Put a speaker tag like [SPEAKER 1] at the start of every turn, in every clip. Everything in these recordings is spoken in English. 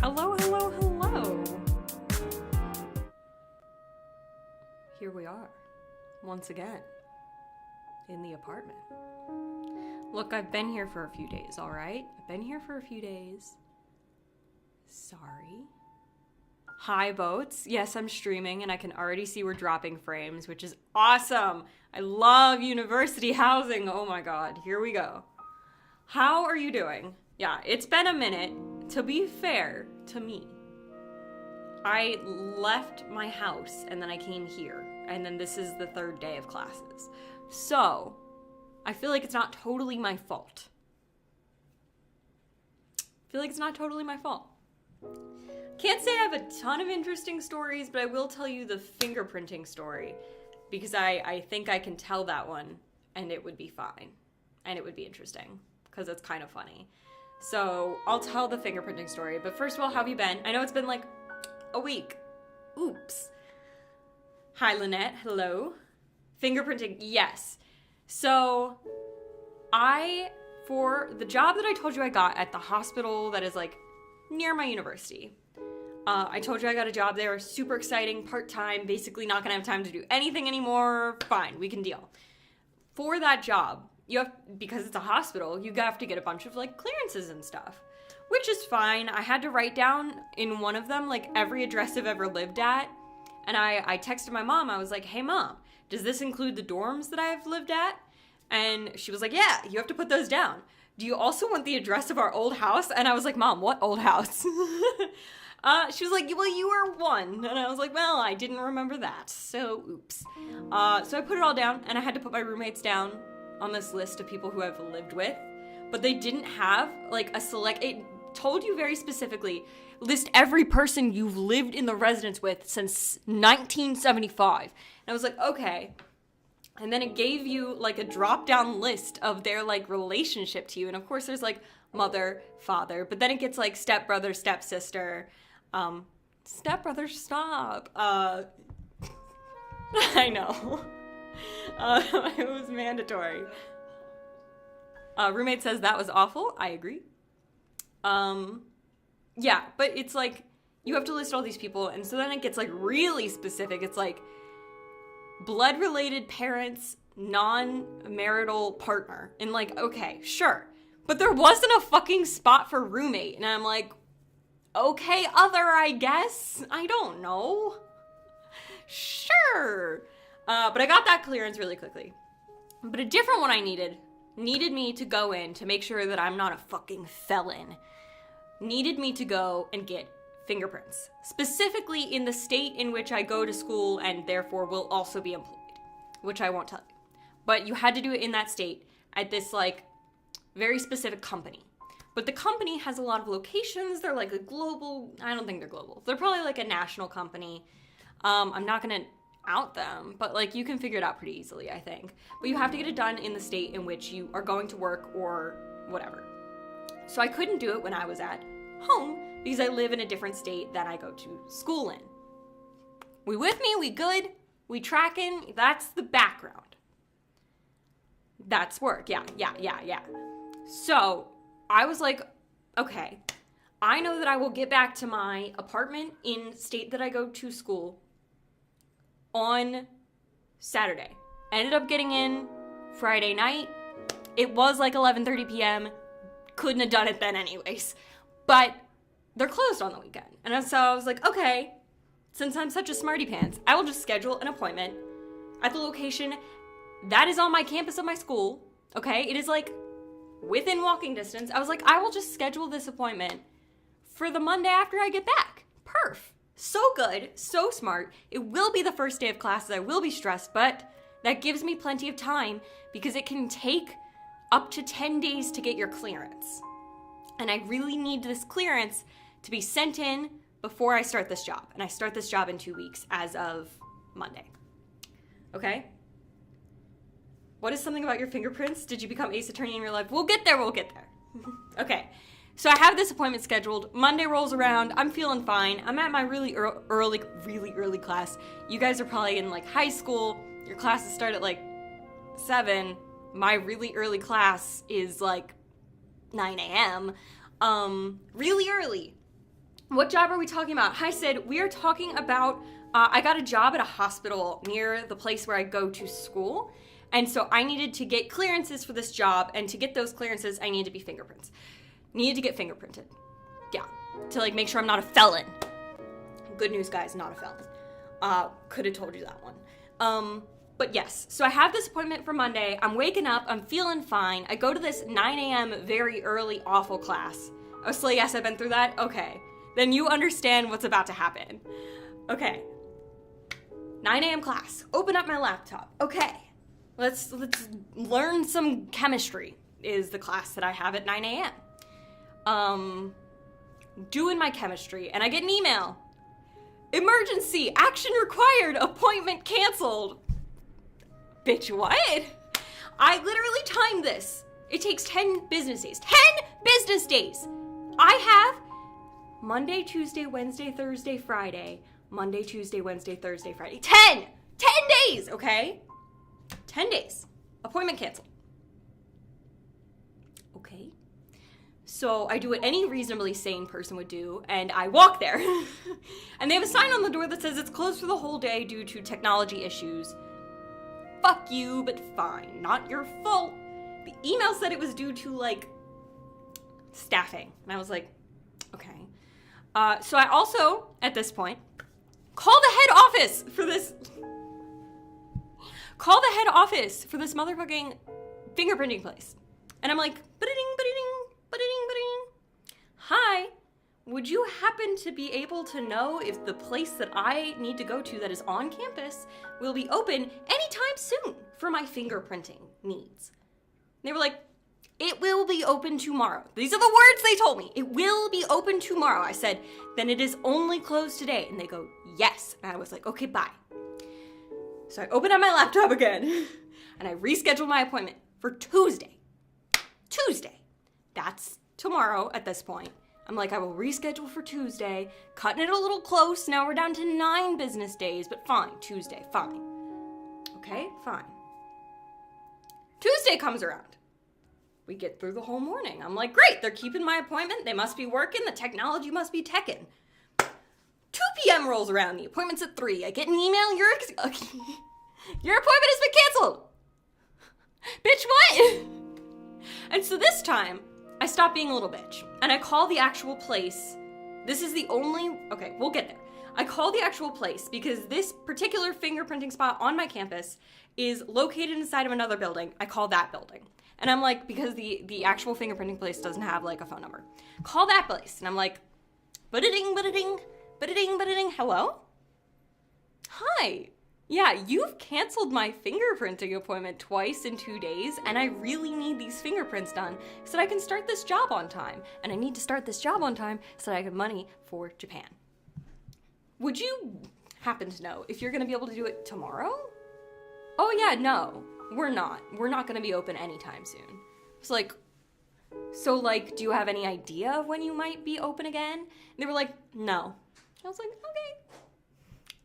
[SPEAKER 1] Hello, hello, hello. Here we are, once again, in the apartment. Look, I've been here for a few days, all right? I've been here for a few days. Sorry. Hi, boats. Yes, I'm streaming, and I can already see we're dropping frames, which is awesome. I love university housing. Oh my god, here we go. How are you doing? Yeah, it's been a minute. To be fair to me, I left my house, and then I came here, and then this is the third day of classes. So, I feel like it's not totally my fault. Can't say I have a ton of interesting stories, but I will tell you the fingerprinting story because I think I can tell that one and it would be fine and it would be interesting because it's kind of funny. So I'll tell the fingerprinting story, but first of all, how have you been? I know it's been like a week. Oops. Hi, Lynette. Hello. Fingerprinting, yes. So for the job that I told you I got at the hospital that is like near my university, I told you I got a job there, super exciting, part-time, basically not gonna have time to do anything anymore. Fine, we can deal. For that job, because it's a hospital, you have to get a bunch of like clearances and stuff, which is fine. I had to write down in one of them like every address I've ever lived at. And I texted my mom, I was like, hey mom, does this include the dorms that I've lived at? And she was like, yeah, you have to put those down. Do you also want the address of our old house? And I was like, Mom, what old house? She was like, well, you were one. And I was like, well, I didn't remember that. So, oops. So I put it all down, and I had to put my roommates down on this list of people who I've lived with. But they didn't have, like, it told you very specifically, list every person you've lived in the residence with since 1975. And I was like, okay. And then it gave you, like, a drop-down list of their, like, relationship to you. And, of course, there's, like, mother, father. But then it gets, like, stepbrother, stepsister. Stepbrother, stop. I know. It was mandatory. Roommate says that was awful. I agree. Yeah, but it's, like, you have to list all these people. And so then it gets, like, really specific. It's, like, blood-related parents, non-marital partner. And like, okay, sure. But there wasn't a fucking spot for roommate. And I'm like, okay, other, I guess. I don't know. Sure. But I got that clearance really quickly. But a different one I needed me to go in to make sure that I'm not a fucking felon. Needed me to go and get fingerprints, specifically in the state in which I go to school and therefore will also be employed, which I won't tell you. But you had to do it in that state at this like very specific company. But the company has a lot of locations. They're like a global, I don't think they're global. They're probably like a national company. I'm not gonna out them, but like you can figure it out pretty easily, I think. But you have to get it done in the state in which you are going to work or whatever. So I couldn't do it when I was at home because I live in a different state that I go to school in. We with me? We good? We tracking? That's the background. That's work. Yeah. So I was like, okay, I know that I will get back to my apartment in state that I go to school on Saturday. I ended up getting in Friday night. It was like 11:30 p.m. Couldn't have done it then anyways. But they're closed on the weekend. And so I was like, okay, since I'm such a smarty pants, I will just schedule an appointment at the location that is on my campus of my school. Okay, it is like within walking distance. I was like, I will just schedule this appointment for the Monday after I get back. Perf. So good, so smart. It will be the first day of classes. I will be stressed, but that gives me plenty of time because it can take up to 10 days to get your clearance. And I really need this clearance to be sent in before I start this job. And I start this job in 2 weeks as of Monday. Okay? What is something about your fingerprints? Did you become Ace Attorney in real life? We'll get there. Okay. So I have this appointment scheduled. Monday rolls around. I'm feeling fine. I'm at my really early class. You guys are probably in like high school. Your classes start at like 7. My really early class is like 9 a.m. Really early. What job are we talking about? I said, we are talking about, I got a job at a hospital near the place where I go to school. And so I needed to get clearances for this job. And to get those clearances, I needed to be fingerprints. Needed to get fingerprinted. Yeah. To like make sure I'm not a felon. Good news, guys, not a felon. Could have told you that one. But yes, so I have this appointment for Monday. I'm waking up. I'm feeling fine. I go to this 9 a.m. very early awful class. Oh, so yes, I've been through that? Okay. Then you understand what's about to happen. Okay. 9 a.m. class. Open up my laptop. Okay. Let's learn some chemistry is the class that I have at 9 a.m. Doing my chemistry, and I get an email. Emergency, action required, appointment canceled. Bitch, what? I literally timed this. It takes 10 business days. 10 business days! I have Monday, Tuesday, Wednesday, Thursday, Friday. Monday, Tuesday, Wednesday, Thursday, Friday. 10! 10 days, okay? 10 days. Appointment canceled. Okay. So I do what any reasonably sane person would do, and I walk there. And they have a sign on the door that says it's closed for the whole day due to technology issues. Fuck you, but fine. Not your fault. The email said it was due to, like, staffing. And I was like, okay. So I also, at this point, call the head office for this... Call the head office for this motherfucking fingerprinting place. And I'm like, ba-da-ding, ba-da-ding, ba-da-ding, ba-da-ding. Hi, would you happen to be able to know if the place that I need to go to that is on campus will be open anytime soon for my fingerprinting needs? And they were like, it will be open tomorrow. These are the words they told me. It will be open tomorrow. I said, then it is only closed today. And they go, yes. And I was like, okay, bye. So I opened up my laptop again and I rescheduled my appointment for Tuesday. Tuesday. That's tomorrow at this point. I'm like, I will reschedule for Tuesday, cutting it a little close. Now we're down to 9 business days, but fine, Tuesday, fine. Okay, fine. Tuesday comes around. We get through the whole morning. I'm like, great, they're keeping my appointment. They must be working. The technology must be teching. 2 p.m. rolls around. The appointment's at 3. I get an email. Your appointment has been canceled. Bitch, what? And so this time, I stop being a little bitch. And I call the actual place. This is the only... Okay, we'll get there. I call the actual place because this particular fingerprinting spot on my campus is located inside of another building. I call that building. And I'm like, because the actual fingerprinting place doesn't have, like, a phone number. Call that place. And I'm like, ba-da-ding, ba-da-ding, ba-da-ding, ba-da-ding, hello? Hi. Yeah, you've canceled my fingerprinting appointment twice in 2 days, and I really need these fingerprints done so that I can start this job on time. And I need to start this job on time so that I have money for Japan. Would you happen to know if you're going to be able to do it tomorrow? Oh yeah, no, we're not. We're not going to be open anytime soon. It's like, so like, do you have any idea of when you might be open again? And they were like, no. I was like, okay.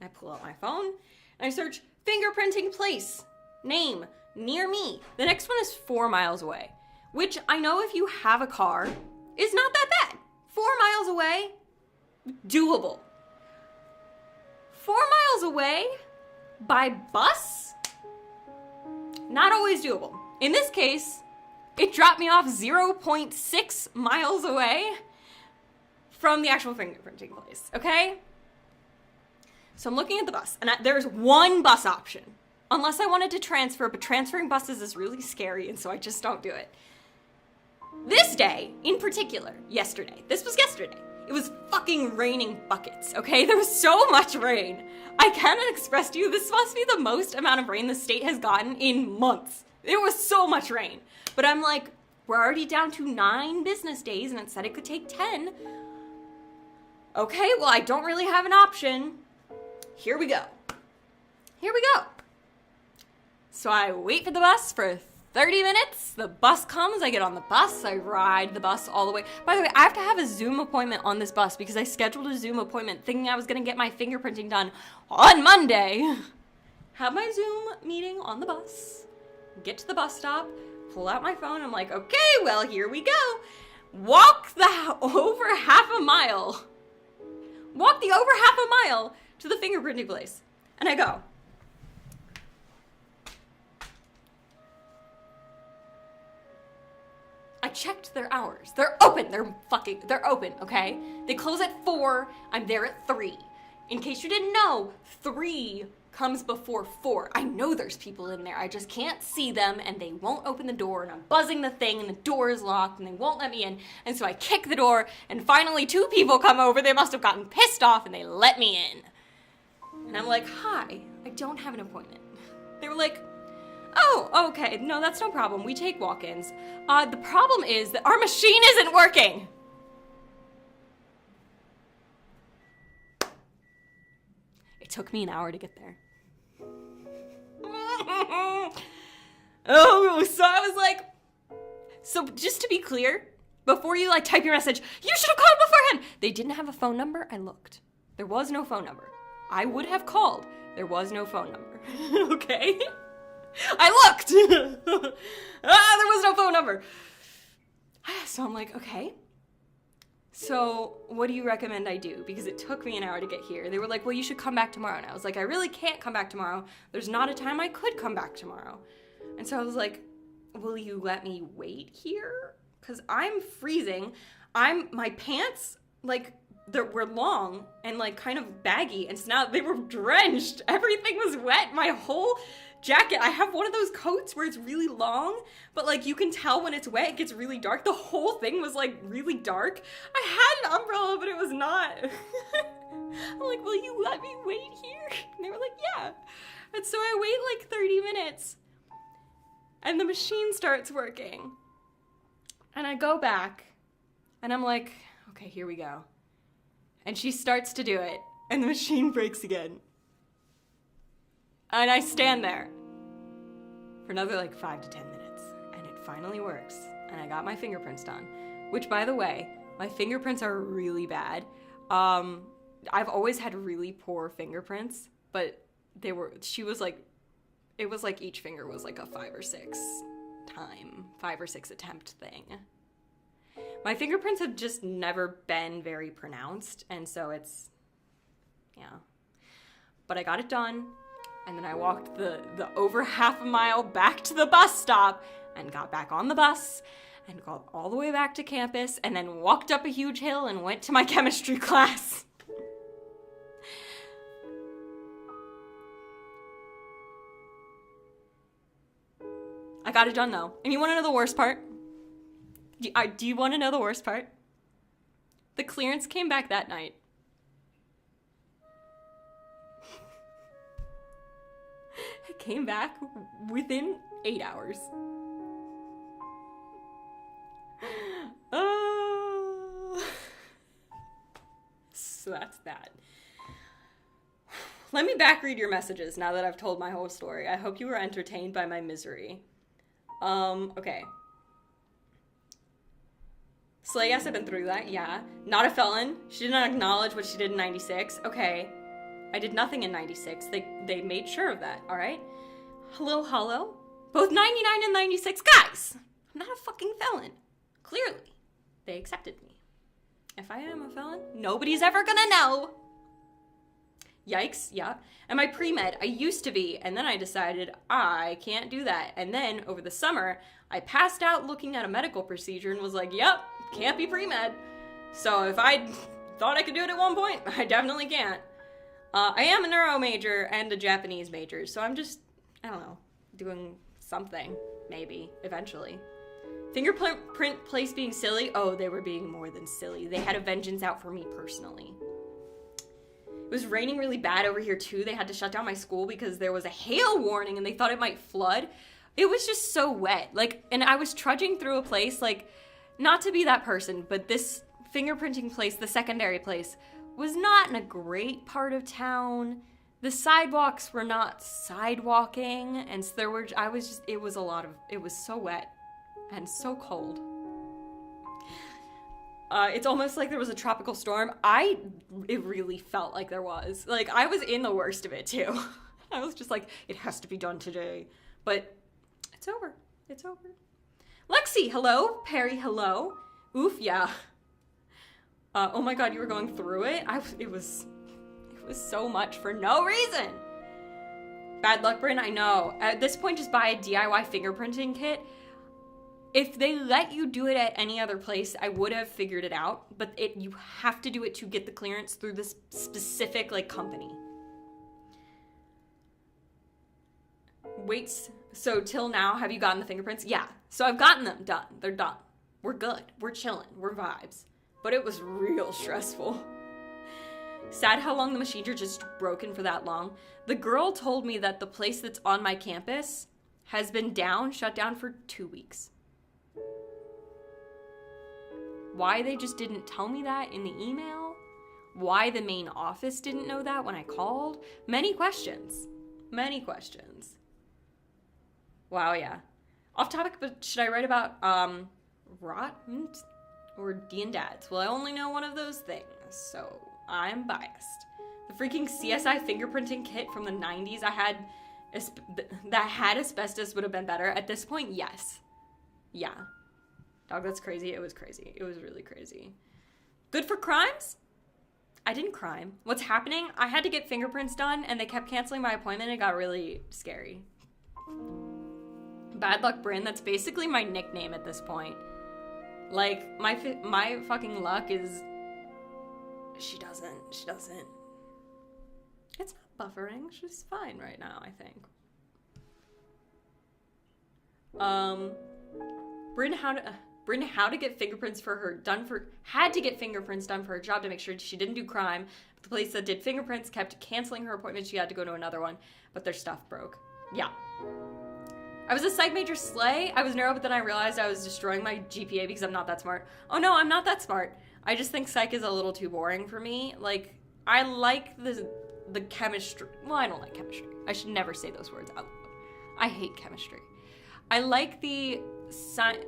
[SPEAKER 1] I pull out my phone. And I search fingerprinting place, name, near me. The next one is 4 miles away, which I know if you have a car is not that bad. 4 miles away, doable. 4 miles away by bus, not always doable. In this case, it dropped me off 0.6 miles away from the actual fingerprinting place, okay? So I'm looking at the bus, and there's one bus option, unless I wanted to transfer, but transferring buses is really scary, and so I just don't do it. This day, in particular, yesterday, this was yesterday, it was fucking raining buckets, okay? There was so much rain. I cannot express to you, this must be the most amount of rain the state has gotten in months. There was so much rain. But I'm like, we're already down to 9 business days, and it said it could take 10. Okay, well, I don't really have an option. Here we go. Here we go. So I wait for the bus for 30 minutes. The bus comes. I get on the bus. I ride the bus all the way. By the way, I have to have a Zoom appointment on this bus because I scheduled a Zoom appointment thinking I was going to get my fingerprinting done on Monday. Have my Zoom meeting on the bus. Get to the bus stop. Pull out my phone. I'm like, okay, well, here we go. Walk over half a mile walk the over half a mile to the fingerprinting place. And I go. I checked their hours. They're open. They're open, okay? They close at 4. I'm there at 3. In case you didn't know, 3 comes before 4. I know there's people in there. I just can't see them, and they won't open the door, and I'm buzzing the thing, and the door is locked, and they won't let me in. And so I kick the door, and finally 2 people come over. They must have gotten pissed off, and they let me in. And I'm like, hi, I don't have an appointment. They were like, oh, okay, no, that's no problem. We take walk-ins. The problem is that our machine isn't working. It took me an hour to get there. Oh, so I was like, so just to be clear, before you like type your message, you should have called beforehand. They didn't have a phone number. I looked. There was no phone number. I would have called. There was no phone number. Okay? I looked. There was no phone number. So I'm like, okay. So what do you recommend I do? Because it took me an hour to get here. They were like, well, you should come back tomorrow. And I was like, I really can't come back tomorrow. There's not a time I could come back tomorrow. And so I was like, will you let me wait here? Because I'm freezing. My pants, like, were long and, like, kind of baggy. And so now they were drenched. Everything was wet. My whole jacket. I have one of those coats where it's really long, but like you can tell when it's wet, it gets really dark. The whole thing was like really dark. I had an umbrella, but it was not. I'm like, will you let me wait here? And they were like, yeah. And so I wait like 30 minutes and the machine starts working. And I go back and I'm like, okay, here we go. And she starts to do it and the machine breaks again. And I stand there for another like 5 to 10 minutes, and it finally works, and I got my fingerprints done, which, by the way, my fingerprints are really bad. I've always had really poor fingerprints, but it was like each finger was like a 5 or 6 attempt thing. My fingerprints have just never been very pronounced, and so it's, yeah. But I got it done. And then I walked the over half a mile back to the bus stop and got back on the bus and got all the way back to campus and then walked up a huge hill and went to my chemistry class. I got it done though. And you want to know the worst part? Do you want to know the worst part? The clearance came back that night. It came back within 8 hours. So that's that. Let me back read your messages now that I've told my whole story. I hope you were entertained by my misery. Okay. So yes, I've been through that, yeah. Not a felon. She did not acknowledge what she did in 96. Okay. I did nothing in 96. They made sure of that, alright? Hello, hello? Both 99 and 96. Guys! I'm not a fucking felon. Clearly. They accepted me. If I am a felon, nobody's ever gonna know. Yikes, yeah. Am I pre-med? I used to be, and then I decided I can't do that. And then, over the summer, I passed out looking at a medical procedure and was like, yep, can't be pre-med. So if I thought I could do it at one point, I definitely can't. I am a neuro major and a Japanese major, so I'm just, I don't know, doing something, maybe, eventually. Fingerprint place being silly? Oh, they were being more than silly. They had a vengeance out for me personally. It was raining really bad over here too. They had to shut down my school because there was a hail warning and they thought it might flood. It was just so wet. Like, and I was trudging through a place, like, not to be that person, but this fingerprinting place, the secondary place, was not in a great part of town. The sidewalks were not sidewalking, and so it was so wet and so cold. It's almost like there was a tropical storm. It really felt like there was. Like, I was in the worst of it too. I was just like, it has to be done today. But it's over. It's over. Lexi, hello. Perry, hello. Oof, yeah. Oh my god, you were going through it? It was so much for no reason. Bad luck, Bryn, I know. At this point, just buy a DIY fingerprinting kit. If they let you do it at any other place, I would have figured it out, but you have to do it to get the clearance through this specific, like, company. Wait, so till now, have you gotten the fingerprints? Yeah, so I've gotten them done. They're done. We're good. We're chilling. We're vibes. But it was real stressful. Sad how long the machines are just broken for that long. The girl told me that the place that's on my campus has been shut down for 2 weeks. Why they just didn't tell me that in the email? Why the main office didn't know that when I called? Many questions. Many questions. Wow, yeah. Off topic, but should I write about rot or D&Dads? Well, I only know one of those things, so I'm biased. The freaking CSI fingerprinting kit from the 90s that had asbestos would have been better. At this point, yes. Yeah. Dog, that's crazy. It was crazy. It was really crazy. Good for crimes? I didn't crime. What's happening? I had to get fingerprints done, and they kept canceling my appointment. It got really scary. Bad luck, Bryn. That's basically my nickname at this point. Like, my fucking luck is... She doesn't. It's not buffering. She's fine right now, I think. Bryn, how to get fingerprints had to get fingerprints done for her job to make sure she didn't do crime. But the place that did fingerprints kept canceling her appointment. She had to go to another one, but their stuff broke. Yeah. I was a psych major slay. I was neuro, but then I realized I was destroying my GPA because I'm not that smart. Oh no, I'm not that smart. I just think psych is a little too boring for me. Like, I like the chemistry. Well, I don't like chemistry. I should never say those words out loud. I hate chemistry. I like the psych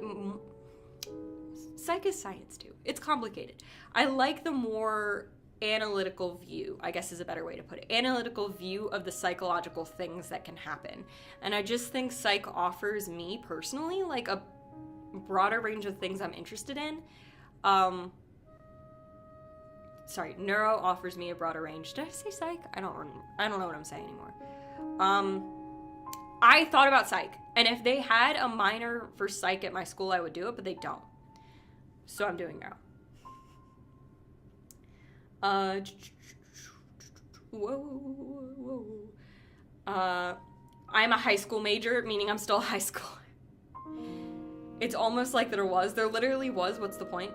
[SPEAKER 1] is science too. It's complicated. I like the more analytical view, I guess is a better way to put it. Analytical view of the psychological things that can happen. And I just think psych offers me personally like a broader range of things I'm interested in. Neuro offers me a broader range. Did I say psych? I don't know what I'm saying anymore. I thought about psych, and if they had a minor for psych at my school, I would do it, but they don't. So I'm doing neuro. I'm a high school major, meaning I'm still a high schooler. It's almost like there literally was, what's the point?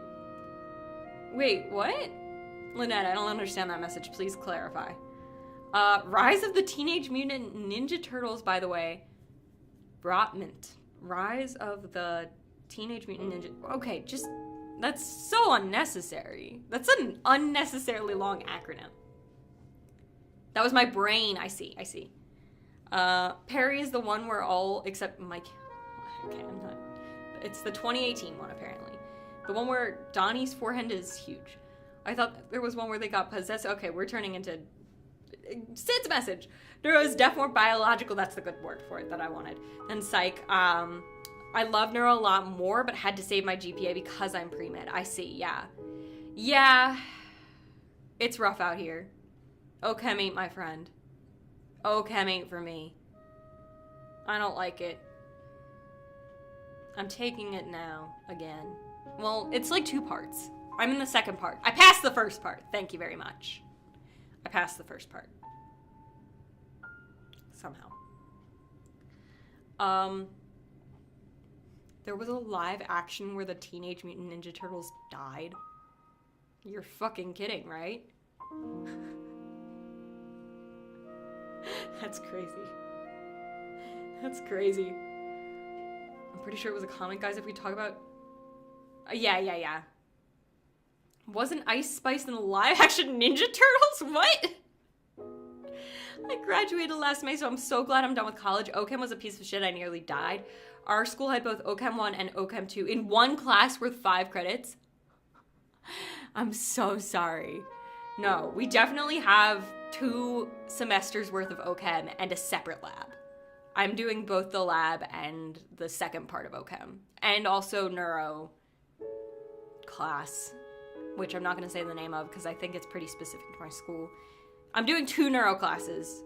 [SPEAKER 1] Wait, what? Lynette, I don't understand that message, please clarify. Rise of the Teenage Mutant Ninja Turtles, by the way. Brotmint. Rise of the Teenage Mutant Ninja... Okay, just... That's so unnecessary. That's an unnecessarily long acronym. That was my brain. I see. Perry is the one where all except Mike... Okay, I'm not... It's the 2018 one, apparently. The one where Donnie's forehead is huge. I thought there was one where they got possessed. Okay, we're turning into... Sid's message. Neuro is definitely more biological. That's the good word for it that I wanted. And psych. I love neuro a lot more, but had to save my GPA because I'm pre-med. I see, yeah. Yeah. It's rough out here. OChem ain't my friend. OChem ain't for me. I don't like it. I'm taking it now, again. Well, it's like 2 parts. I'm in the second part. I passed the first part. Thank you very much. I passed the first part. Somehow. There was a live action where the Teenage Mutant Ninja Turtles died. You're fucking kidding, right? That's crazy. That's crazy. I'm pretty sure it was a comic, guys, if we talk about... Yeah. Wasn't Ice Spice in the live-action Ninja Turtles? What? I graduated last May, so I'm so glad I'm done with college. OChem was a piece of shit. I nearly died. Our school had both OChem 1 and OChem 2 in one class worth 5 credits. I'm so sorry. No, we definitely have 2 semesters worth of OChem and a separate lab. I'm doing both the lab and the second part of OChem. And also neuro class which I'm not going to say the name of because I think it's pretty specific to my school. I'm doing 2 neuro classes,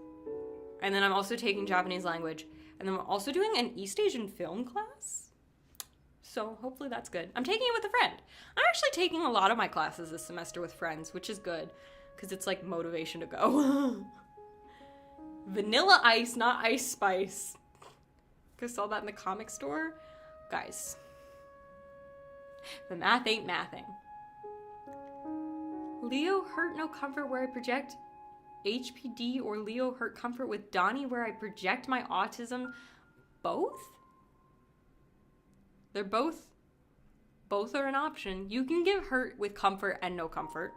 [SPEAKER 1] and then I'm also taking Japanese language, and then I'm also doing an East Asian film class. So hopefully that's good. I'm taking it with a friend. I'm actually taking a lot of my classes this semester with friends, which is good because it's like motivation to go. Vanilla ice, not ice spice. I saw that in the comic store. Guys, the math ain't mathing. Leo hurt no comfort where I project HPD, or Leo hurt comfort with Donnie where I project my autism. Both? They're both are an option. You can give hurt with comfort and no comfort.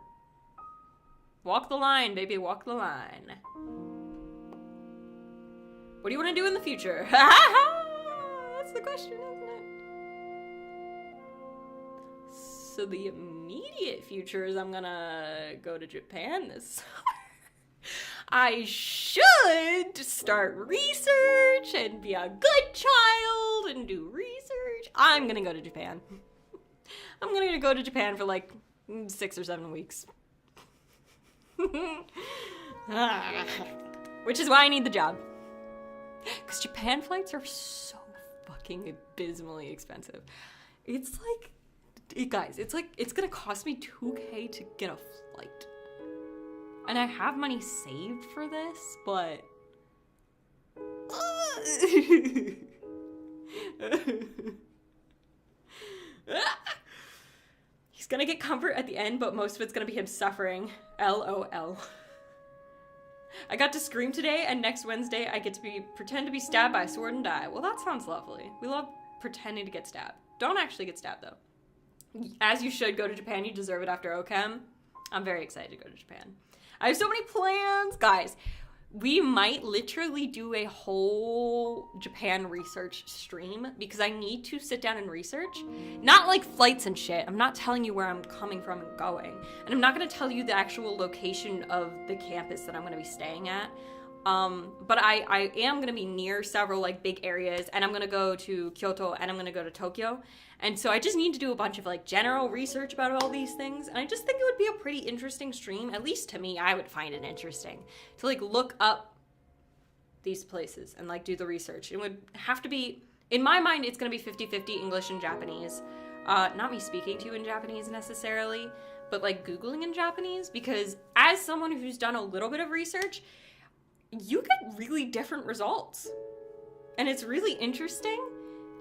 [SPEAKER 1] Walk the line, baby, walk the line. What do you want to do in the future? That's the question, isn't it? So the immediate future is I'm gonna go to Japan this summer. I should start research and be a good child and do research. I'm gonna go to Japan. I'm gonna go to Japan for like 6 or 7 weeks. Which is why I need the job. Because Japan flights are so fucking abysmally expensive. It's like, guys, it's gonna cost me $2,000 to get a flight. And I have money saved for this, but... He's gonna get comfort at the end, but most of it's gonna be him suffering. LOL. I got to scream today, and next Wednesday I get to pretend to be stabbed by a sword and die. Well, that sounds lovely. We love pretending to get stabbed. Don't actually get stabbed, though. As you should go to Japan. You deserve it after OChem. I'm very excited to go to Japan. I have so many plans. Guys, we might literally do a whole Japan research stream because I need to sit down and research. Not like flights and shit. I'm not telling you where I'm coming from and going. And I'm not going to tell you the actual location of the campus that I'm going to be staying at. But I am going to be near several like big areas, and I'm going to go to Kyoto and I'm going to go to Tokyo. And so I just need to do a bunch of like general research about all these things. And I just think it would be a pretty interesting stream. At least to me, I would find it interesting to like look up these places and like do the research. It would have to be, in my mind, it's going to be 50-50 English and Japanese. Not me speaking to you in Japanese necessarily, but like Googling in Japanese, because as someone who's done a little bit of research, you get really different results. And it's really interesting.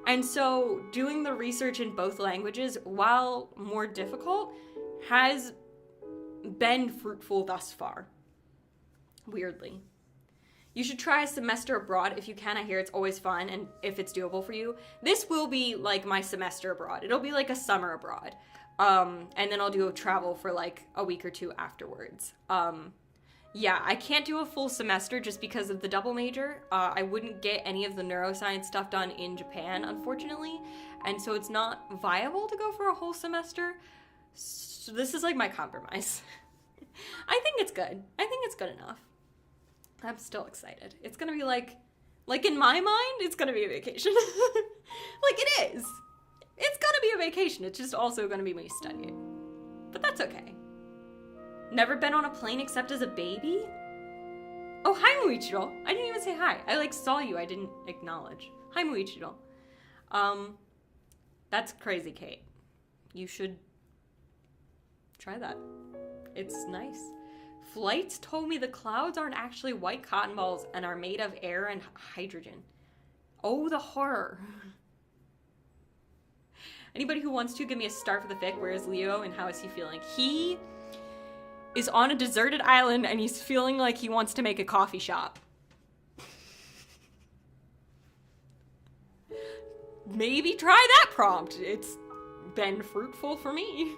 [SPEAKER 1] And so doing the research in both languages, while more difficult, has been fruitful thus far. Weirdly. You should try a semester abroad if you can. I hear it's always fun, and if it's doable for you. This will be like my semester abroad. It'll be like a summer abroad. And then I'll do a travel for like a week or 2 afterwards. Yeah, I can't do a full semester just because of the double major. I wouldn't get any of the neuroscience stuff done in Japan, unfortunately. And so it's not viable to go for a whole semester. So this is like my compromise. I think it's good. I think it's good enough. I'm still excited. It's gonna be like in my mind, it's gonna be a vacation. Like it is. It's gonna be a vacation. It's just also gonna be me studying. But that's okay. Never been on a plane except as a baby? Oh, hi, Muichiro. I didn't even say hi. I, like, saw you. I didn't acknowledge. Hi, Muichiro. That's crazy, Kate. You should try that. It's nice. Flights told me the clouds aren't actually white cotton balls and are made of air and hydrogen. Oh, the horror. Anybody who wants to, give me a star for the fic. Where is Leo and how is he feeling? He is on a deserted island and he's feeling like he wants to make a coffee shop. Maybe try that prompt. It's been fruitful for me.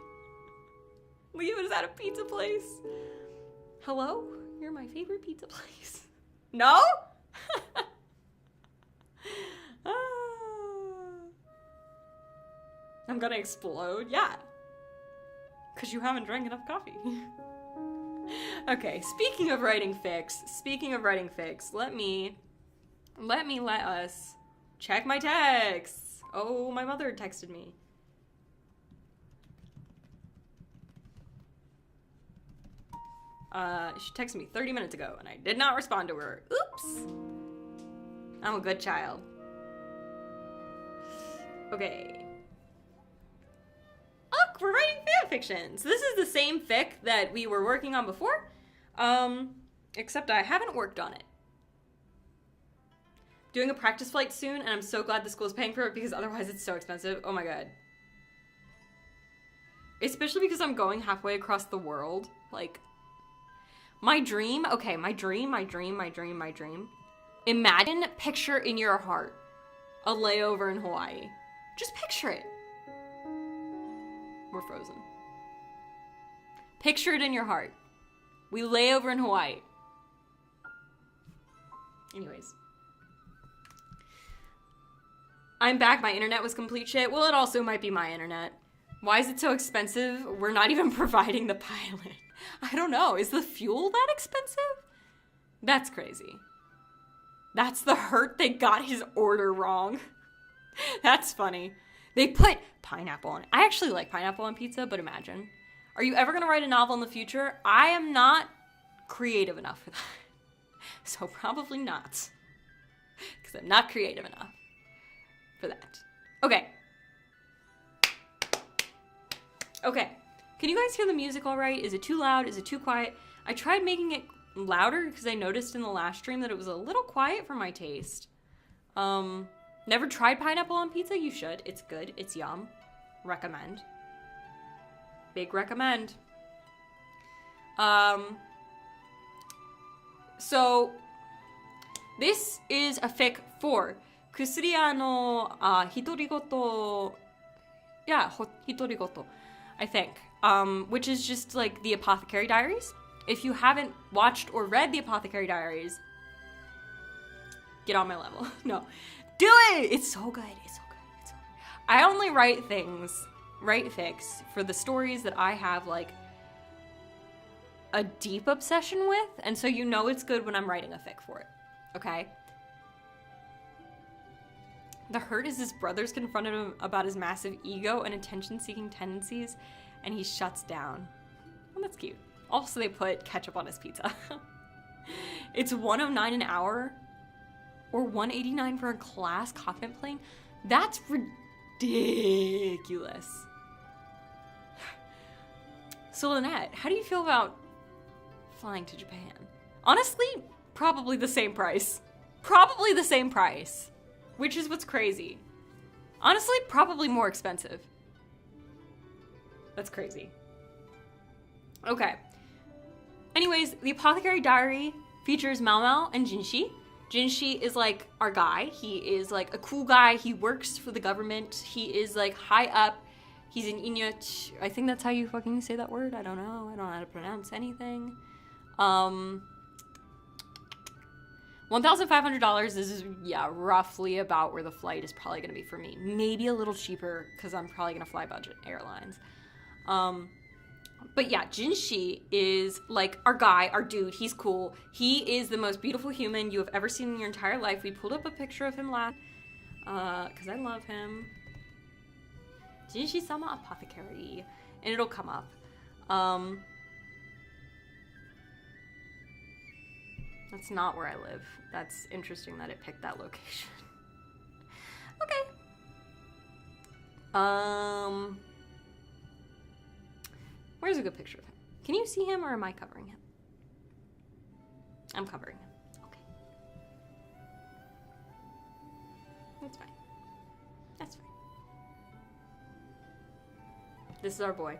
[SPEAKER 1] Leo is at a pizza place. Hello? You're my favorite pizza place. No? I'm gonna explode? Yeah. Because you haven't drank enough coffee. Okay, speaking of writing fics, let us check my texts. Oh, my mother texted me. She texted me 30 minutes ago, and I did not respond to her. Oops. I'm a good child. Okay. Look, we're writing fanfiction. So this is the same fic that we were working on before, except I haven't worked on it. Doing a practice flight soon, and I'm so glad the school is paying for it because otherwise it's so expensive. Oh my god. Especially because I'm going halfway across the world. Like, my dream, okay, my dream. Imagine, picture in your heart, a layover in Hawaii. Just picture it. We're frozen. Picture it in your heart. We lay over in Hawaii. Anyways. I'm back. My internet was complete shit. Well, it also might be my internet. Why is it so expensive? We're not even providing the pilot. I don't know. Is the fuel that expensive? That's crazy. That's the hurt they got his order wrong. That's funny. They put pineapple on it. I actually like pineapple on pizza, but imagine. Are you ever going to write a novel in the future? I am not creative enough for that. So probably not. Because I'm not creative enough for that. Okay. Okay. Can you guys hear the music all right? Is it too loud? Is it too quiet? I tried making it louder because I noticed in the last stream that it was a little quiet for my taste. Never tried pineapple on pizza? You should. It's good. It's yum. Recommend. Big recommend. So, this is a fic for Kusuriya no Hitorigoto. Yeah, Hitorigoto, I think. Which is just like the Apothecary Diaries. If you haven't watched or read the Apothecary Diaries, get on my level. No. Do it! It's so good. It's so good. It's so good. I only write fics for the stories that I have like a deep obsession with, and so you know it's good when I'm writing a fic for it. Okay? The hurt is his brothers confronted him about his massive ego and attention-seeking tendencies, and he shuts down. Oh, that's cute. Also, they put ketchup on his pizza. It's $109 an hour, or $189 for a class cockpit plane. That's ridiculous. So, Lynette, how do you feel about flying to Japan? Honestly, probably the same price. Probably the same price. Which is what's crazy. Honestly, probably more expensive. That's crazy. Okay. Anyways, the Apothecary Diary features Mao Mao and Jinshi. Jinshi is like our guy. He is like a cool guy. He works for the government. He is like high up. He's an Inuit. I think that's how you fucking say that word. I don't know. I don't know how to pronounce anything. $1,500 is, yeah, roughly about where the flight is probably going to be for me. Maybe a little cheaper because I'm probably going to fly budget airlines. But yeah, Jinshi is like our guy, our dude. He's cool. He is the most beautiful human you have ever seen in your entire life. We pulled up a picture of him last because I love him. Jinshi-sama Apothecary. And it'll come up. That's not where I live. That's interesting that it picked that location. Okay. Where's a good picture of him? Can you see him or am I covering him? I'm covering him. Okay. That's fine. That's fine. This is our boy.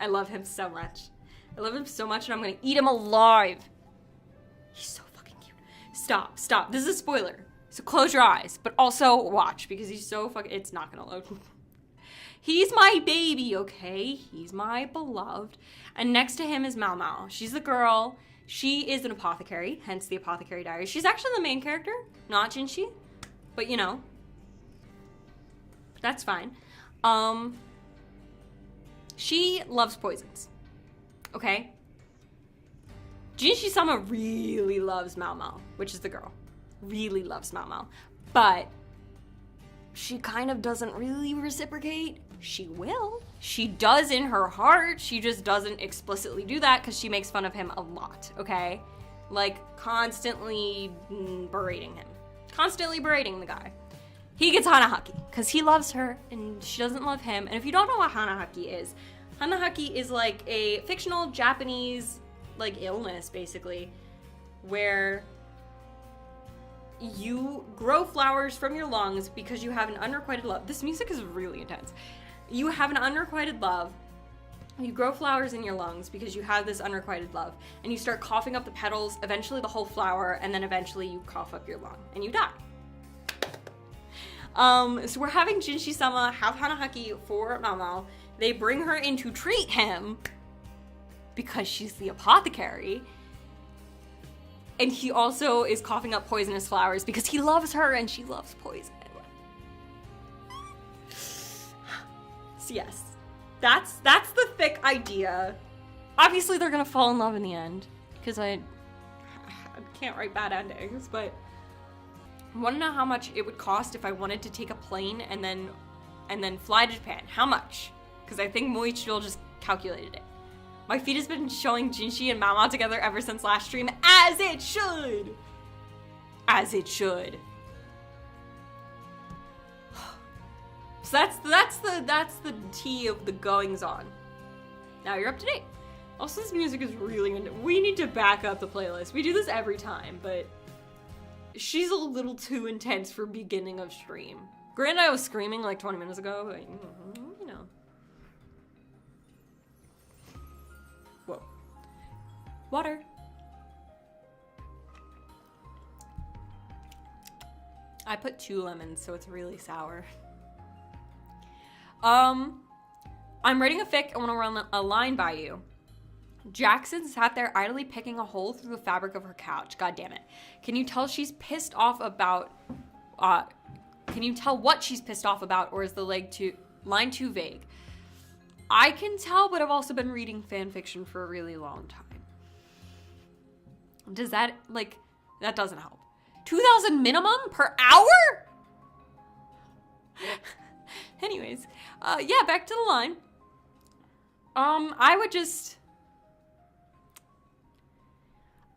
[SPEAKER 1] I love him so much. I love him so much and I'm gonna eat him alive. He's so fucking cute. Stop, stop. This is a spoiler. So close your eyes, but also watch because he's so fucking, it's not gonna load. He's my baby, okay? He's my beloved. And next to him is Mao Mao. She's the girl. She is an apothecary, hence the Apothecary Diaries. She's actually the main character, not Jinshi. But you know, that's fine. She loves poisons. Okay? Jinshi-sama really loves Mao Mao, which is the girl. Really loves Mao Mao. But she kind of doesn't really reciprocate. She will. She does in her heart. She just doesn't explicitly do that because she makes fun of him a lot, okay? Like, constantly berating him. Constantly berating the guy. He gets Hanahaki because he loves her and she doesn't love him. And if you don't know what Hanahaki is like a fictional Japanese, like, illness, basically, where you grow flowers from your lungs because you have an unrequited love. This music is really intense. You have an unrequited love. You grow flowers in your lungs because you have this unrequited love. And you start coughing up the petals, eventually the whole flower, and then eventually you cough up your lung and you die. So we're having Jinshi-sama have Hanahaki for Mao. They bring her in to treat him because she's the apothecary. And he also is coughing up poisonous flowers because he loves her and she loves poison. So yes, that's the thick idea. Obviously they're gonna fall in love in the end because I can't write bad endings, but I want to know how much it would cost if I wanted to take a plane and then fly to Japan. How much? Because I think Moichiro just calculated it. My feed has been showing Jinshi and Mama together ever since last stream, as it should. As it should. So that's the tea of the goings on. Now you're up to date. Also, this music is really we need to back up the playlist. We do this every time, but she's a little too intense for beginning of stream. Granted, I was screaming like 20 minutes ago, but you know. Whoa. Water. I put 2 lemons, so it's really sour. I'm writing a fic. I want to run a line by you. Jackson sat there idly picking a hole through the fabric of her couch. God damn it. Can you tell she's pissed off about, can you tell what she's pissed off about, or is the line too vague? I can tell, but I've also been reading fan fiction for a really long time. Does that, that doesn't help. 2,000 minimum per hour? Anyways, yeah, back to the line. I would just...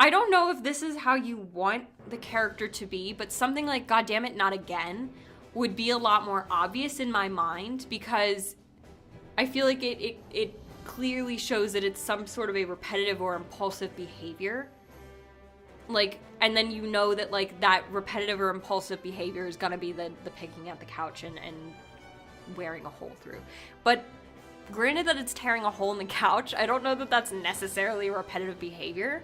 [SPEAKER 1] I don't know if this is how you want the character to be, but something like "Goddammit, not again" would be a lot more obvious in my mind, because I feel like it clearly shows that it's some sort of a repetitive or impulsive behavior. And then you know that, that repetitive or impulsive behavior is gonna be the picking at the couch and wearing a hole through. But granted that it's tearing a hole in the couch, I don't know that that's necessarily a repetitive behavior.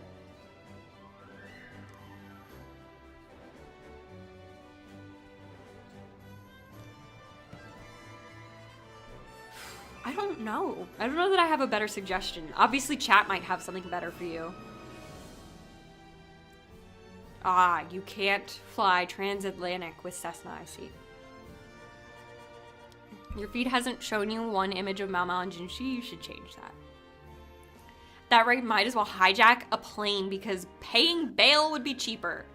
[SPEAKER 1] I don't know. I don't know that I have a better suggestion. Obviously, chat might have something better for you. Ah, you can't fly transatlantic with Cessna, I see. Your feed hasn't shown you one image of Mama and Jinshi. You should change that. That right, might as well hijack a plane because paying bail would be cheaper.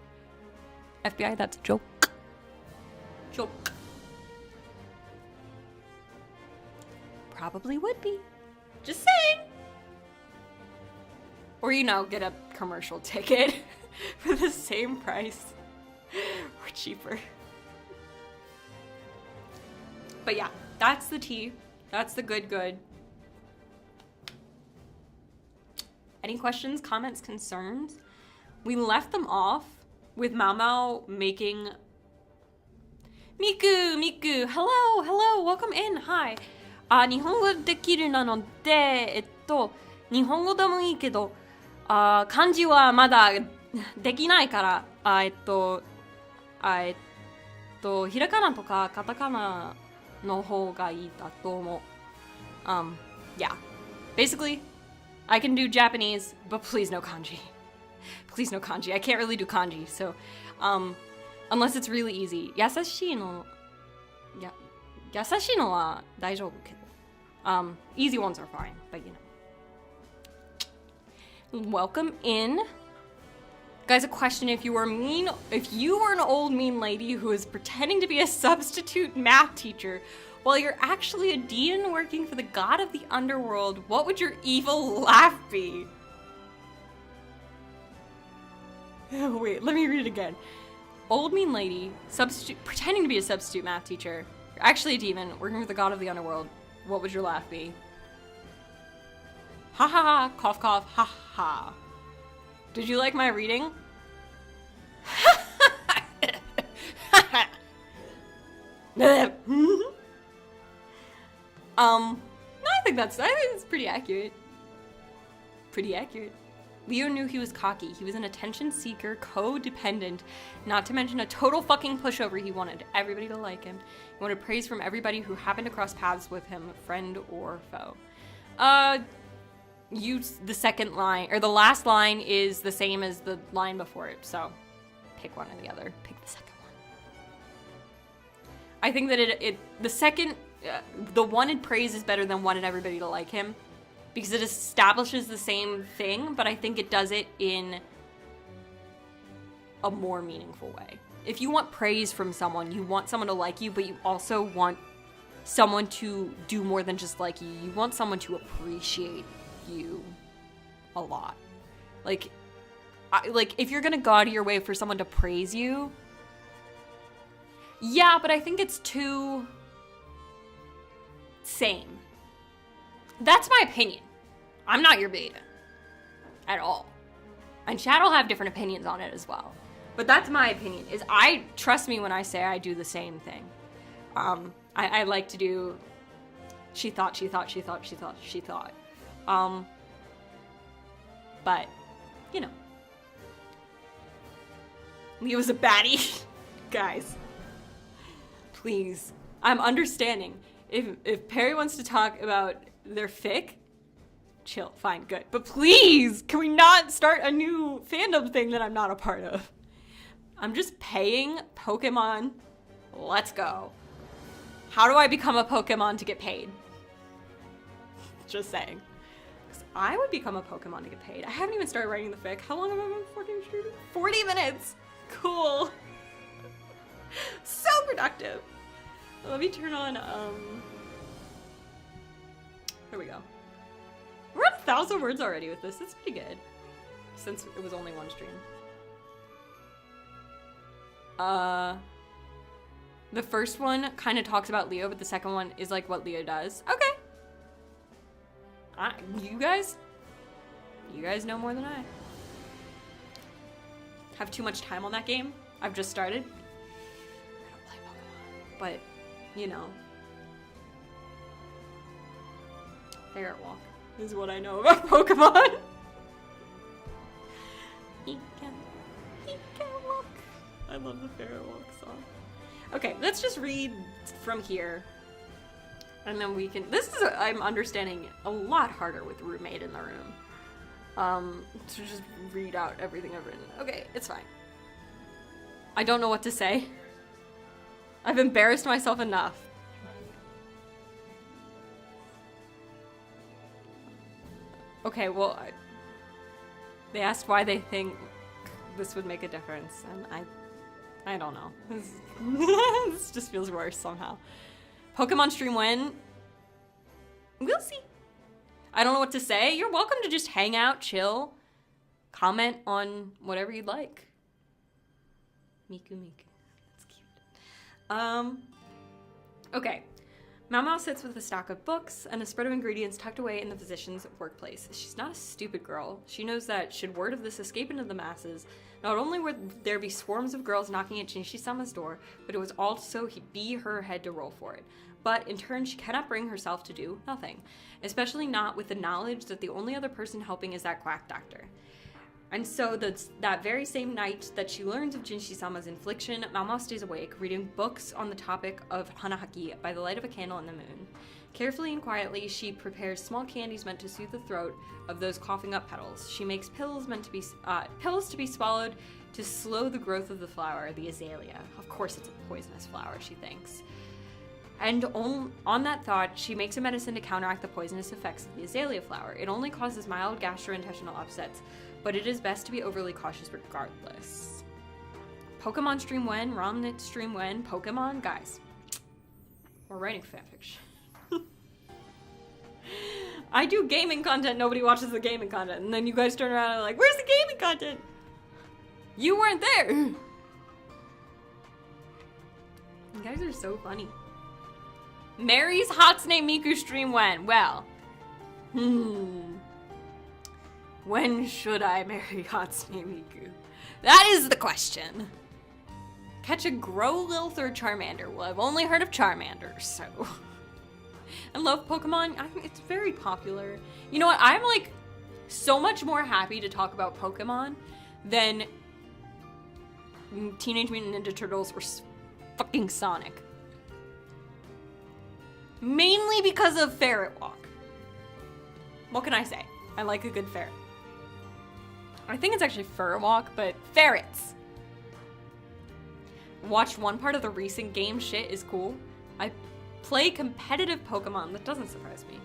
[SPEAKER 1] FBI, that's a joke. Joke. Probably would be. Just saying. Or, get a commercial ticket for the same price. Or cheaper. But yeah, that's the tea. That's the good. Any questions, comments, concerns? We left them off with Mao making... Miku, hello, welcome in, hi. 日本語できるなので、日本語でもいいけど、漢字はまだできないから、ひらがなとかカタカナの方がいいだと思う。Yeah. Basically, I can do Japanese, but please no kanji. Please no kanji. I can't really do kanji, so, unless it's really easy. 優しいのは大丈夫けど。Easy ones are fine, but Welcome in. Guys, a question: if you were an old mean lady who is pretending to be a substitute math teacher while you're actually a demon working for the god of the underworld, what would your evil laugh be? Oh, wait, let me read it again. Old mean lady, pretending to be a substitute math teacher. You're actually a demon working for the god of the underworld. What would your laugh be? Ha ha ha, cough cough, ha ha. Did you like my reading? No, I think it's pretty accurate. Pretty accurate. Leo knew he was cocky. He was an attention seeker, codependent, not to mention a total fucking pushover. He wanted everybody to like him. He wanted praise from everybody who happened to cross paths with him, friend or foe. The second line, or the last line is the same as the line before it, so pick one or the other. Pick the second one. I think that the wanted praise is better than wanted everybody to like him, because it establishes the same thing, but I think it does it in a more meaningful way. If you want praise from someone, you want someone to like you, but you also want someone to do more than just like you. You want someone to appreciate you a lot. Like if you're gonna go out of your way for someone to praise you, yeah, but I think it's too same. That's my opinion. I'm not your beta at all, and Chad will have different opinions on it as well, but that's my opinion. Trust me when I say I do the same thing. I like to do she thought but, you know. Leo's a baddie. Guys. Please. I'm understanding. If Perry wants to talk about their fic, chill, fine, good. But please, can we not start a new fandom thing that I'm not a part of? I'm just paying Pokemon. Let's go. How do I become a Pokemon to get paid? Just saying. I would become a Pokemon to get paid. I haven't even started writing the fic. How long have I been fucking shooting? 40 minutes! Cool. So productive. Let me turn on, Here we go. We're at 1,000 words already with this. That's pretty good. Since it was only one stream. The first one kind of talks about Leo, but the second one is like what Leo does. Okay. You guys know more than I. Have too much time on that game. I've just started. I don't play Pokemon, but you know, Ferret Walk is what I know about Pokemon. He can walk. I love the Ferret Walk song. Okay, let's just read from here. And then we can, I'm understanding, a lot harder with roommate in the room. To just read out everything I've written. Okay, it's fine. I don't know what to say. I've embarrassed myself enough. Okay, well, they asked why they think this would make a difference, and I don't know. This just feels worse somehow. Pokemon stream when? We'll see. I don't know what to say. You're welcome to just hang out, chill, comment on whatever you'd like. Miku. That's cute. Okay. Mao sits with a stack of books and a spread of ingredients tucked away in the physician's workplace. She's not a stupid girl. She knows that should word of this escape into the masses, not only would there be swarms of girls knocking at Shinshi-sama's door, but it was also be her head to roll for it. But in turn, she cannot bring herself to do nothing, especially not with the knowledge that the only other person helping is that quack doctor. And so that very same night that she learns of Shinshi-sama's infliction, Mao stays awake, reading books on the topic of Hanahaki by the light of a candle in the moon. Carefully and quietly, she prepares small candies meant to soothe the throat of those coughing up petals. She makes pills to be swallowed to slow the growth of the flower, the azalea. Of course it's a poisonous flower, she thinks. And on that thought, she makes a medicine to counteract the poisonous effects of the azalea flower. It only causes mild gastrointestinal upsets, but it is best to be overly cautious regardless. Pokemon stream when? Romnit stream when? Pokemon? Guys, we're writing fanfiction. I do gaming content, nobody watches the gaming content, and then you guys turn around and are like, where's the gaming content? You weren't there! You guys are so funny. Mary's Hatsune Miku stream when? Well, when should I marry Hatsune Miku? That is the question. Catch a Growlithe or Charmander. Well, I've only heard of Charmander, so. I love Pokemon. It's very popular. You know what? I'm like so much more happy to talk about Pokemon than Teenage Mutant Ninja Turtles or fucking Sonic. Mainly because of Ferret Walk. What can I say? I like a good ferret. I think it's actually Fur Walk, but ferrets. Watched one part of the recent game. Shit is cool. I play competitive Pokemon. That doesn't surprise me.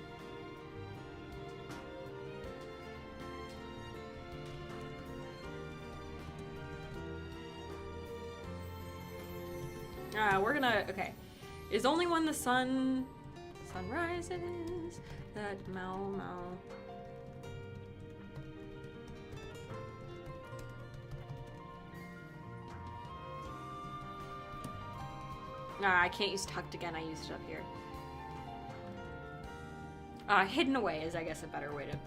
[SPEAKER 1] We're gonna, okay. Is only when the sun rises that Mau. I can't use tucked again. I used it up here. Hidden away is, I guess, a better way to...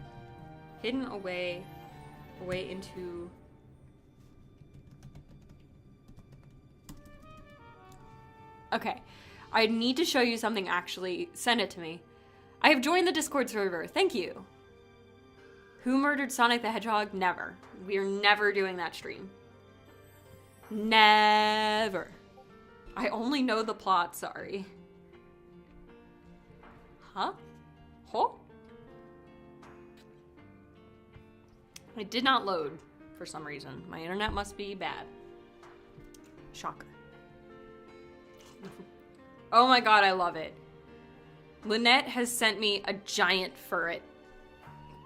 [SPEAKER 1] Hidden away into... Okay. I need to show you something, actually. Send it to me. I have joined the Discord server. Thank you. Who murdered Sonic the Hedgehog? Never. We are never doing that stream. Never. I only know the plot, sorry. Huh? Huh? It did not load for some reason. My internet must be bad. Shocker. Oh my god, I love it. Lynette has sent me a giant furret.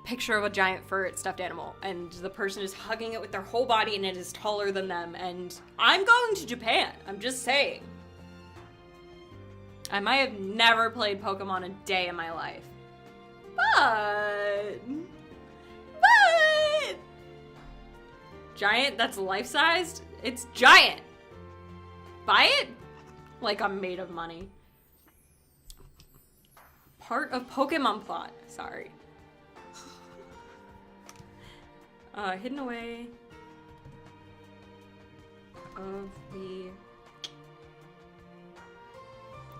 [SPEAKER 1] Picture of a giant furret stuffed animal, and the person is hugging it with their whole body and it is taller than them, and I'm going to Japan. I'm just saying. I might have never played Pokemon a day in my life. But giant, that's life-sized? It's giant. Buy it? Like I'm made of money. Part of Pokemon plot. Sorry. Hidden away of the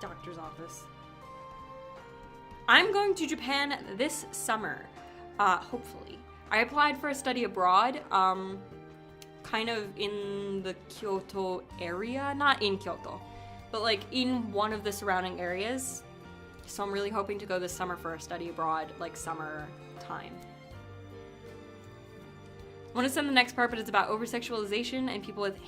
[SPEAKER 1] doctor's office. I'm going to Japan this summer, hopefully. I applied for a study abroad, kind of in the Kyoto area, not in Kyoto, but like in one of the surrounding areas. So I'm really hoping to go this summer for a study abroad, like summer time. I want to send the next part, but it's about over-sexualization and people with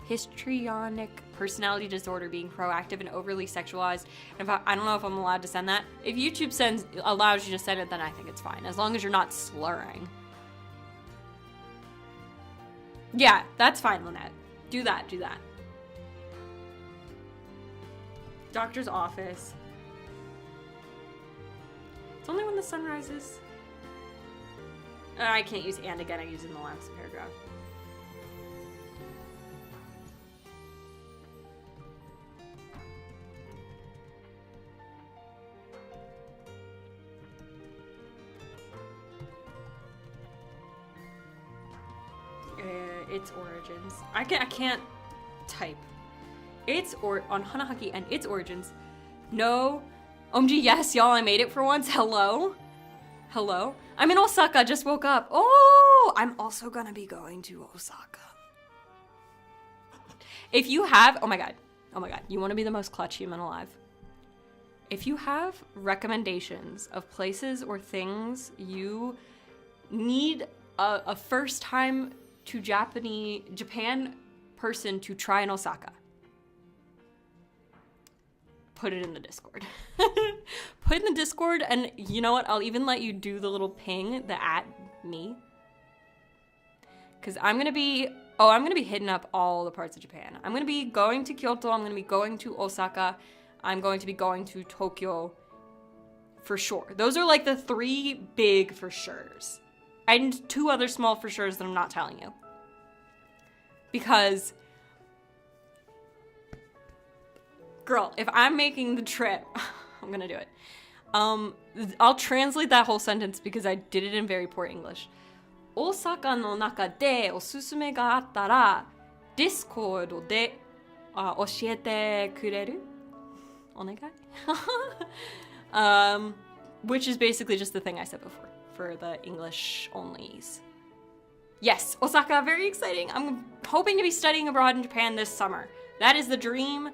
[SPEAKER 1] histrionic personality disorder being proactive and overly sexualized. And if I don't know if I'm allowed to send that. If YouTube allows you to send it, then I think it's fine, as long as you're not slurring. Yeah, that's fine, Lynette. Do that, do that. Doctor's office. It's only when the sun rises. I can't use and again, I use it in the last paragraph. Its origins. I can't type. On Hanahaki and its origins. No. OMG, yes, y'all, I made it for once. Hello? Hello? I'm in Osaka, just woke up. Oh, I'm also gonna be going to Osaka. If you have, oh my god, you wanna be the most clutch human alive. If you have recommendations of places or things you need a first time to Japan person to try in Osaka, put it in the Discord. Put it in the Discord, and you know what? I'll even let you do the little ping, the at me. Because I'm going to be hitting up all the parts of Japan. I'm going to be going to Kyoto. I'm going to be going to Osaka. I'm going to be going to Tokyo for sure. Those are like the 3 big for sure's. And 2 other small for sure's that I'm not telling you. Because, girl, if I'm making the trip, I'm going to do it. I'll translate that whole sentence because I did it in very poor English. Osaka no naka de osusume ga atta ra Discord de oshiete kureru? Onegai? Which is basically just the thing I said before for the English onlys. Yes, Osaka, very exciting. I'm hoping to be studying abroad in Japan this summer. That is the dream.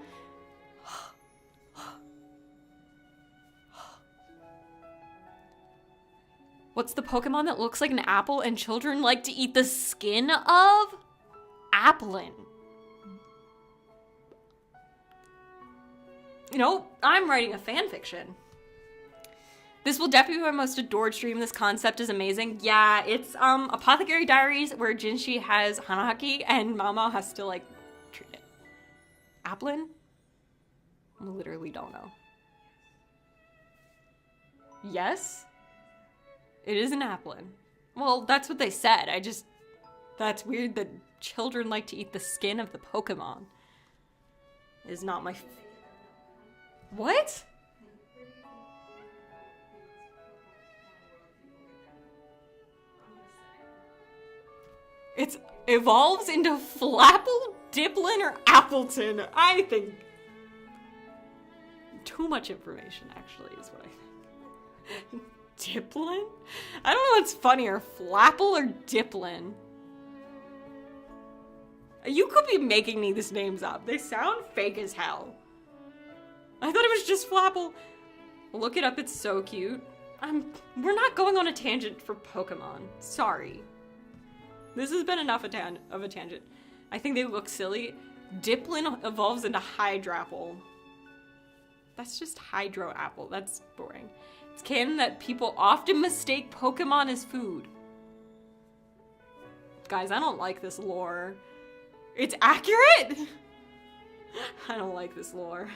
[SPEAKER 1] What's the Pokemon that looks like an apple and children like to eat the skin of? Applin. You know, I'm writing a fanfiction. This will definitely be my most adored stream. This concept is amazing. Yeah, it's Apothecary Diaries where Jinshi has Hanahaki and Mama has to like treat it. Applin? I literally don't know. Yes? It is an applin. Well, that's what they said. That's weird that children like to eat the skin of the Pokemon. It is not my... What? It evolves into Flapple, Diplin, or Appleton. I think... Too much information, actually, is what I think. Diplin? I don't know what's funnier, Flapple or Diplin. You could be making me these names up. They sound fake as hell. I thought it was just Flapple. Look it up, it's so cute. We're not going on a tangent for Pokemon. Sorry. This has been enough of a tangent. I think they look silly. Diplin evolves into Hydrapple. That's just Hydro Apple. That's boring. It's canon that people often mistake Pokemon as food. Guys, I don't like this lore. It's accurate? I don't like this lore.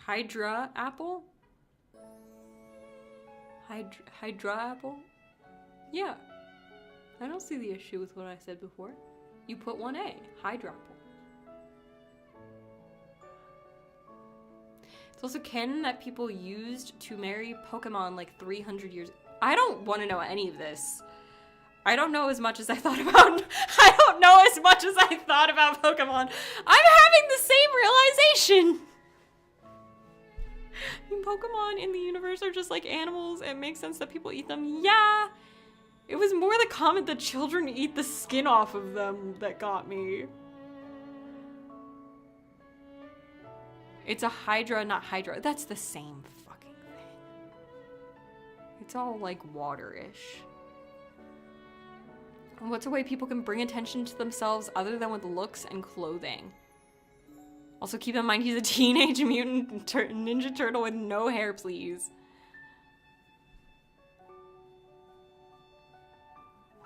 [SPEAKER 1] Hydra Apple? Hydra Apple? Yeah. I don't see the issue with what I said before. You put 1A. Hydra Apple. It's also canon that people used to marry Pokemon like 300 years. I don't want to know any of this. I don't know as much as I thought about. I don't know as much as I thought about Pokemon. I'm having the same realization. Pokemon in the universe are just like animals. It makes sense that people eat them. Yeah. It was more the comment that children eat the skin off of them that got me. It's a Hydra, not Hydra. That's the same fucking thing. It's all like water-ish. What's a way people can bring attention to themselves other than with looks and clothing? Also keep in mind he's a teenage mutant ninja turtle with no hair, please.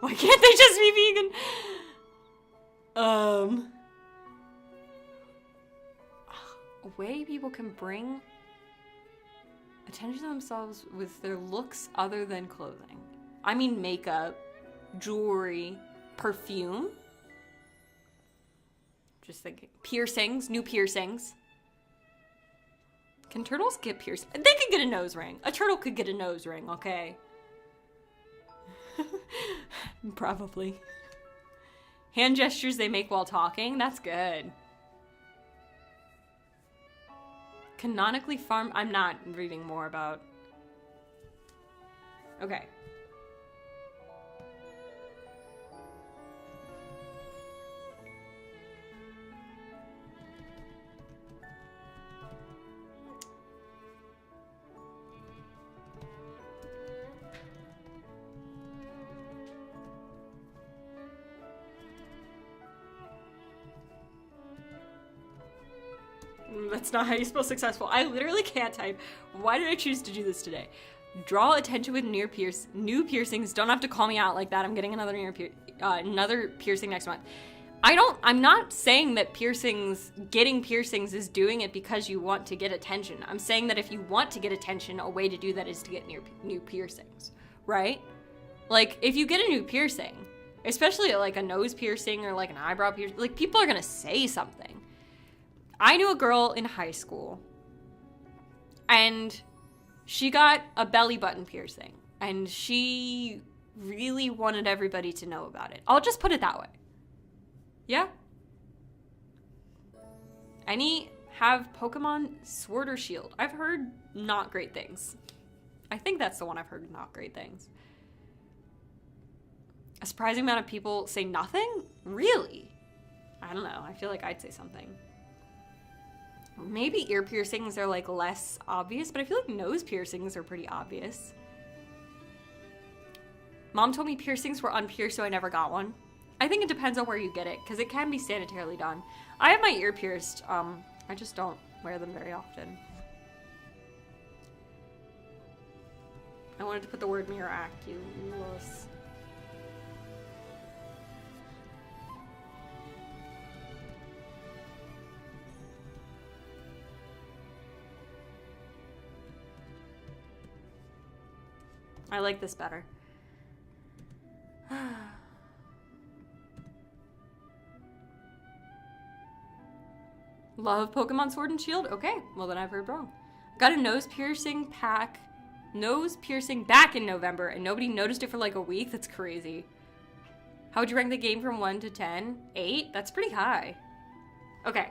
[SPEAKER 1] Why can't they just be vegan? A way people can bring attention to themselves with their looks other than clothing. I mean makeup, jewelry, perfume. Just thinking. Piercings, new piercings. Can turtles get pierced? They could get a nose ring. A turtle could get a nose ring, okay? Probably. Hand gestures they make while talking? That's good. Canonically farm... I'm not reading more about... Okay. That's not how you spell successful. I literally can't type. Why did I choose to do this today? Draw attention with new piercings. Don't have to call me out like that. I'm getting another piercing next month. I'm not saying that getting piercings is doing it because you want to get attention. I'm saying that if you want to get attention, a way to do that is to get new piercings, right? Like, if you get a new piercing, especially like a nose piercing or like an eyebrow piercing, like, people are gonna say something. I knew a girl in high school, and she got a belly button piercing, and she really wanted everybody to know about it. I'll just put it that way. Yeah? Any have Pokemon Sword or Shield? I've heard not great things. I think that's the one I've heard not great things. A surprising amount of people say nothing? Really? I don't know. I feel like I'd say something. Maybe ear piercings are like less obvious, but I feel like nose piercings are pretty obvious. Mom told me piercings were unpierced, so I never got one. I think it depends on where you get it, because it can be sanitarily done. I have my ear pierced. I just don't wear them very often. I wanted to put the word miraculous. I like this better. Love Pokemon Sword and Shield? Okay, well then I've heard wrong. Got a nose piercing back in November, and nobody noticed it for like a week? That's crazy. How would you rank the game from 1 to 10? 8? That's pretty high. Okay.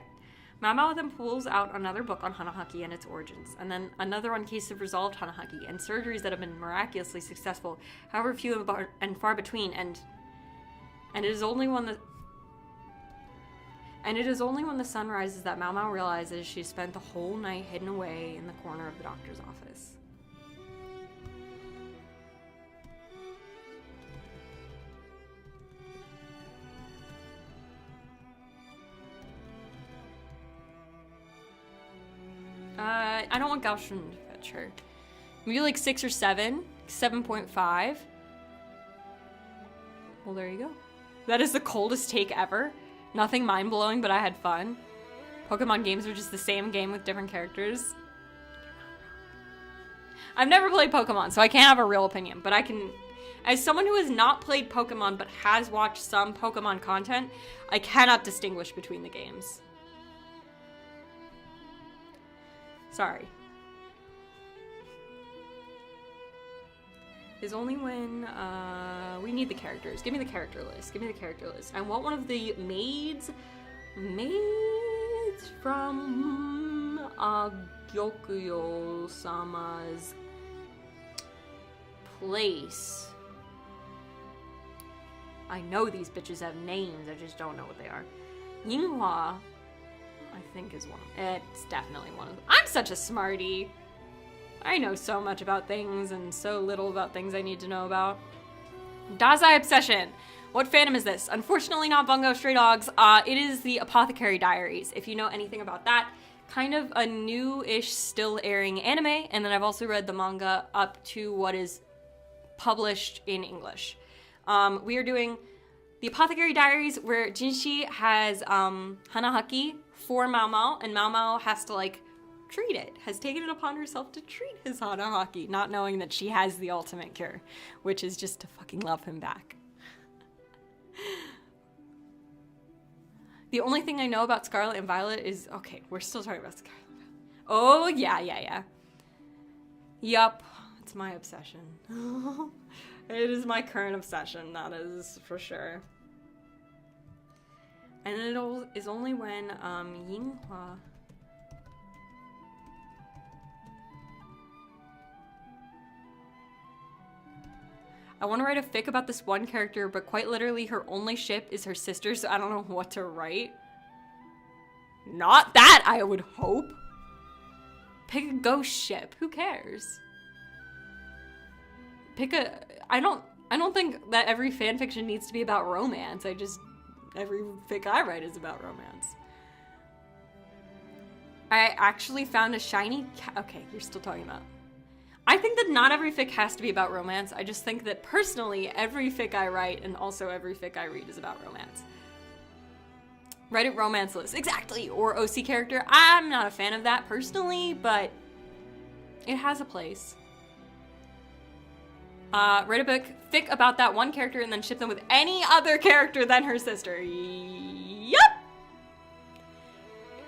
[SPEAKER 1] Mama then pulls out another book on Hanahaki and its origins, and then another on cases of resolved Hanahaki and surgeries that have been miraculously successful, however few and far between, and it is only when the sun rises that Mao Mao realizes she spent the whole night hidden away in the corner of the doctor's office. I don't want Gaussian to fetch her. Maybe like 6 or 7. 7.5. Well, there you go. That is the coldest take ever. Nothing mind-blowing, but I had fun. Pokemon games are just the same game with different characters. I've never played Pokemon, so I can't have a real opinion, but I can... As someone who has not played Pokemon but has watched some Pokemon content, I cannot distinguish between the games. Sorry. Is only when, we need the characters. Give me the character list. Give me the character list. I want one of the maids from Gyokuyo-sama's place. I know these bitches have names, I just don't know what they are. Yinghua, I think is one. It's definitely one of them. I'm such a smarty. I know so much about things and so little about things I need to know about. Dazai Obsession. What fandom is this? Unfortunately not Bungo Stray Dogs. It is the Apothecary Diaries. If you know anything about that, kind of a new-ish still airing anime, and then I've also read the manga up to what is published in English. We are doing the Apothecary Diaries where Jinshi has Hanahaki for Mao Mao, and Mao Mao has to like treat it, has taken it upon herself to treat his Hanahaki, not knowing that she has the ultimate cure, which is just to fucking love him back. The only thing I know about Scarlet and Violet is, okay, we're still talking about Scarlet and Violet. Oh, yeah. Yup, it's my obsession. It is my current obsession, that is for sure. And it is only when Yinghua... I want to write a fic about this one character, but quite literally her only ship is her sister, so I don't know what to write. Not that, I would hope. Pick a ghost ship. Who cares? Pick a... I don't think that every fanfiction needs to be about romance. Every fic I write is about romance. I actually found a shiny okay, you're still talking about. I think that not every fic has to be about romance. I just think that personally, every fic I write and also every fic I read is about romance. Reddit romance list, exactly, or OC character. I'm not a fan of that personally, but it has a place. Write a book, fic about that one character and then ship them with any other character than her sister. Yup!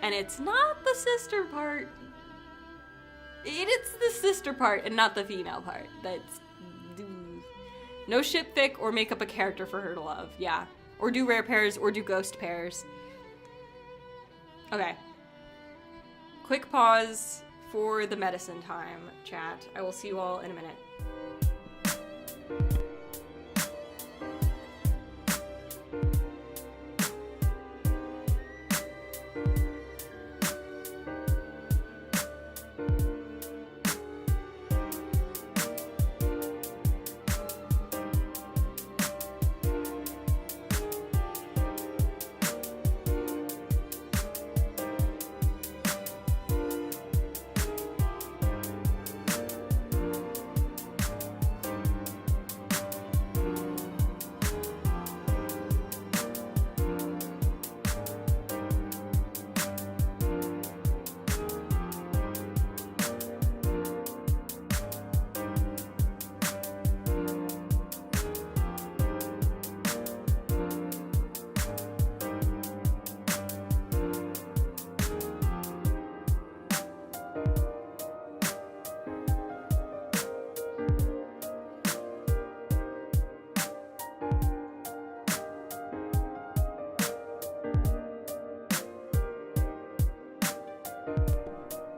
[SPEAKER 1] And it's not the sister part. It's the sister part and not the female part. That's... No ship fic or make up a character for her to love. Yeah. Or do rare pairs or do ghost pairs. Okay. Quick pause for the medicine time, chat. I will see you all in a minute.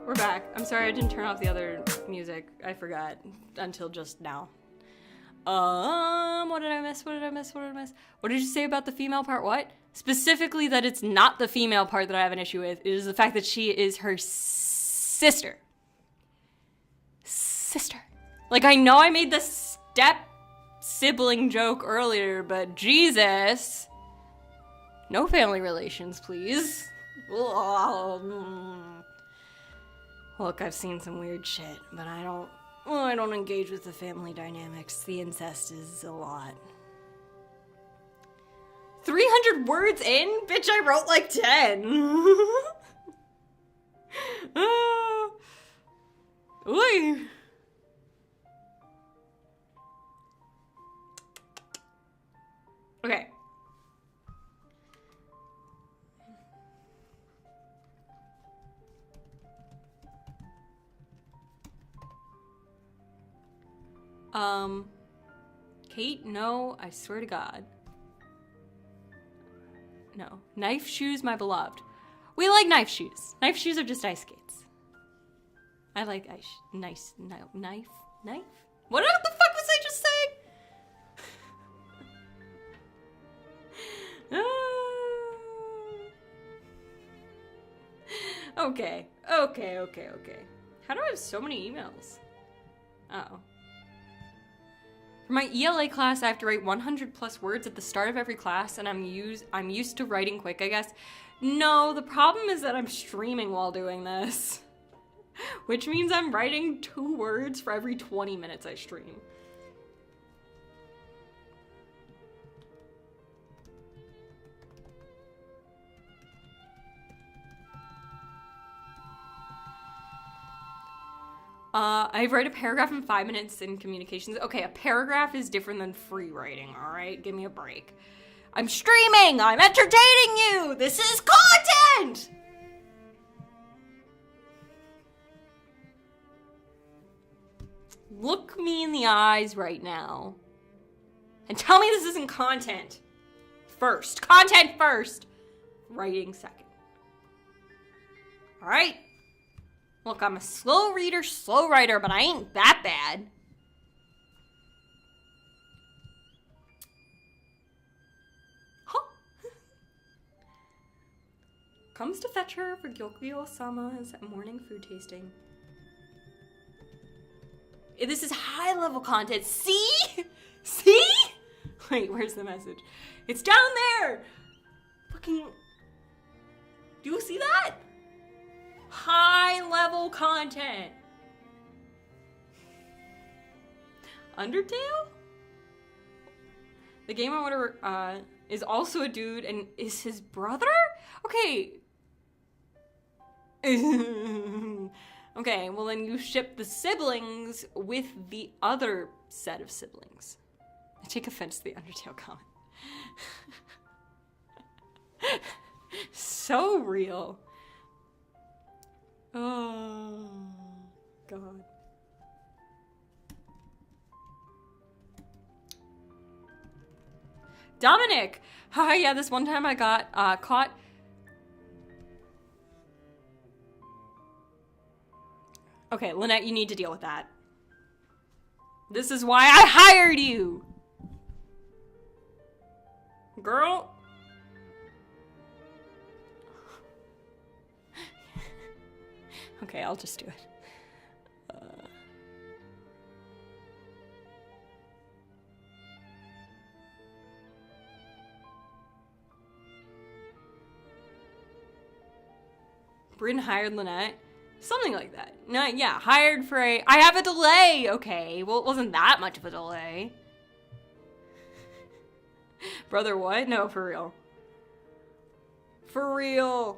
[SPEAKER 1] We're back. I'm sorry I didn't turn off the other music. I forgot until just now. What did I miss? What did I miss? What did I miss? What did you say about the female part? What? Specifically that it's not the female part that I have an issue with. It is the fact that she is her sister. Sister. Like, I know I made the step sibling joke earlier, but Jesus. No family relations, please. Look, I've seen some weird shit, but I don't engage with the family dynamics. The incest is a lot. 300 words in? Bitch, I wrote like 10. Oy. Okay. Kate, no, I swear to God. No. Knife shoes, my beloved. We like knife shoes. Knife shoes are just ice skates. I like knife? What the fuck was I just saying? Okay. How do I have so many emails? Uh-oh. For my ELA class, I have to write 100 plus words at the start of every class, and I'm used to writing quick, I guess. No, the problem is that I'm streaming while doing this. Which means I'm writing 2 words for every 20 minutes I stream. I write a paragraph in 5 minutes in communications. Okay, a paragraph is different than free writing, alright? Give me a break. I'm streaming! I'm entertaining you! This is content! Look me in the eyes right now. And tell me this isn't content. First. Content first. Writing second. Alright? Look, I'm a slow reader, slow writer, but I ain't that bad. Huh. Comes to fetch her for Gyokyo-sama's morning food tasting. This is high-level content. See? See? Wait, where's the message? It's down there! Fucking... Do you see that? High level content. Undertale? The game I want to is also a dude and is his brother? Okay. Okay, well then you ship the siblings with the other set of siblings. I take offense to the Undertale comment. So real. Oh, God. Dominic! Hi, yeah, this one time I got caught. Okay, Lynette, you need to deal with that. This is why I hired you! Girl. Okay, I'll just do it. Bryn hired Lynette. Something like that. No, yeah, hired for a... I have a delay! Okay, well, it wasn't that much of a delay. Brother, what? No, for real. For real.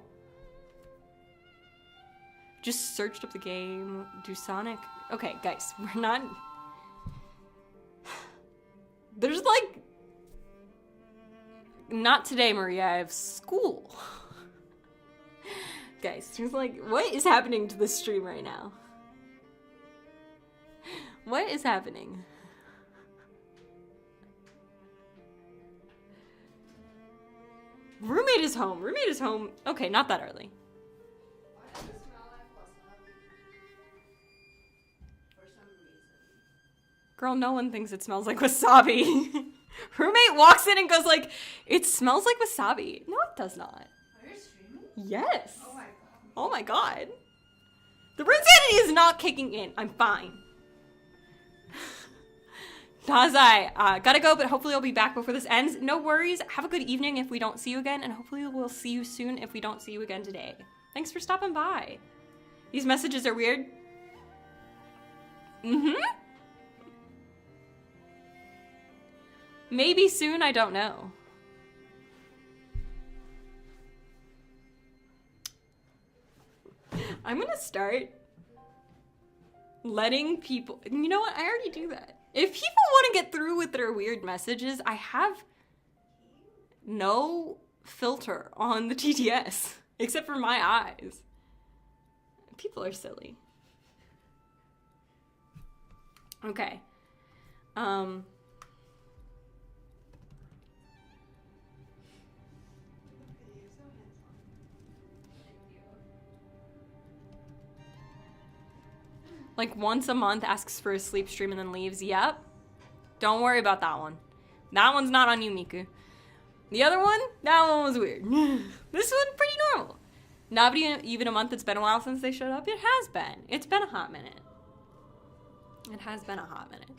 [SPEAKER 1] Just searched up the game. Do Sonic... Okay, guys, we're not... There's like... Not today, Maria. I have school. Guys, there's like... What is happening to this stream right now? What is happening? Roommate is home. Roommate is home. Okay, not that early.
[SPEAKER 2] Why does it smell like wasabi? For some reason.
[SPEAKER 1] Girl, no one thinks it smells like wasabi. Roommate walks in and goes like, it smells like wasabi. No, it does not.
[SPEAKER 2] Are you streaming?
[SPEAKER 1] Yes.
[SPEAKER 2] Oh my god.
[SPEAKER 1] Oh my god. The insanity is not kicking in. I'm fine. Dazai, gotta go, but hopefully I'll be back before this ends. No worries. Have a good evening if we don't see you again, and hopefully we'll see you soon if we don't see you again today. Thanks for stopping by. These messages are weird. Maybe soon, I don't know. I'm gonna start letting people... You know what? I already do that. If people want to get through with their weird messages, I have no filter on the TTS, except for my eyes. People are silly. Okay. Like once a month asks for a sleep stream and then leaves. Yep. Don't worry about that one. That one's not on you, Miku. The other one, that one was weird. This one, pretty normal. Not even a month. It's been a while since they showed up. It has been. It's been a hot minute. It has been a hot minute.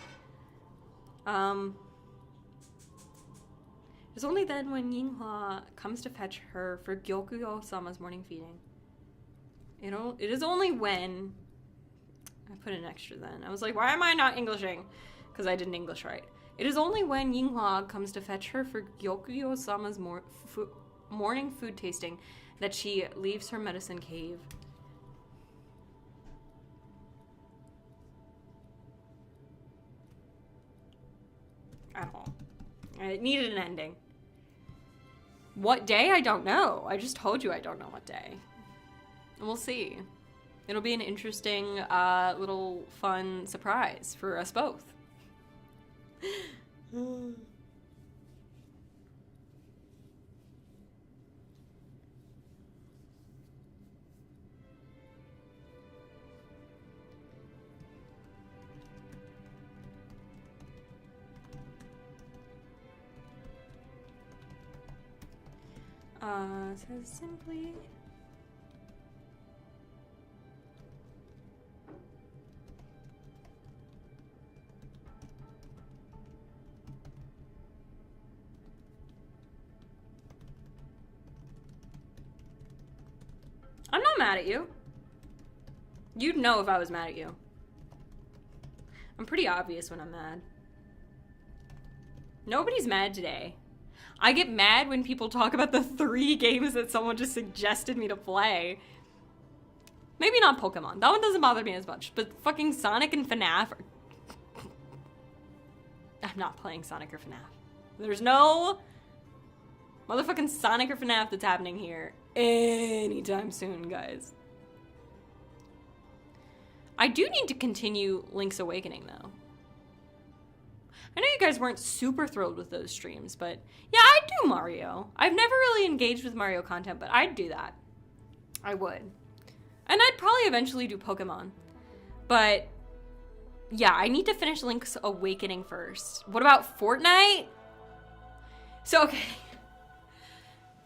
[SPEAKER 1] It's only then when Yinghua comes to fetch her for Gyokuyo-sama's morning feeding. It is only when... I put an extra then. I was like, why am I not Englishing? Because I didn't English right. It is only when Yinghua comes to fetch her for Gyokuyo-sama's morning food tasting that she leaves her medicine cave. At all. It needed an ending. What day? I don't know. I just told you I don't know what day. And we'll see. It'll be an interesting, little fun surprise for us both. Says simply... I'm not mad at you. You'd know if I was mad at you. I'm pretty obvious when I'm mad. Nobody's mad today. I get mad when people talk about the 3 games that someone just suggested me to play. Maybe not Pokemon. That one doesn't bother me as much. But fucking Sonic and FNAF are... I'm not playing Sonic or FNAF. There's no motherfucking Sonic or FNAF that's happening here anytime soon, guys. I do need to continue Link's Awakening, though. I know you guys weren't super thrilled with those streams, but yeah, I'd do Mario. I've never really engaged with Mario content, but I'd do that. I would. And I'd probably eventually do Pokemon. But yeah, I need to finish Link's Awakening first. What about Fortnite? So, okay.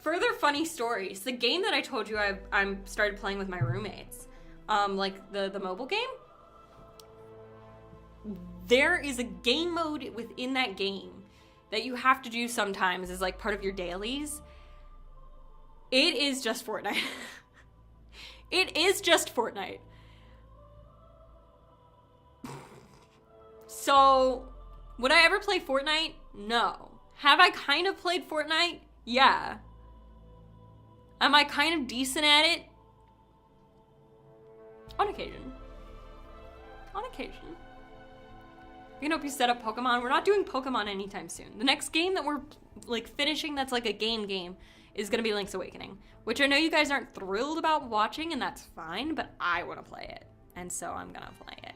[SPEAKER 1] Further funny stories. The game that I told you I started playing with my roommates, like the mobile game. There is a game mode within that game that you have to do sometimes as like part of your dailies. It is just Fortnite. It is just Fortnite. So, would I ever play Fortnite? No. Have I kind of played Fortnite? Yeah. Am I kind of decent at it? On occasion. On occasion. I can help you set up Pokemon. We're not doing Pokemon anytime soon. The next game that we're like finishing that's like a game is gonna be Link's Awakening, which I know you guys aren't thrilled about watching, and that's fine, but I want to play it, and so I'm gonna play it.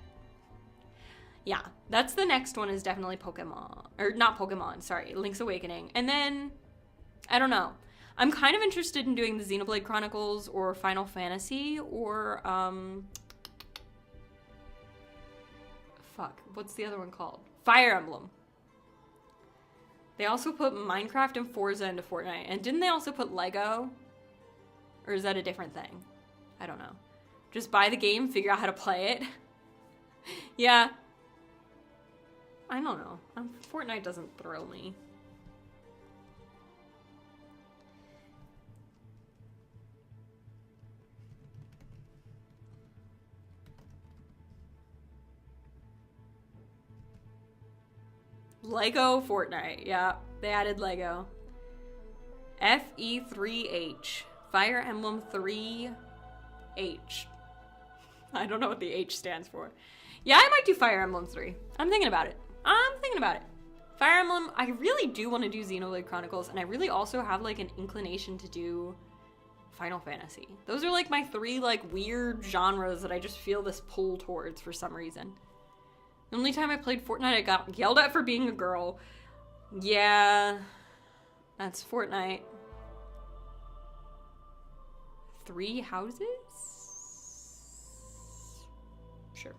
[SPEAKER 1] Yeah, that's the next one, is definitely Pokemon, or not Pokemon, sorry, Link's Awakening. And then, I don't know. I'm kind of interested in doing the Xenoblade Chronicles or Final Fantasy or, fuck, what's the other one called? Fire Emblem. They also put Minecraft and Forza into Fortnite. And didn't they also put Lego? Or is that a different thing? I don't know. Just buy the game, figure out how to play it. Yeah. I don't know. Fortnite doesn't thrill me. Lego Fortnite. Yeah, they added Lego. FE3H. Fire Emblem 3H. I don't know what the H stands for. Yeah, I might do Fire Emblem 3. I'm thinking about it. Fire Emblem, I really do want to do Xenoblade Chronicles, and I really also have like an inclination to do Final Fantasy. Those are like my 3 like weird genres that I just feel this pull towards for some reason. The only time I played Fortnite, I got yelled at for being a girl. Yeah, that's Fortnite. 3 houses? Sure.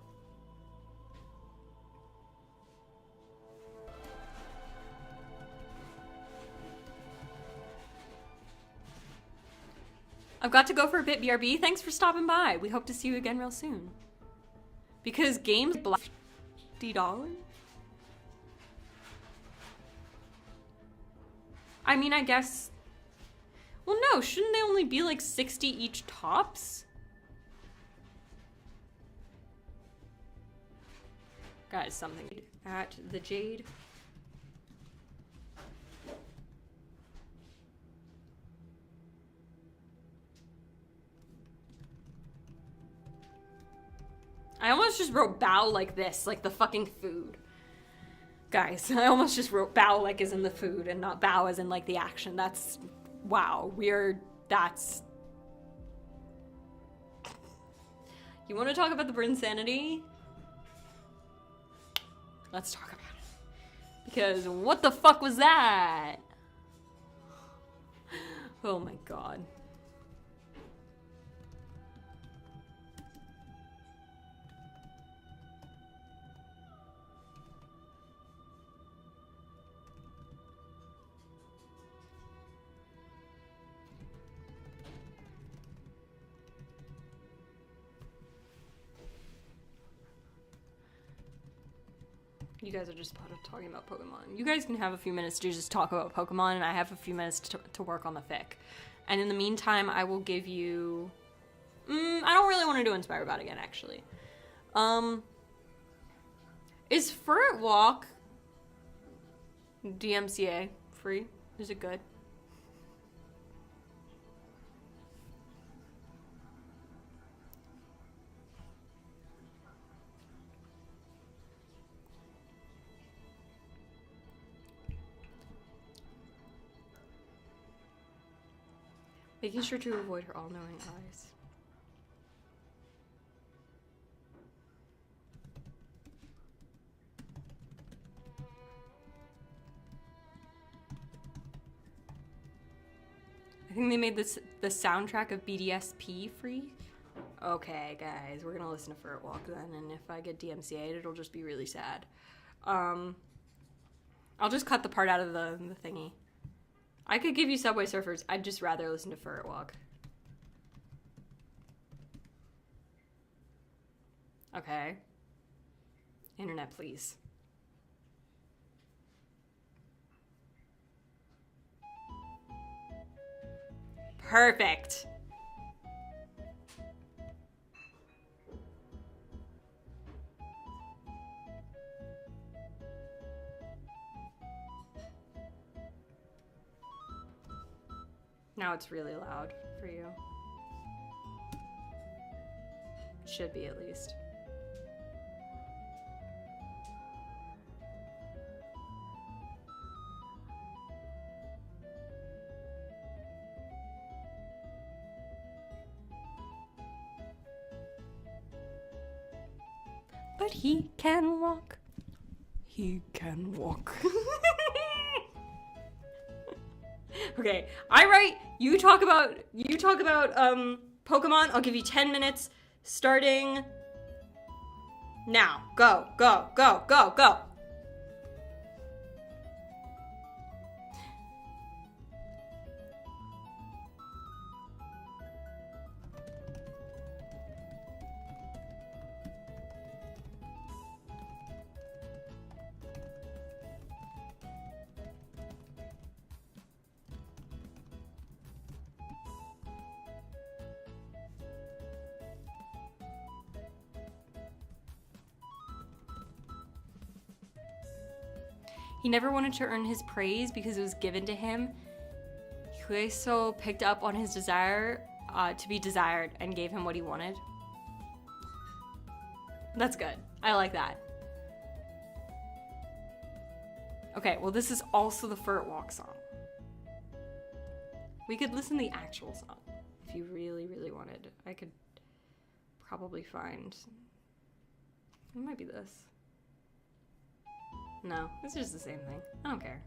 [SPEAKER 1] I've got to go for a bit, BRB. Thanks for stopping by. We hope to see you again real soon. Because games $50? I mean, I guess... Well, no, shouldn't they only be like 60 each tops? Guys, something at the Jade. I almost just wrote bow like this, like the fucking food. Guys, I almost just wrote bow like as in the food and not bow as in like the action. That's, wow, weird, that's... You want to talk about the Brinsanity? Let's talk about it. Because what the fuck was that? Oh my god. You guys are just talking about Pokemon. You guys can have a few minutes to just talk about Pokemon, and I have a few minutes to work on the fic. And in the meantime, I will give you I don't really want to do Inspire Bot again, actually. Is Furret Walk DMCA free? Is it good? Making sure to avoid her all-knowing eyes. I think they made the soundtrack of BDSP free. Okay, guys, we're gonna listen to Furret Walk then, and if I get DMCA'd, it'll just be really sad. I'll just cut the part out of the thingy. I could give you Subway Surfers. I'd just rather listen to Furret Walk. Okay. Internet, please. Perfect. Now it's really loud for you. It should be at least. But he can walk. He can walk. Okay, I write, you talk about Pokemon. I'll give you 10 minutes starting now. Go, go, go, go, go. He never wanted to earn his praise because it was given to him. Hueso picked up on his desire to be desired and gave him what he wanted. That's good. I like that. Okay, well this is also the Furret Walk song. We could listen to the actual song if you really, really wanted. I could probably find... It might be this. No, it's just the same thing. I don't care.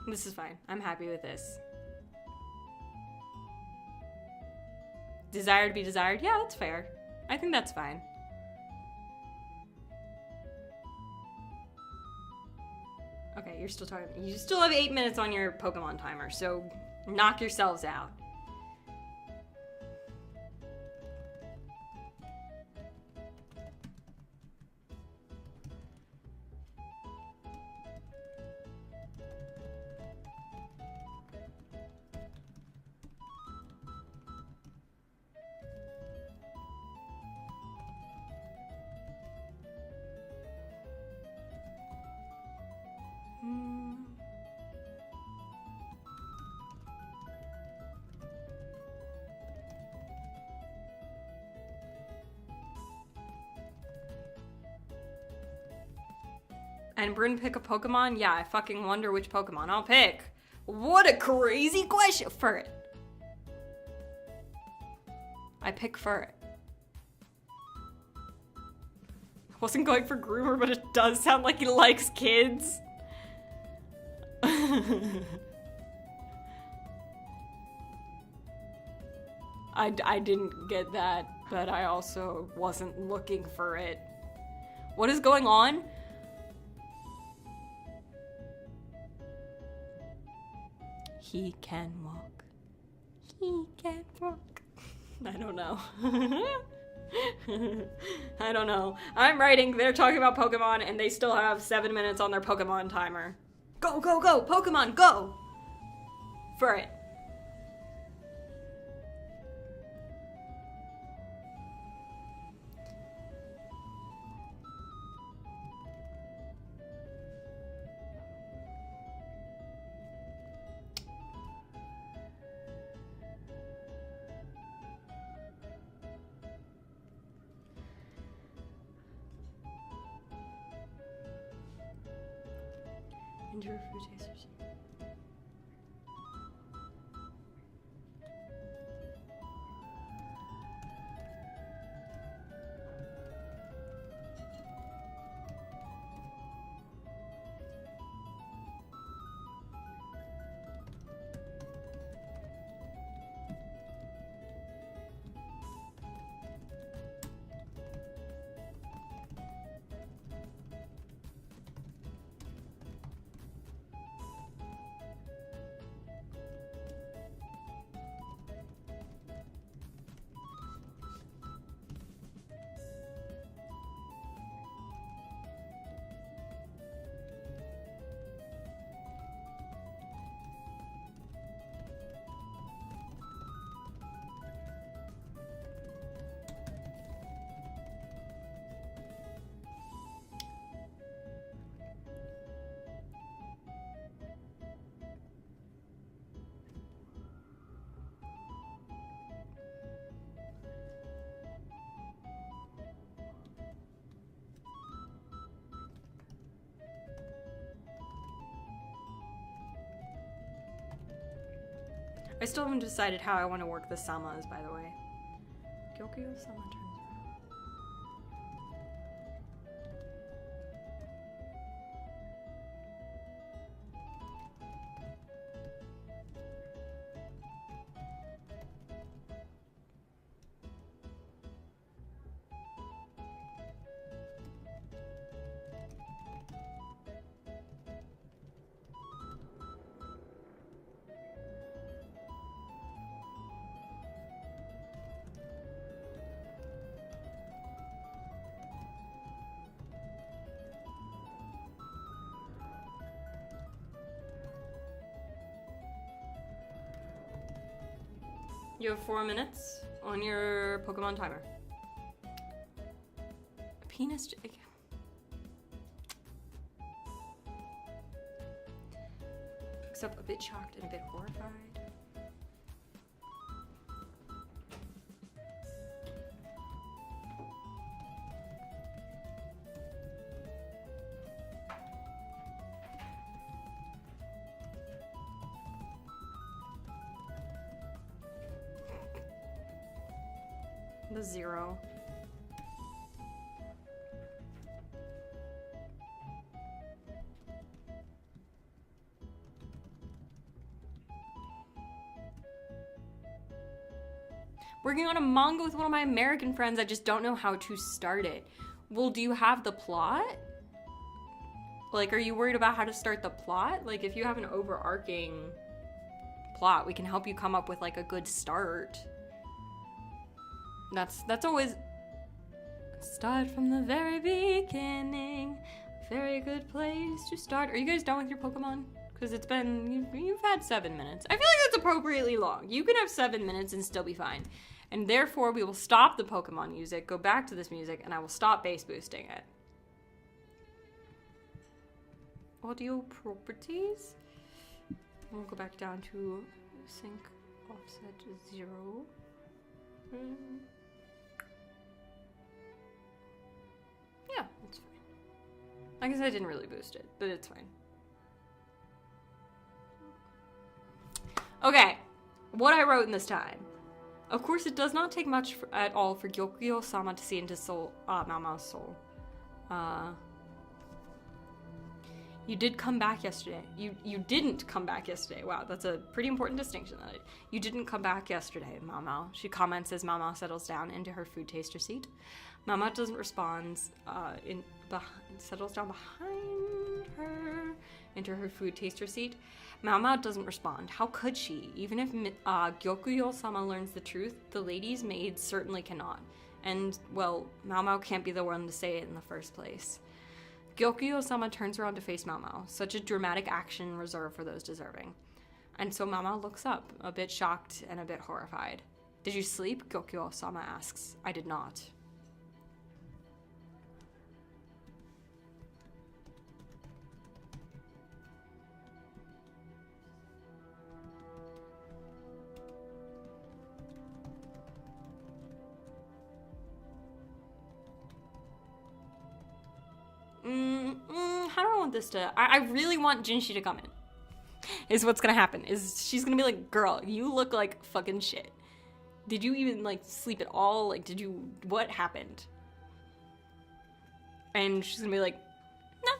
[SPEAKER 1] This is fine. I'm happy with this. Desire to be desired? Yeah, that's fair. I think that's fine. Okay, you're still talking. You still have 8 minutes on your Pokemon timer, so knock yourselves out. And Bryn pick a Pokemon? Yeah, I fucking wonder which Pokemon I'll pick. What a crazy question! Furret. I pick Furret. I wasn't going for Groomer, but it does sound like he likes kids. I didn't get that, but I also wasn't looking for it. What is going on? He can walk. He can walk. I don't know. I don't know. I'm writing, they're talking about Pokemon, and they still have 7 minutes on their Pokemon timer. Go, go, go! Pokemon, go! For it. Endure fruit tasters. I still haven't decided how I want to work the Samas, by the way. Gyokyo Sama turns You have 4 minutes on your Pokemon timer. Penis. Except a bit shocked and a bit horrified. The 0. Working on a manga with one of my American friends. I just don't know how to start it. Well, do you have the plot? Like, are you worried about how to start the plot? Like, if you have an overarching plot, we can help you come up with, like, a good start. That's always... Start from the very beginning. Very good place to start. Are you guys done with your Pokemon? Because it's been... You've had 7 minutes. I feel like that's appropriately long. You can have 7 minutes and still be fine. And therefore, we will stop the Pokemon music, go back to this music, and I will stop bass boosting it. Audio properties. We'll go back down to sync offset 0. Yeah, that's fine. I guess I didn't really boost it, but it's fine. Okay, what I wrote in this time. Of course, it does not take much at all for Gyokyo-sama to see into Mama's soul. You did come back yesterday. You didn't come back yesterday. Wow, that's a pretty important distinction. You didn't come back yesterday, Mama. She comments as Mama settles down into her food taster seat. Mama doesn't respond. Settles down behind her into her food taster seat. Mama doesn't respond. How could she? Even if Gyokyo-sama learns the truth, the lady's maid certainly cannot. And, well, Mao Mao can't be the one to say it in the first place. Gyokyo-sama turns around to face Mao Mao, such a dramatic action reserved for those deserving. And so Mao Mao looks up, a bit shocked and a bit horrified. Did you sleep? Gyokyo-sama asks. I did not. How do I want this to... I really want Jinshi to come in. Is what's gonna happen. Is she's gonna be like, girl, you look like fucking shit. Did you even, like, sleep at all? Like, did you... What happened? And she's gonna be like, no.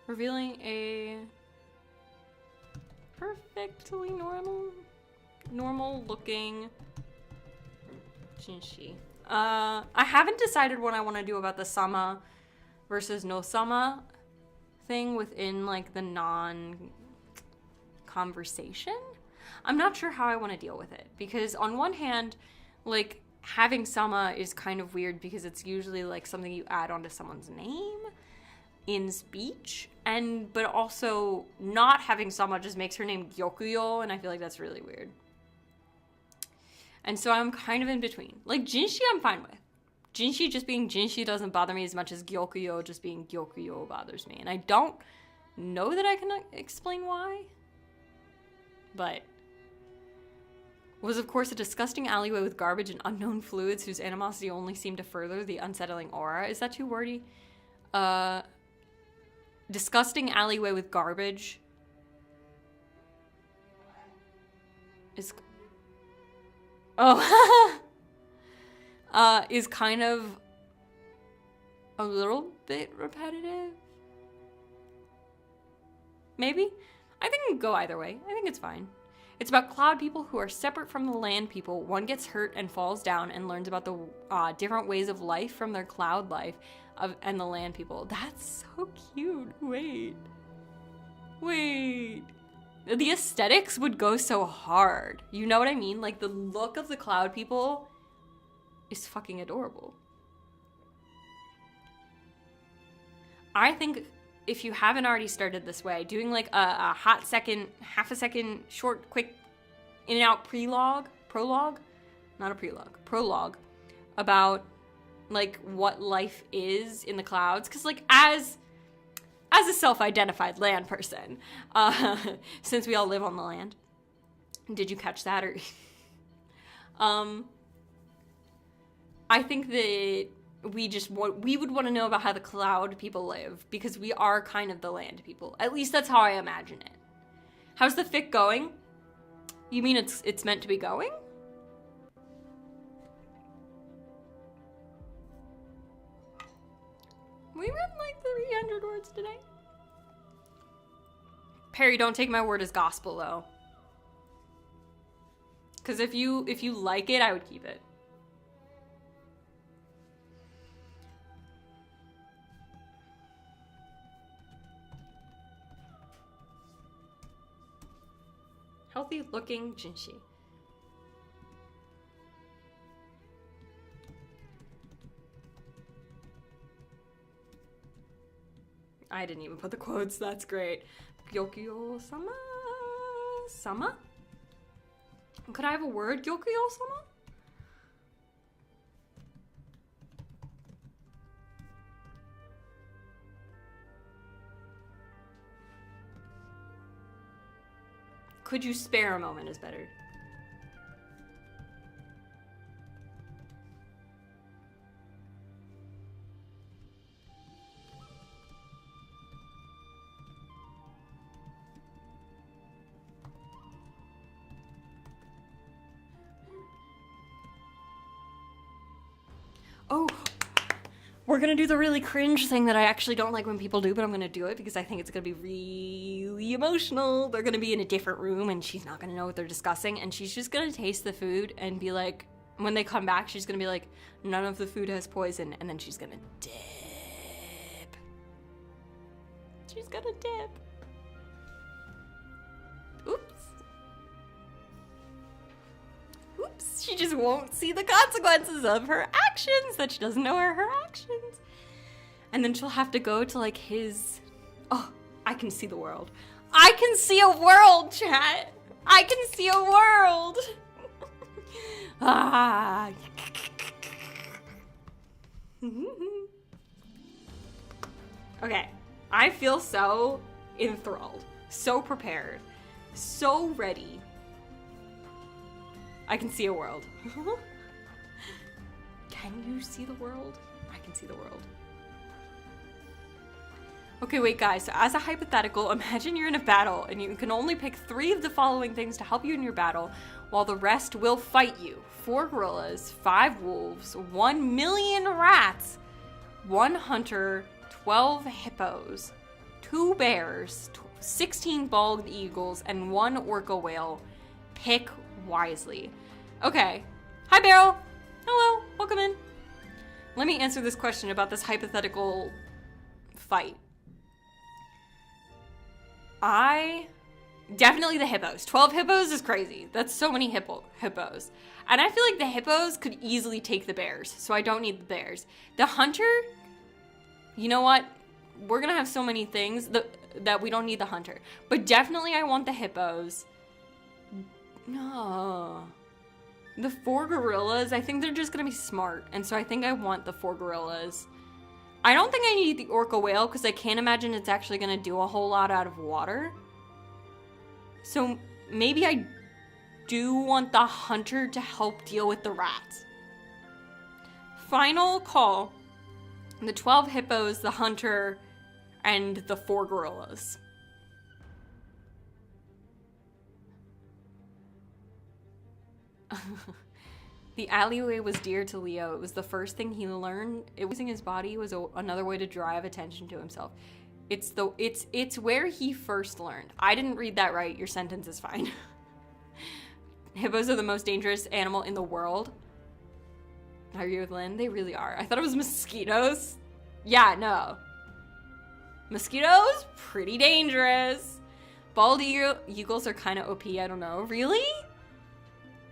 [SPEAKER 1] Revealing a perfectly normal looking Jinshi. I haven't decided what I want to do about the sama versus no sama thing within, like, the non-conversation. I'm not sure how I want to deal with it, because on one hand, like, having sama is kind of weird because it's usually, like, something you add onto someone's name in speech, but also not having sama just makes her name Gyokuyo, and I feel like that's really weird. And so I'm kind of in between. Like, Jinshi I'm fine with. Jinshi just being Jinshi doesn't bother me as much as Gyokuyo just being Gyokuyo bothers me. And I don't know that I can explain why. But was of course a disgusting alleyway with garbage and unknown fluids whose animosity only seemed to further the unsettling aura. Is that too wordy? Disgusting alleyway with garbage is is kind of a little bit repetitive. Maybe? I think it can go either way. I think it's fine. It's about cloud people who are separate from the land people. One gets hurt and falls down and learns about the different ways of life from their cloud life and the land people. That's so cute. Wait. The aesthetics would go so hard. You know what I mean? Like, the look of the cloud people is fucking adorable. I think if you haven't already started this way, doing like a hot second, half a second, short, quick, in and out prologue about like what life is in the clouds. Cause like as a self-identified land person, since we all live on the land, did you catch that? Or I think that we would want to know about how the cloud people live, because we are kind of the land people. At least that's how I imagine it. How's the fic going? You mean it's meant to be going? We read like 300 words today. Perry, don't take my word as gospel though. Because if you like it, I would keep it. Healthy looking Jinshi. I didn't even put the quotes, that's great. Gyokyo-sama? Sama? Could I have a word? Gyokyo-sama? Could you spare a moment is better. We're gonna do the really cringe thing that I actually don't like when people do, but I'm gonna do it because I think it's gonna be really emotional. They're gonna be in a different room and she's not gonna know what they're discussing, and she's just gonna taste the food and be like, when they come back, she's gonna be like, none of the food has poison, and then she's gonna dip. She's gonna dip. Oops. Oops, she just won't see the consequences of her actions, that she doesn't know are her actions. And then she'll have to go to like his, oh, I can see the world. I can see a world, chat. I can see a world. Ah. Okay, I feel so enthralled, so prepared, so ready. I can see a world. Can you see the world? I can see the world. Okay, wait, guys. So as a hypothetical, imagine you're in a battle and you can only pick 3 of the following things to help you in your battle, while the rest will fight you. 4 gorillas, 5 wolves, 1 million rats, 1 hunter, 12 hippos, 2 bears, 16 bald eagles, and 1 orca whale. Pick wisely. Okay. Hi, Beryl. Hello. Welcome in. Let me answer this question about this hypothetical fight. Definitely the hippos. 12 hippos is crazy. That's so many hippos. And I feel like the hippos could easily take the bears, so I don't need the bears. The hunter, you know what? We're gonna have so many things that we don't need the hunter. But definitely I want the hippos. No. The 4 gorillas, I think they're just gonna be smart. And so I think I want the 4 gorillas. I don't think I need the orca whale because I can't imagine it's actually gonna do a whole lot out of water. So maybe I do want the hunter to help deal with the rats. Final call. The 12 hippos, the hunter, and the 4 gorillas. The alleyway was dear to Leo. It was the first thing he learned. Using his body was another way to drive attention to himself. It's where he first learned. I didn't read that right. Your sentence is fine. Hippos are the most dangerous animal in the world. I agree with Lynn. They really are. I thought it was mosquitoes. Yeah, no. Mosquitoes? Pretty dangerous. Bald eagles are kind of OP. I don't know. Really?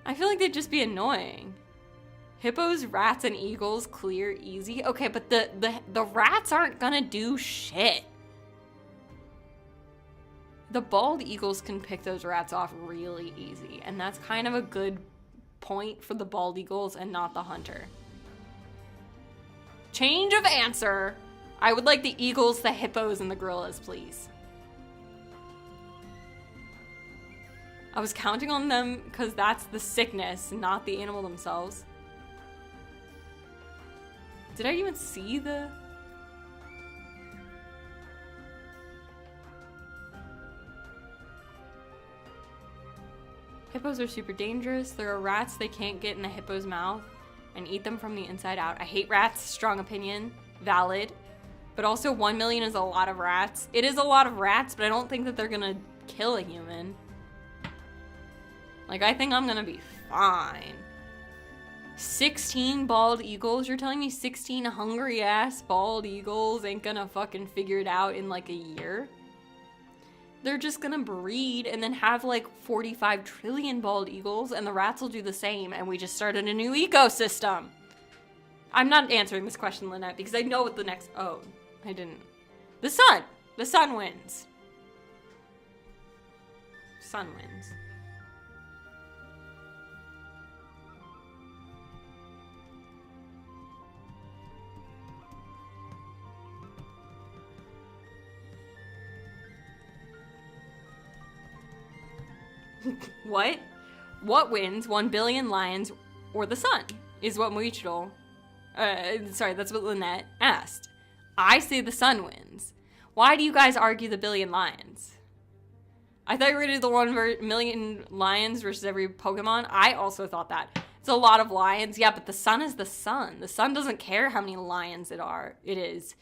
[SPEAKER 1] I feel like they'd just be annoying. Hippos, rats, and eagles clear easy. Okay, but the rats aren't gonna do shit. The bald eagles can pick those rats off really easy, and that's kind of a good point for the bald eagles and not the hunter. Change of answer. I would like the eagles, the hippos, and the gorillas, please. I was counting on them because that's the sickness, not the animal themselves. Did I even see the... Hippos are super dangerous. There are rats they can't get in the hippo's mouth and eat them from the inside out. I hate rats. Strong opinion. Valid. But also 1 million is a lot of rats. It is a lot of rats, but I don't think that they're gonna kill a human. Like, I think I'm gonna be fine. 16 bald eagles? You're telling me 16 hungry-ass bald eagles ain't gonna fucking figure it out in, like, a year? They're just gonna breed and then have, like, 45 trillion bald eagles, and the rats will do the same, and we just started a new ecosystem. I'm not answering this question, Lynette, because I know what the next... Oh, I didn't. The sun! The sun wins. Sun wins. What? What wins 1 billion lions or the sun? Is what Muichiro... sorry, that's what Lynette asked. I say the sun wins. Why do you guys argue the billion lions? I thought you were going to do the 1 million lions versus every Pokemon. I also thought that. It's a lot of lions. Yeah, but the sun is the sun. The sun doesn't care how many lions it is.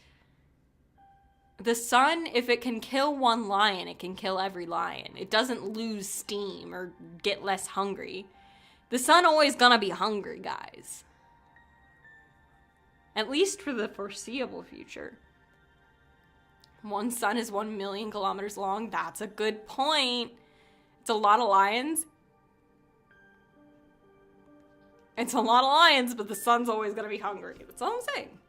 [SPEAKER 1] The sun, if it can kill one lion, it can kill every lion. It doesn't lose steam or get less hungry. The sun always gonna be hungry, guys. At least for the foreseeable future. One sun is 1 million kilometers long. That's a good point. It's a lot of lions. It's a lot of lions, but the sun's always gonna be hungry. That's all I'm saying.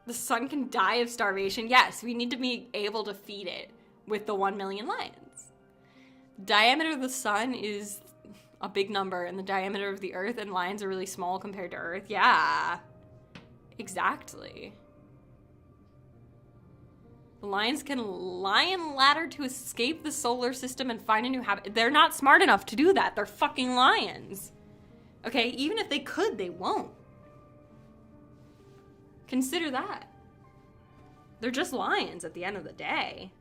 [SPEAKER 1] The sun can die of starvation. Yes, we need to be able to feed it with the 1 million lions. The diameter of the sun is a big number, and the diameter of the earth and lions are really small compared to earth. Yeah, exactly. The lions can lion ladder to escape the solar system and find a new habitat. They're not smart enough to do that. They're fucking lions. Okay, even if they could, they won't. Consider that. They're just lions at the end of the day.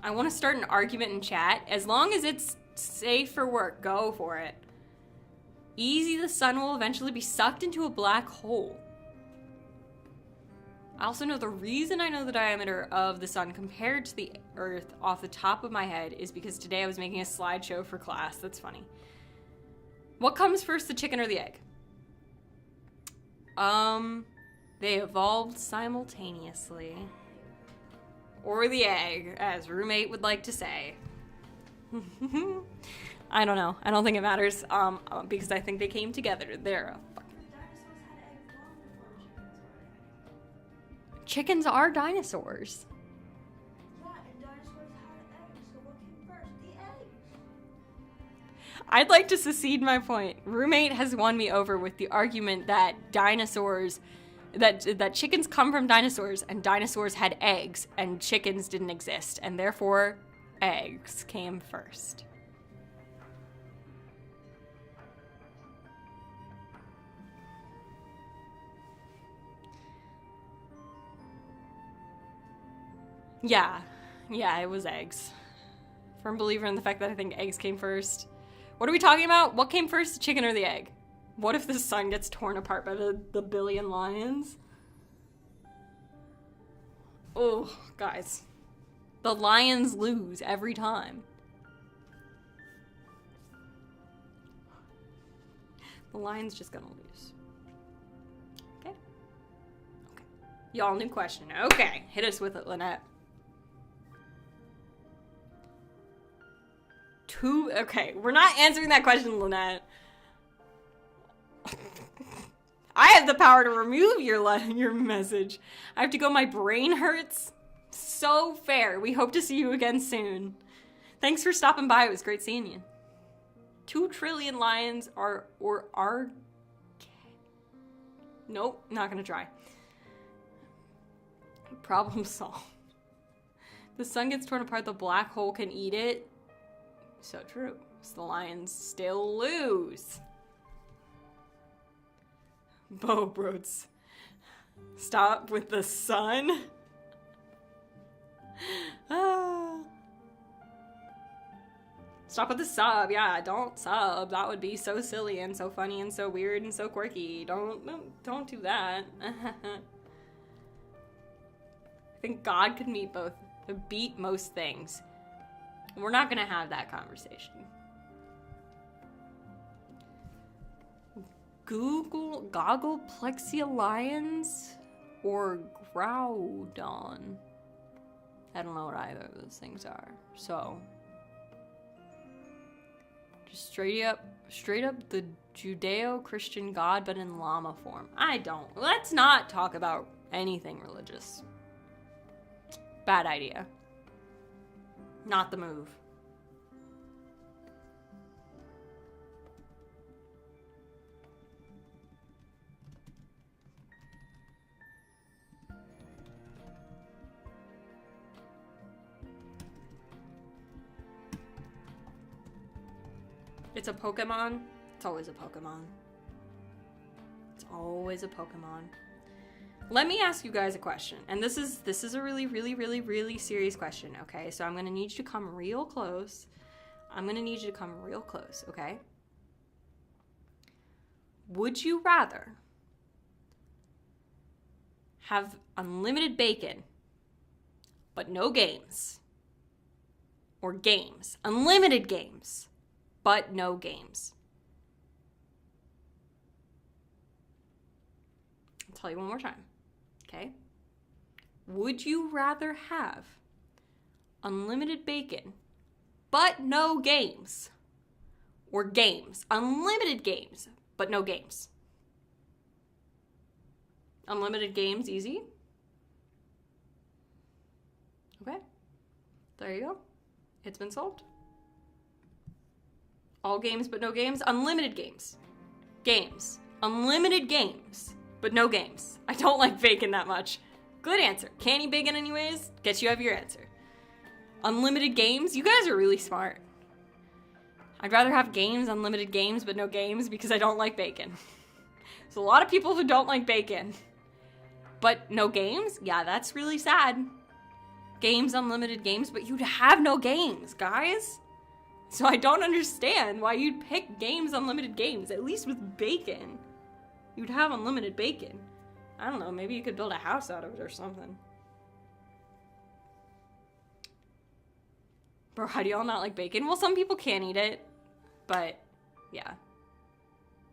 [SPEAKER 1] I want to start an argument in chat. As long as it's safe for work, go for it. Easy, the sun will eventually be sucked into a black hole. I also know the reason I know the diameter of the sun compared to the earth off the top of my head is because today I was making a slideshow for class. That's funny. What comes first, the chicken or the egg? They evolved simultaneously. Or the egg, as roommate would like to say. I don't know. I don't think it matters, because I think they came together. They're a fucking... Chickens are dinosaurs.
[SPEAKER 2] Yeah, and dinosaurs had eggs, so what came first? The eggs.
[SPEAKER 1] I'd like to secede my point. Roommate has won me over with the argument that dinosaurs... That chickens come from dinosaurs, and dinosaurs had eggs, and chickens didn't exist, and therefore, eggs came first. Yeah, it was eggs. Firm believer in the fact that I think eggs came first. What are we talking about? What came first, the chicken or the egg? What if the sun gets torn apart by the billion lions? Oh, guys. The lions lose every time. The lion's just gonna lose. Okay? Okay. Y'all, new question. Okay, hit us with it, Lynette. Okay, we're not answering that question, Lynette. I have the power to remove your message. I have to go, my brain hurts. So fair. We hope to see you again soon. Thanks for stopping by. It was great seeing you. 2 trillion lions are. Nope, not gonna try. Problem solved. The sun gets torn apart, the black hole can eat it. So true. So the lions still lose. Bo Broats. Stop with the sun. Stop with the sub. Yeah, don't sub. That would be so silly and so funny and so weird and so quirky. Don't do that. I think God could beat most things. We're not gonna have that conversation. Goggleplexia lions or Groudon? I don't know what either of those things are. So, just straight up the Judeo-Christian God, but in llama form. Let's not talk about anything religious. Bad idea. Not the move. It's a Pokemon. It's always a Pokemon. It's always a Pokemon. Let me ask you guys a question. And this is a really, really, really, really serious question, okay? So I'm gonna need you to come real close. Okay? Would you rather have unlimited bacon, but no games? Or games. Unlimited games, but no games. I'll tell you one more time, okay? Would you rather have unlimited bacon, but no games? Or games. Unlimited games, but no games. Unlimited games, easy. Okay. There you go. It's been solved. All games, but no games. Unlimited games. Games. Unlimited games, but no games. I don't like bacon that much. Good answer. Can't eat bacon anyways. Guess you have your answer. Unlimited games. You guys are really smart. I'd rather have games, unlimited games, but no games because I don't like bacon. There's a lot of people who don't like bacon. But no games? Yeah, that's really sad. Games, unlimited games, but you'd have no games, guys. So I don't understand why you'd pick games, unlimited games. At least with bacon, you'd have unlimited bacon. I don't know, maybe you could build a house out of it or something. Bro, how do y'all not like bacon? Well, some people can't eat it, but yeah.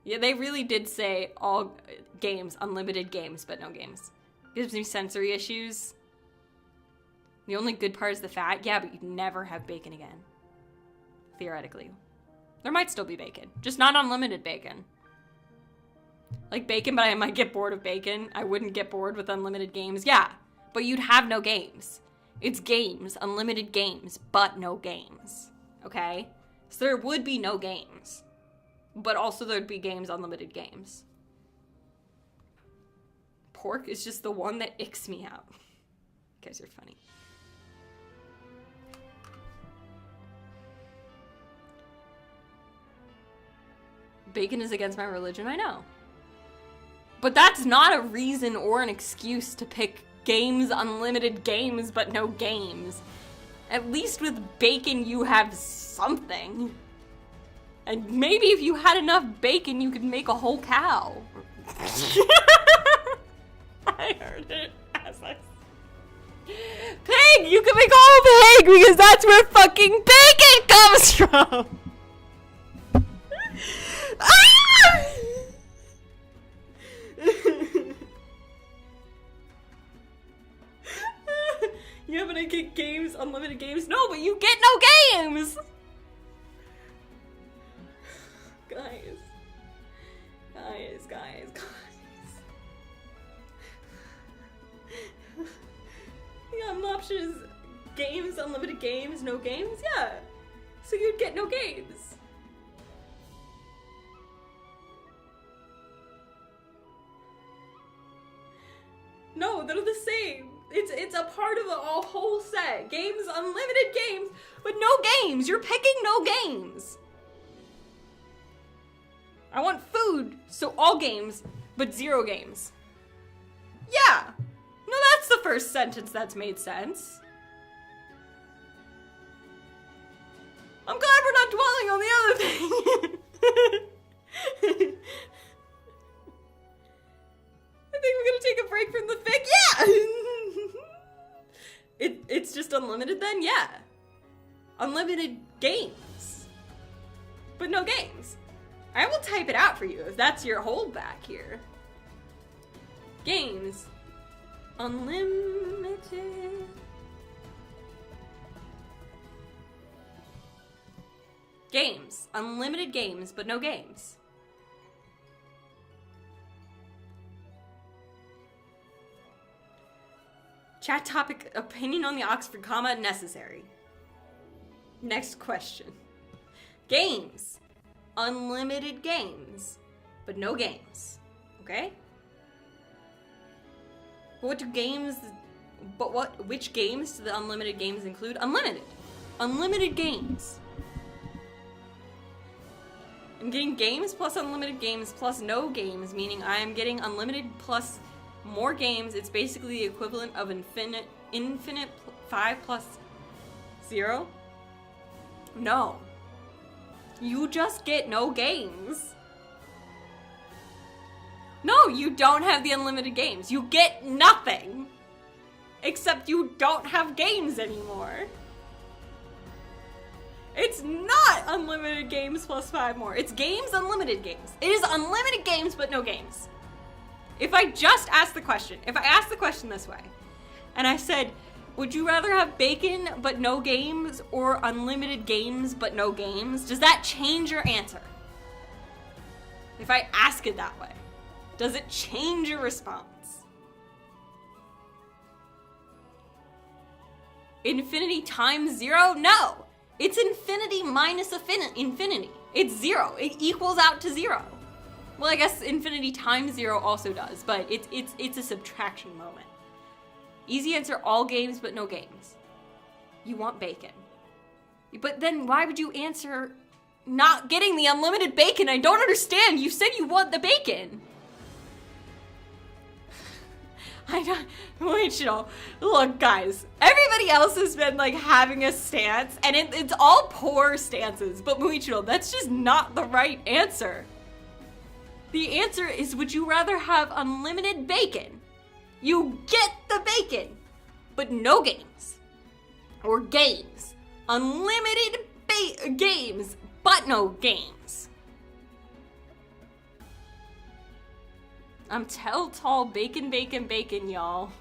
[SPEAKER 1] Yeah, they really did say all games, unlimited games, but no games. Gives me sensory issues. The only good part is the fat. Yeah, but you'd never have bacon again. Theoretically. There might still be bacon, just not unlimited bacon. Like bacon, but I might get bored of bacon. I wouldn't get bored with unlimited games. Yeah, but you'd have no games. It's games, unlimited games, but no games. Okay? So there would be no games. But also there'd be games, unlimited games. Pork is just the one that icks me out. You guys are funny. Bacon is against my religion, I know. But that's not a reason or an excuse to pick games, unlimited games, but no games. At least with bacon you have something. And maybe if you had enough bacon you could make a whole cow. I heard it as I... Pig! You can make a whole pig because that's where fucking bacon comes from! Ah! Yeah, but I get games, unlimited games. No, but you get no games! Guys. Yeah, my option is games, unlimited games, no games? Yeah. So you'd get no games. No, they're the same. It's a part of a whole set. Games, unlimited games, but no games. You're picking no games. I want food, so all games, but 0 games. Yeah. No, that's the first sentence that's made sense. I'm glad we're not dwelling on the other thing. I think we're gonna take a break from the fic. Yeah! It's just unlimited then? Yeah. Unlimited games. But no games. I will type it out for you if that's your holdback here. Games. Unlimited Games. Unlimited games, but no games. Chat topic, opinion on the Oxford comma, necessary. Next question. Games. Unlimited games, but no games. Okay? Which games do the unlimited games include? Unlimited. Unlimited games. I'm getting games plus unlimited games plus no games, meaning I am getting unlimited plus more games. It's basically the equivalent of infinite 5 plus 0. No. You just get no games. No, you don't have the unlimited games. You get nothing. Except you don't have games anymore. It's not unlimited games plus 5 more. It's games, unlimited games. It is unlimited games, but no games. If I just asked the question, if I asked the question this way, and I said, would you rather have bacon but no games, or unlimited games but no games, does that change your answer? If I ask it that way, does it change your response? Infinity times 0? No! It's infinity minus infinity. It's 0. It equals out to 0. Well, I guess infinity times 0 also does, but it's a subtraction moment. Easy answer, all games but no games. You want bacon. But then why would you answer not getting the unlimited bacon? I don't understand. You said you want the bacon. I don't, wait, look guys, everybody else has been like having a stance and it's all poor stances, but Muichiro, that's just not the right answer. The answer is, would you rather have unlimited bacon? You get the bacon, but no games. Or games. Unlimited games, but no games. I'm tall bacon, y'all.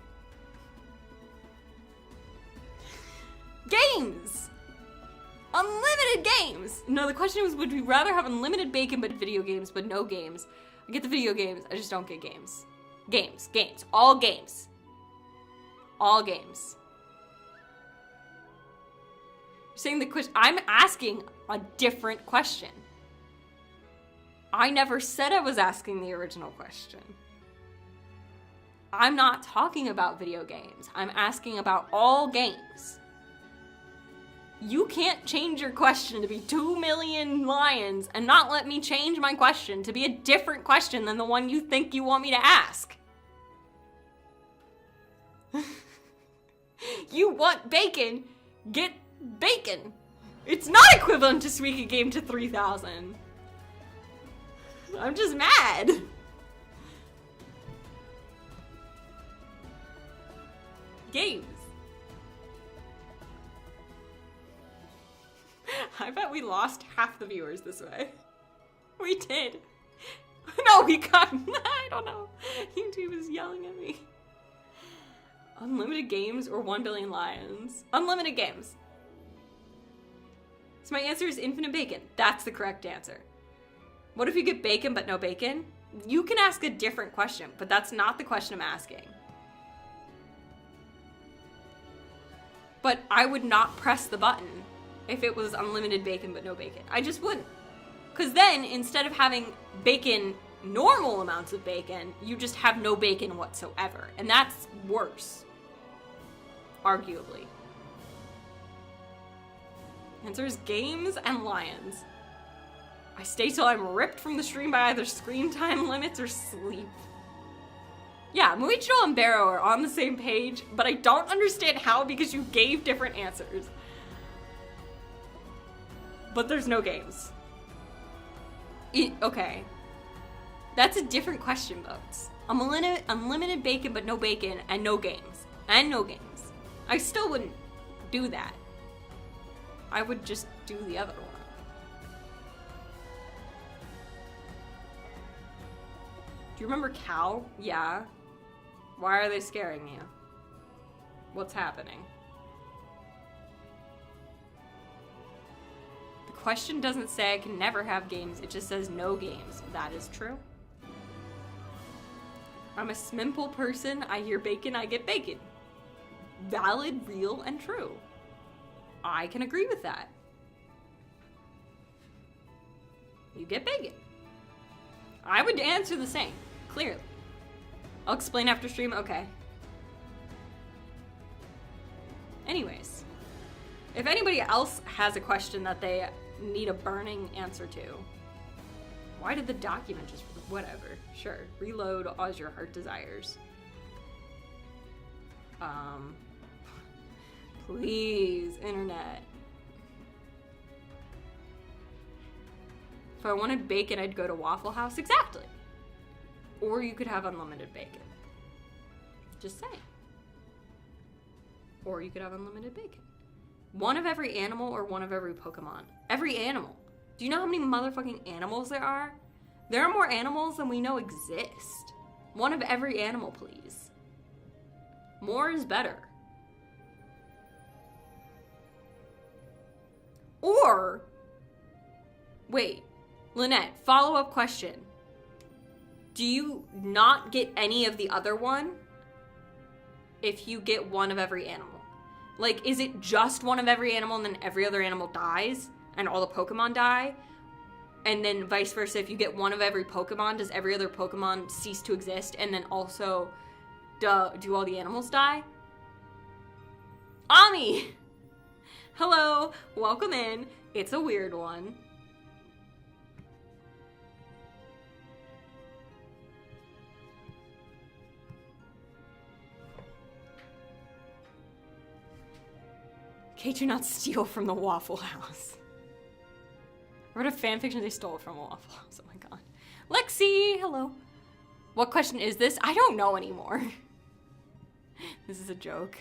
[SPEAKER 1] Games! Unlimited games! No, the question was, would we rather have unlimited bacon but video games, but no games? I get the video games, I just don't get games. Games. All games. All games. You're saying the question, I'm asking a different question. I never said I was asking the original question. I'm not talking about video games. I'm asking about all games. You can't change your question to be 2 million lions and not let me change my question to be a different question than the one you think you want me to ask. You want bacon, get bacon. It's not equivalent to Suika game to 3,000. I'm just mad. Games. I bet we lost half the viewers this way. We did. No, we got, I don't know. YouTube is yelling at me. Unlimited games or 1 billion lions? Unlimited games. So my answer is infinite bacon. That's the correct answer. What if you get bacon but no bacon? You can ask a different question, but that's not the question I'm asking. But I would not press the button if it was unlimited bacon but no bacon. I just wouldn't. Because then, instead of having bacon, normal amounts of bacon, you just have no bacon whatsoever. And that's worse. Arguably. Answer is games and lions. I stay till I'm ripped from the stream by either screen time limits or sleep. Yeah, Muichiro and Barrow are on the same page, but I don't understand how because you gave different answers. But there's no games. Okay. That's a different question, folks. Unlimited bacon, but no bacon, and no games. And no games. I still wouldn't do that. I would just do the other one. Do you remember Cow? Yeah. Why are they scaring you? What's happening? The question doesn't say I can never have games. It just says no games. That is true. I'm a simple person. I hear bacon, I get bacon. Valid, real, and true. I can agree with that. You get bacon. I would answer the same, clearly. I'll explain after stream, okay. Anyways, if anybody else has a question that they need a burning answer to, why did the document just, whatever, sure, reload as your heart desires. Please, internet. If I wanted bacon, I'd go to Waffle House. Exactly. Or you could have unlimited bacon. Just saying. Or you could have unlimited bacon. One of every animal or one of every Pokemon. Every animal. Do you know how many motherfucking animals there are? There are more animals than we know exist. One of every animal, please. More is better. Or, wait, Lynette, follow-up question. Do you not get any of the other one if you get one of every animal? Like, is it just one of every animal and then every other animal dies and all the Pokemon die? And then vice versa, if you get one of every Pokemon, does every other Pokemon cease to exist and then also do all the animals die? Ami! Hello, welcome in. It's a weird one. Kate, do not steal from the Waffle House. I read a fanfiction they stole it from a Waffle House. Oh my god. Lexi, hello. What question is this? I don't know anymore. This is a joke.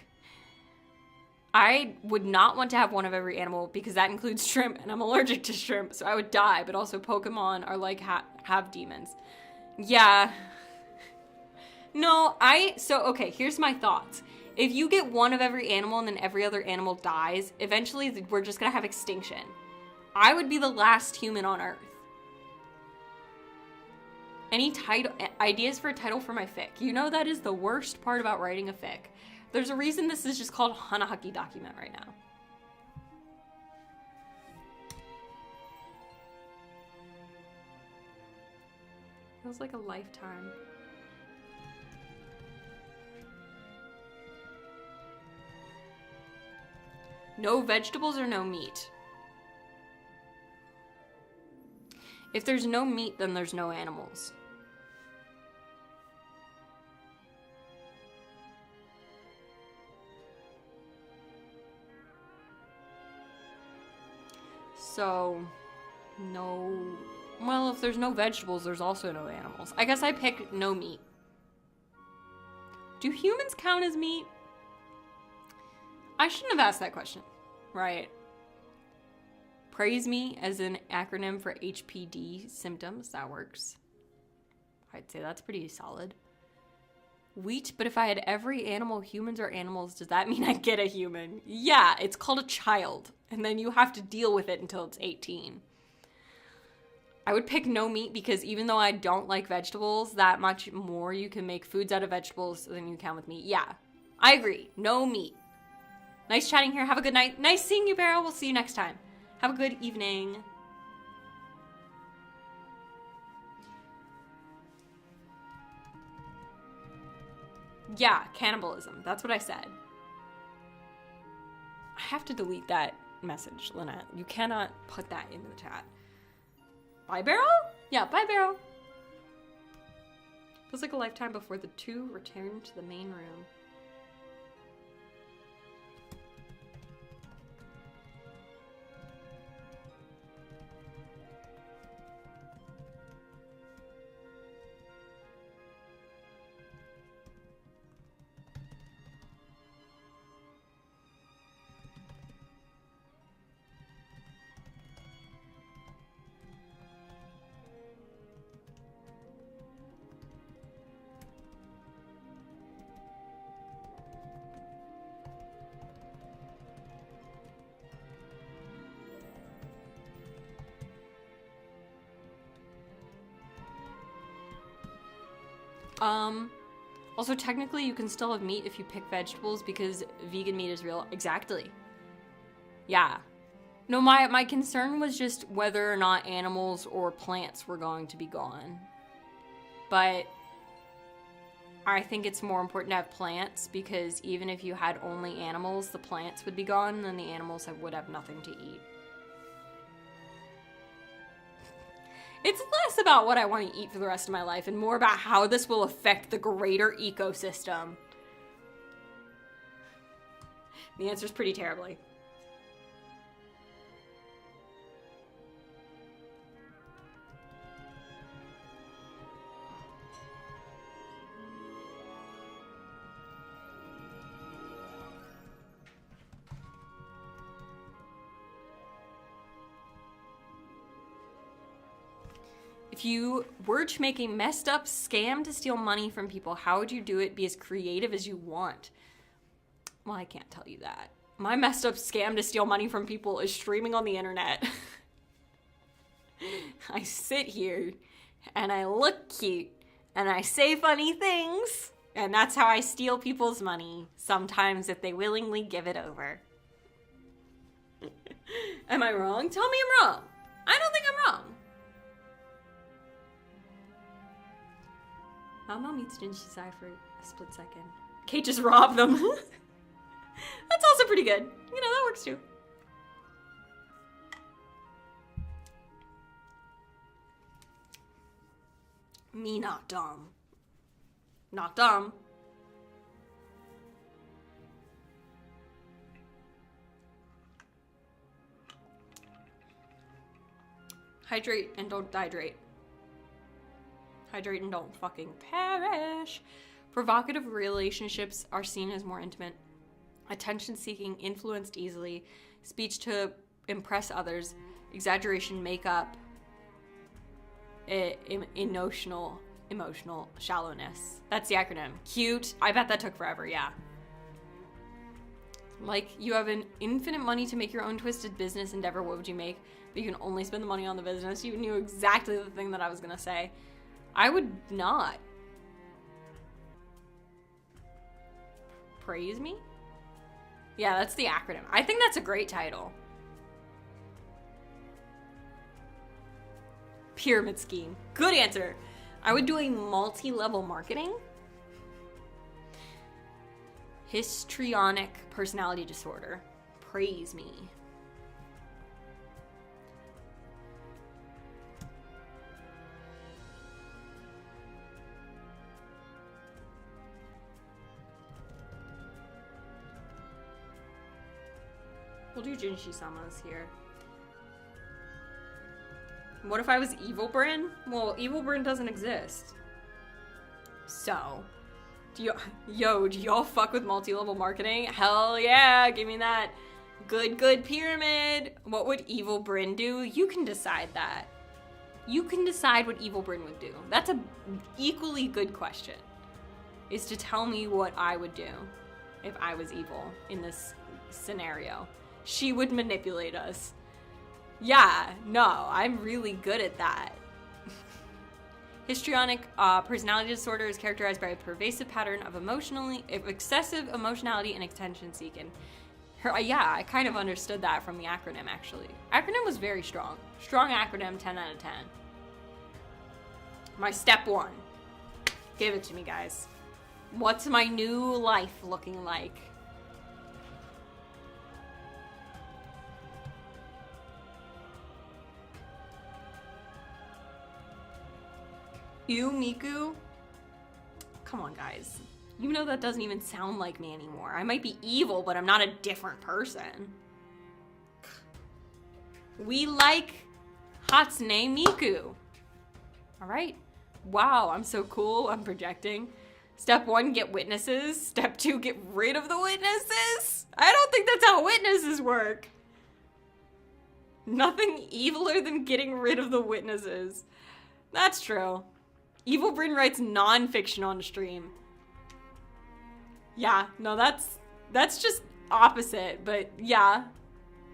[SPEAKER 1] I would not want to have one of every animal because that includes shrimp and I'm allergic to shrimp, so I would die, but also Pokemon are like have demons. Yeah. No, okay, here's my thoughts. If you get one of every animal and then every other animal dies, eventually we're just gonna have extinction. I would be the last human on Earth. Any ideas for a title for my fic? You know that is the worst part about writing a fic. There's a reason this is just called Hanahaki document right now. Feels like a lifetime. No vegetables or no meat? If there's no meat, then there's no animals. So, no... Well, if there's no vegetables, there's also no animals. I guess I pick no meat. Do humans count as meat? I shouldn't have asked that question, right? Praise me as an acronym for HPD symptoms. That works. I'd say that's pretty solid. Wheat, but if I had every animal, humans are animals, does that mean I get a human? Yeah, it's called a child. And then you have to deal with it until it's 18. I would pick no meat because even though I don't like vegetables, that much more you can make foods out of vegetables than you can with meat. Yeah, I agree. No meat. Nice chatting here. Have a good night. Nice seeing you, Beryl. We'll see you next time. Have a good evening. Yeah, cannibalism. That's what I said. I have to delete that message, Lynette. You cannot put that in the chat. Bye, Beryl? Yeah, bye, Beryl. Feels like a lifetime before the two return to the main room. Also, technically, you can still have meat if you pick vegetables because vegan meat is real. Exactly. Yeah. No, my concern was just whether or not animals or plants were going to be gone. But I think it's more important to have plants because even if you had only animals, the plants would be gone and then the animals would have nothing to eat. It's less about what I want to eat for the rest of my life and more about how this will affect the greater ecosystem. The answer's pretty terribly. If you were to make a messed up scam to steal money from people, how would you do it? Be as creative as you want. Well, I can't tell you that. My messed up scam to steal money from people is streaming on the internet. I sit here and I look cute and I say funny things, and that's how I steal people's money, sometimes if they willingly give it over. Am I wrong? Tell me I'm wrong. I don't think I'm wrong. My mom eats Jinshi Sai for a split second. Kate just robbed them. That's also pretty good. You know, that works too. Me not dumb. Not dumb. Hydrate and don't dehydrate. Hydrate and don't fucking perish. Provocative relationships are seen as more intimate. Attention-seeking, influenced easily. Speech to impress others. Exaggeration, makeup. Emotional shallowness. That's the acronym. Cute. I bet that took forever, yeah. Like, you have an infinite money to make your own twisted business endeavor. What would you make? But you can only spend the money on the business. You knew exactly the thing that I was gonna say. I would not. Praise me? Yeah, that's the acronym. I think that's a great title. Pyramid scheme. Good answer. I would do a multi-level marketing. Histrionic personality disorder. Praise me. We'll do Jinshi-sama's here. What if I was Evil Bryn? Well, Evil Bryn doesn't exist. So, do y'all fuck with multi-level marketing? Hell yeah, give me that good pyramid. What would Evil Bryn do? You can decide that. You can decide what Evil Bryn would do. That's a equally good question. Is to tell me what I would do if I was evil in this scenario. She would manipulate us. Yeah, no, I'm really good at that. Histrionic personality disorder is characterized by a pervasive pattern of excessive emotionality and attention seeking. Yeah, I kind of understood that from the acronym, actually. Acronym was very strong. Strong acronym, 10 out of 10. My step 1. Give it to me, guys. What's my new life looking like? You, Miku? Come on, guys. You know that doesn't even sound like me anymore. I might be evil, but I'm not a different person. We like Hatsune Miku. Alright. Wow, I'm so cool. I'm projecting. Step 1, get witnesses. Step 2, get rid of the witnesses. I don't think that's how witnesses work. Nothing eviler than getting rid of the witnesses. That's true. Evil Bryn writes non-fiction on stream. Yeah, no, that's just opposite, but yeah.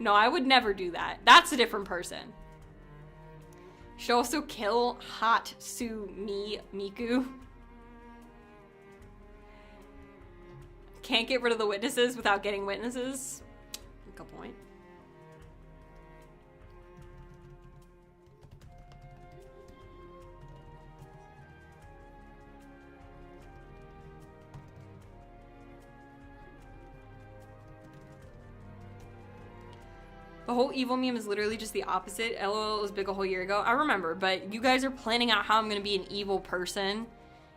[SPEAKER 1] No, I would never do that. That's a different person. Should also kill Hatsune Miku. Can't get rid of the witnesses without getting witnesses. Good point. The whole evil meme is literally just the opposite. LOL was big a whole year ago. I remember, but you guys are planning out how I'm going to be an evil person.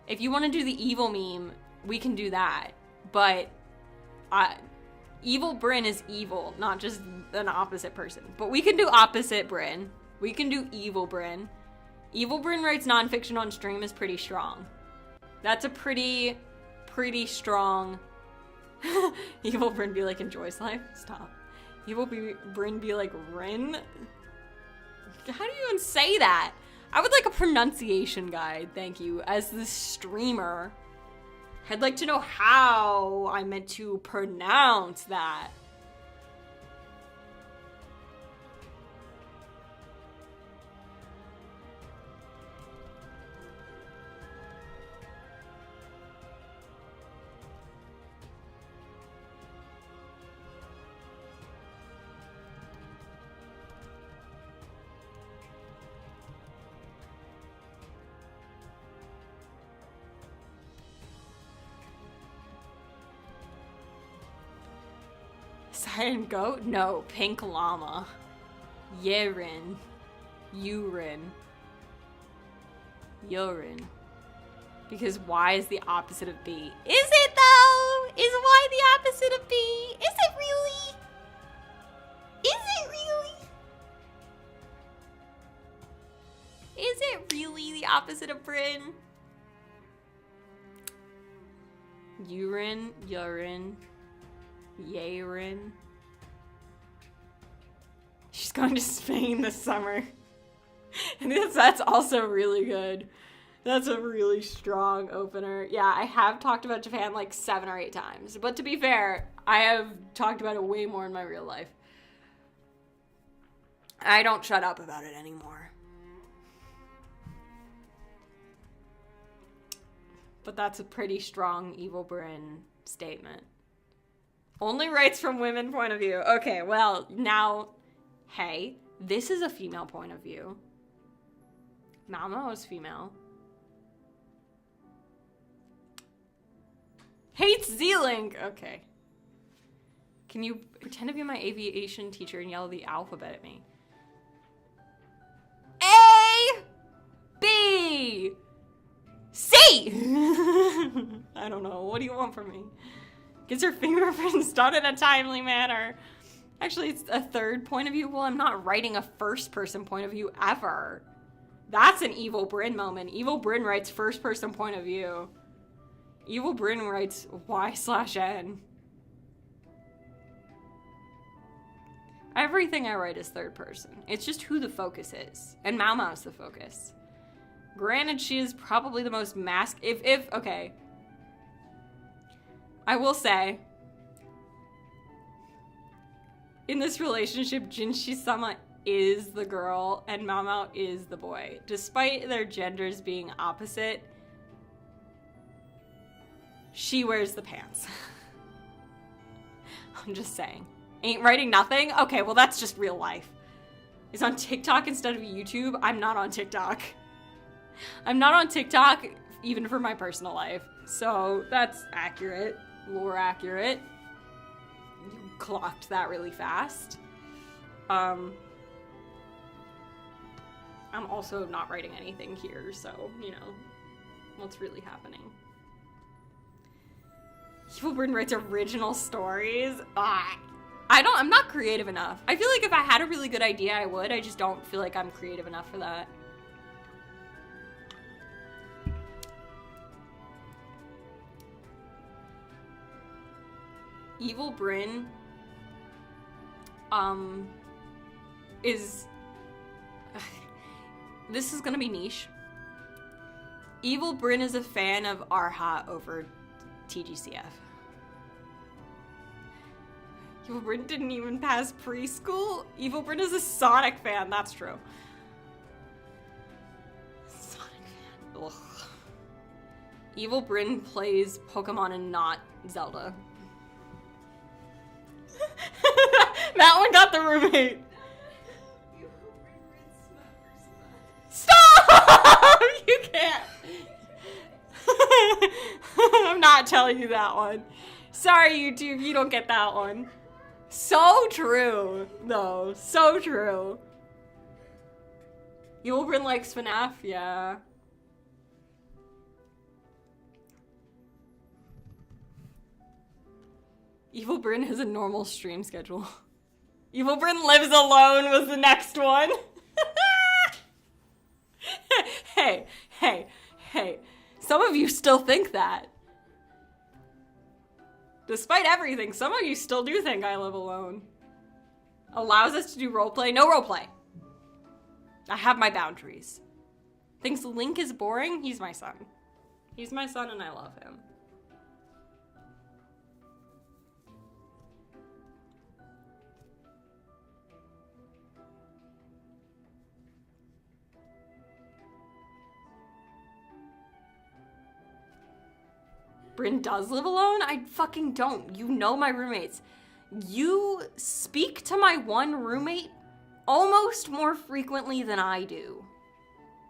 [SPEAKER 1] If you want to do the evil meme, we can do that. But evil Bryn is evil, not just an opposite person. But we can do opposite Bryn. We can do evil Bryn. Evil Bryn writes nonfiction on stream is pretty strong. That's a pretty strong... Evil Bryn be like, enjoys life? Stop. Evil Bryn be like, Rin? How do you even say that? I would like a pronunciation guide, thank you. As the streamer, I'd like to know how I meant to pronounce that. Silent goat? No, pink llama. Yerin. Urine. Urine. Because Y is the opposite of B. Is it though? Is Y the opposite of B? Is it really? Is it really? Is it really the opposite of Bryn? Urine, urine. Yerin. She's going to Spain this summer. And that's also really good. That's a really strong opener. Yeah, I have talked about Japan like 7 or 8 times. But to be fair, I have talked about it way more in my real life. I don't shut up about it anymore. But that's a pretty strong Evil Bryn statement. Only writes from women point of view. Okay, well, now, hey, this is a female point of view. Mama was female. Hates Z-Link. Okay. Can you pretend to be my aviation teacher and yell the alphabet at me? A, B, C. I don't know. What do you want from me? Gets her fingerprints done in a timely manner. Actually, it's a third point of view. Well, I'm not writing a first person point of view ever. That's an Evil Bryn moment. Evil Bryn writes first person point of view. Evil Bryn writes Y/N. Everything I write is third person. It's just who the focus is. And Mau Mau's the focus. Granted, she is probably the most okay. I will say, in this relationship, Jinshi-sama is the girl and Mau Mau is the boy. Despite their genders being opposite, she wears the pants. I'm just saying. Ain't writing nothing? Okay, well that's just real life. It's on TikTok instead of YouTube. I'm not on TikTok. I'm not on TikTok even for my personal life. So that's accurate. Lore accurate. You clocked that really fast. I'm also not writing anything here, so, you know, what's really happening? Evil Bryn writes original stories. I'm not creative enough. I feel like if I had a really good idea, I would. I just don't feel like I'm creative enough for that. Evil Bryn is this is gonna be niche. Evil Bryn is a fan of Arhat over TGCF. Evil Bryn didn't even pass preschool? Evil Bryn is a Sonic fan, that's true. Sonic fan. Ugh. Evil Bryn plays Pokemon and not Zelda. That one got the roommate.
[SPEAKER 2] You bring red smut.
[SPEAKER 1] Stop! You can't. I'm not telling you that one. Sorry, YouTube, you don't get that one. So true, though. So true. Evil Bryn likes FNAF, yeah. Evil Bryn has a normal stream schedule. Evil Bryn lives alone was the next one. Hey. Some of you still think that. Despite everything, some of you still do think I live alone. Allows us to do roleplay? No roleplay. I have my boundaries. Thinks Link is boring? He's my son. He's my son and I love him. Bryn does live alone? I fucking don't. You know my roommates. You speak to my one roommate almost more frequently than I do.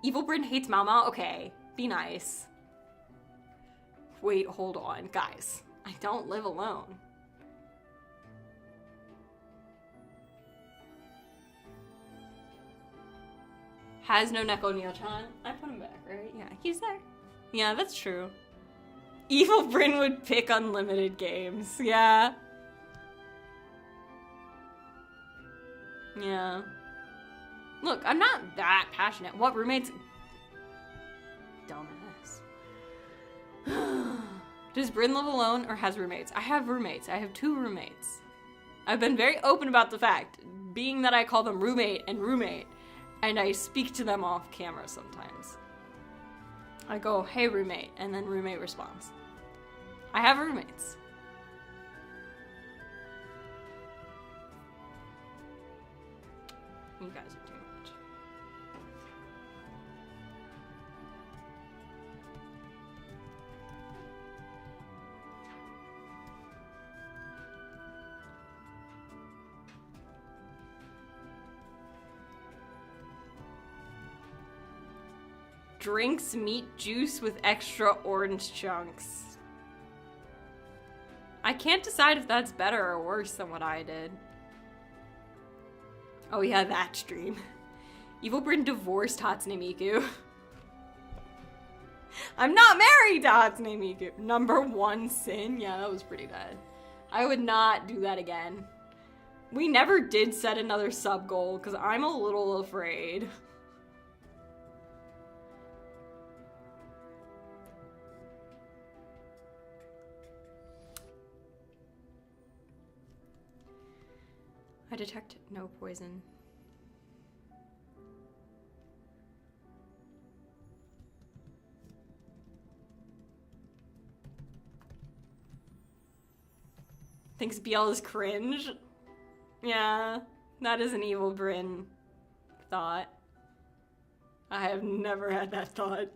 [SPEAKER 1] Evil Bryn hates Mama? Okay, be nice. Wait, hold on. Guys, I don't live alone. Has no Neko Neo-chan? I put him back, right? Yeah, he's there. Yeah, that's true. Evil Bryn would pick unlimited games. Yeah. Yeah. Look, I'm not that passionate. What roommates? Dumbass. Does Bryn live alone or has roommates? I have roommates. I have 2 roommates. I've been very open about the fact, being that I call them roommate, and I speak to them off camera sometimes. I go, hey roommate, and then roommate responds. I have roommates. You guys are too much. Drinks meat juice with extra orange chunks. I can't decide if that's better or worse than what I did. Oh yeah, that stream. Evil Bryn divorced Hatsune Miku. I'm not married to Hatsune Miku. #1 sin? Yeah, that was pretty good. I would not do that again. We never did set another sub goal because I'm a little afraid. I detect no poison. Thinks BL is cringe? Yeah, that is an Evil Bryn thought. I have never had that thought.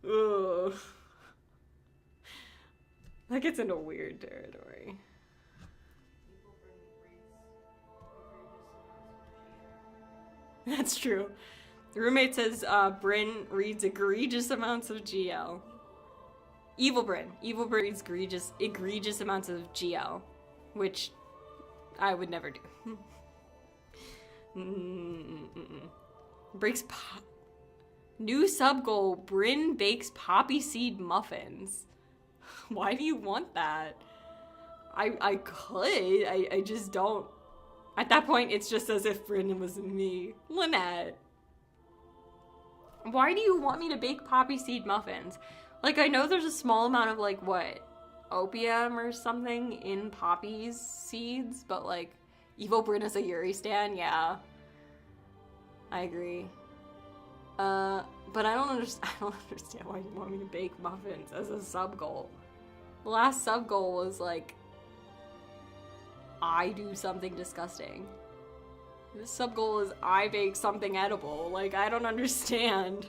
[SPEAKER 1] Ugh. That gets into weird territory. That's true. The roommate says Bryn reads egregious amounts of GL. Evil Bryn reads egregious amounts of GL, which I would never do. Breaks new sub goal. Bryn bakes poppy seed muffins. Why do you want that? I could. I just don't. At that point, it's just as if Bryn was me. Lynette. Why do you want me to bake poppy seed muffins? Like, I know there's a small amount of, like, what? Opium or something in poppy seeds, but, like, Evil Bryn as a Yuri stan? Yeah. I agree. But I don't understand why you want me to bake muffins as a sub-goal. The last sub-goal was, like, I do something disgusting. This sub-goal is I bake something edible. Like, I don't understand.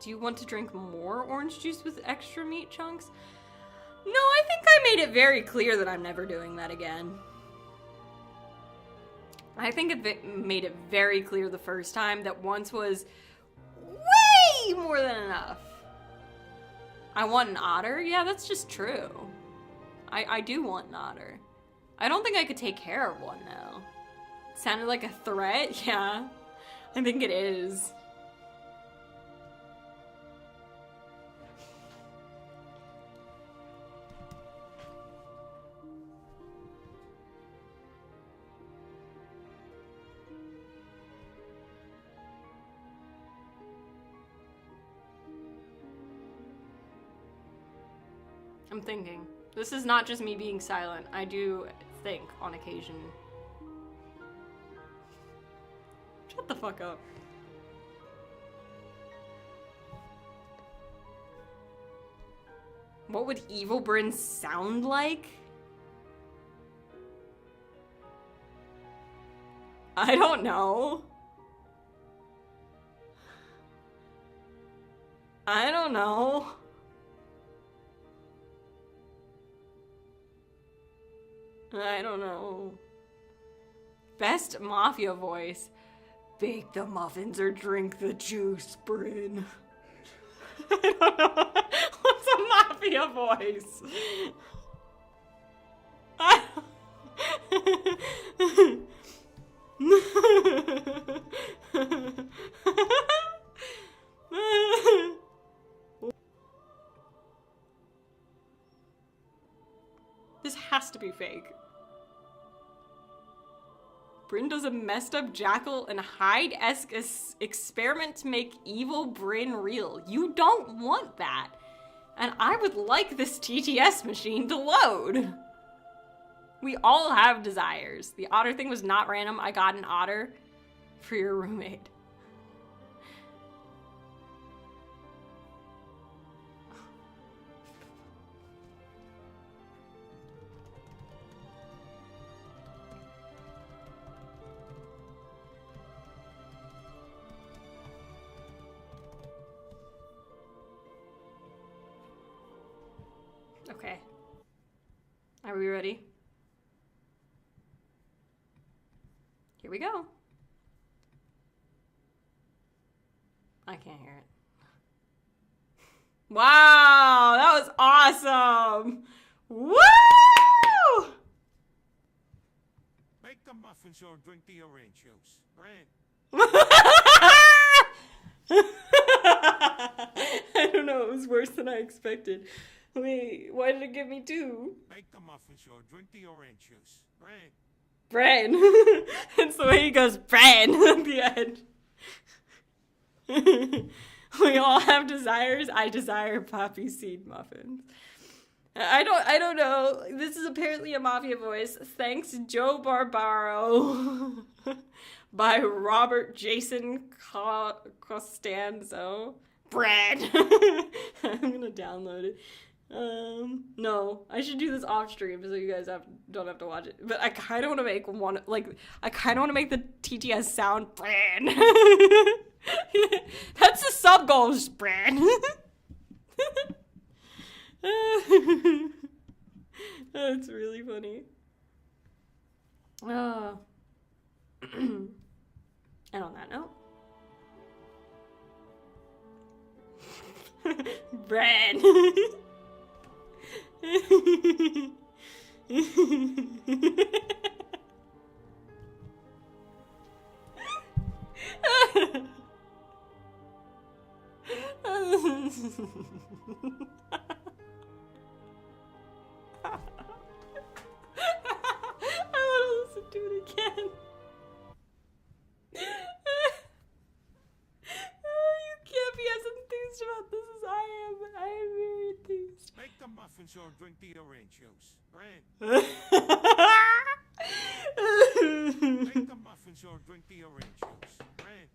[SPEAKER 1] Do you want to drink more orange juice with extra meat chunks? No, I think I made it very clear that I'm never doing that again. I think it made it very clear the first time that once was way more than enough. I want an otter? Yeah, that's just true. I do want an otter. I don't think I could take care of one now. Sounded like a threat? Yeah, I think it is. I'm thinking. This is not just me being silent. I do think on occasion. Shut the fuck up. What would evil Bryn sound like? I don't know. I don't know. I don't know. Best mafia voice. Bake the muffins or drink the juice, Bryn. I don't know. What's a mafia voice? This has to be fake. Bryn does a messed up Jackal and Hyde-esque experiment to make evil Bryn real. You don't want that. And I would like this TTS machine to load. We all have desires. The otter thing was not random. I got an otter for your roommate. Okay. Are we ready? Here we go. I can't hear it. Wow, that was awesome! Woo!
[SPEAKER 3] Make the muffins or drink the orange juice. Brand.
[SPEAKER 1] I don't know, it was worse than I expected. Wait, why did it give me 2?
[SPEAKER 3] Make the muffins or drink the orange juice. Brand.
[SPEAKER 1] Bran. It's the way he goes, Bran, at the end. We all have desires. I desire poppy seed muffins. I don't know. This is apparently a mafia voice. Thanks, Joe Barbaro. By Robert Jason Costanzo. Bran. I'm gonna download it. No, I should do this off stream so you guys don't have to watch it. But I kind of want to make one, like, I kind of want to make the TTS sound Bran. That's the sub goals, Bran. That's really funny. And on that note, Bran. I want to listen to it again. You can't be as enthused about this as I am. I am very enthused.
[SPEAKER 3] Make the muffins or drink the orange juice. Brand. Make the muffins or drink the orange juice. Brand.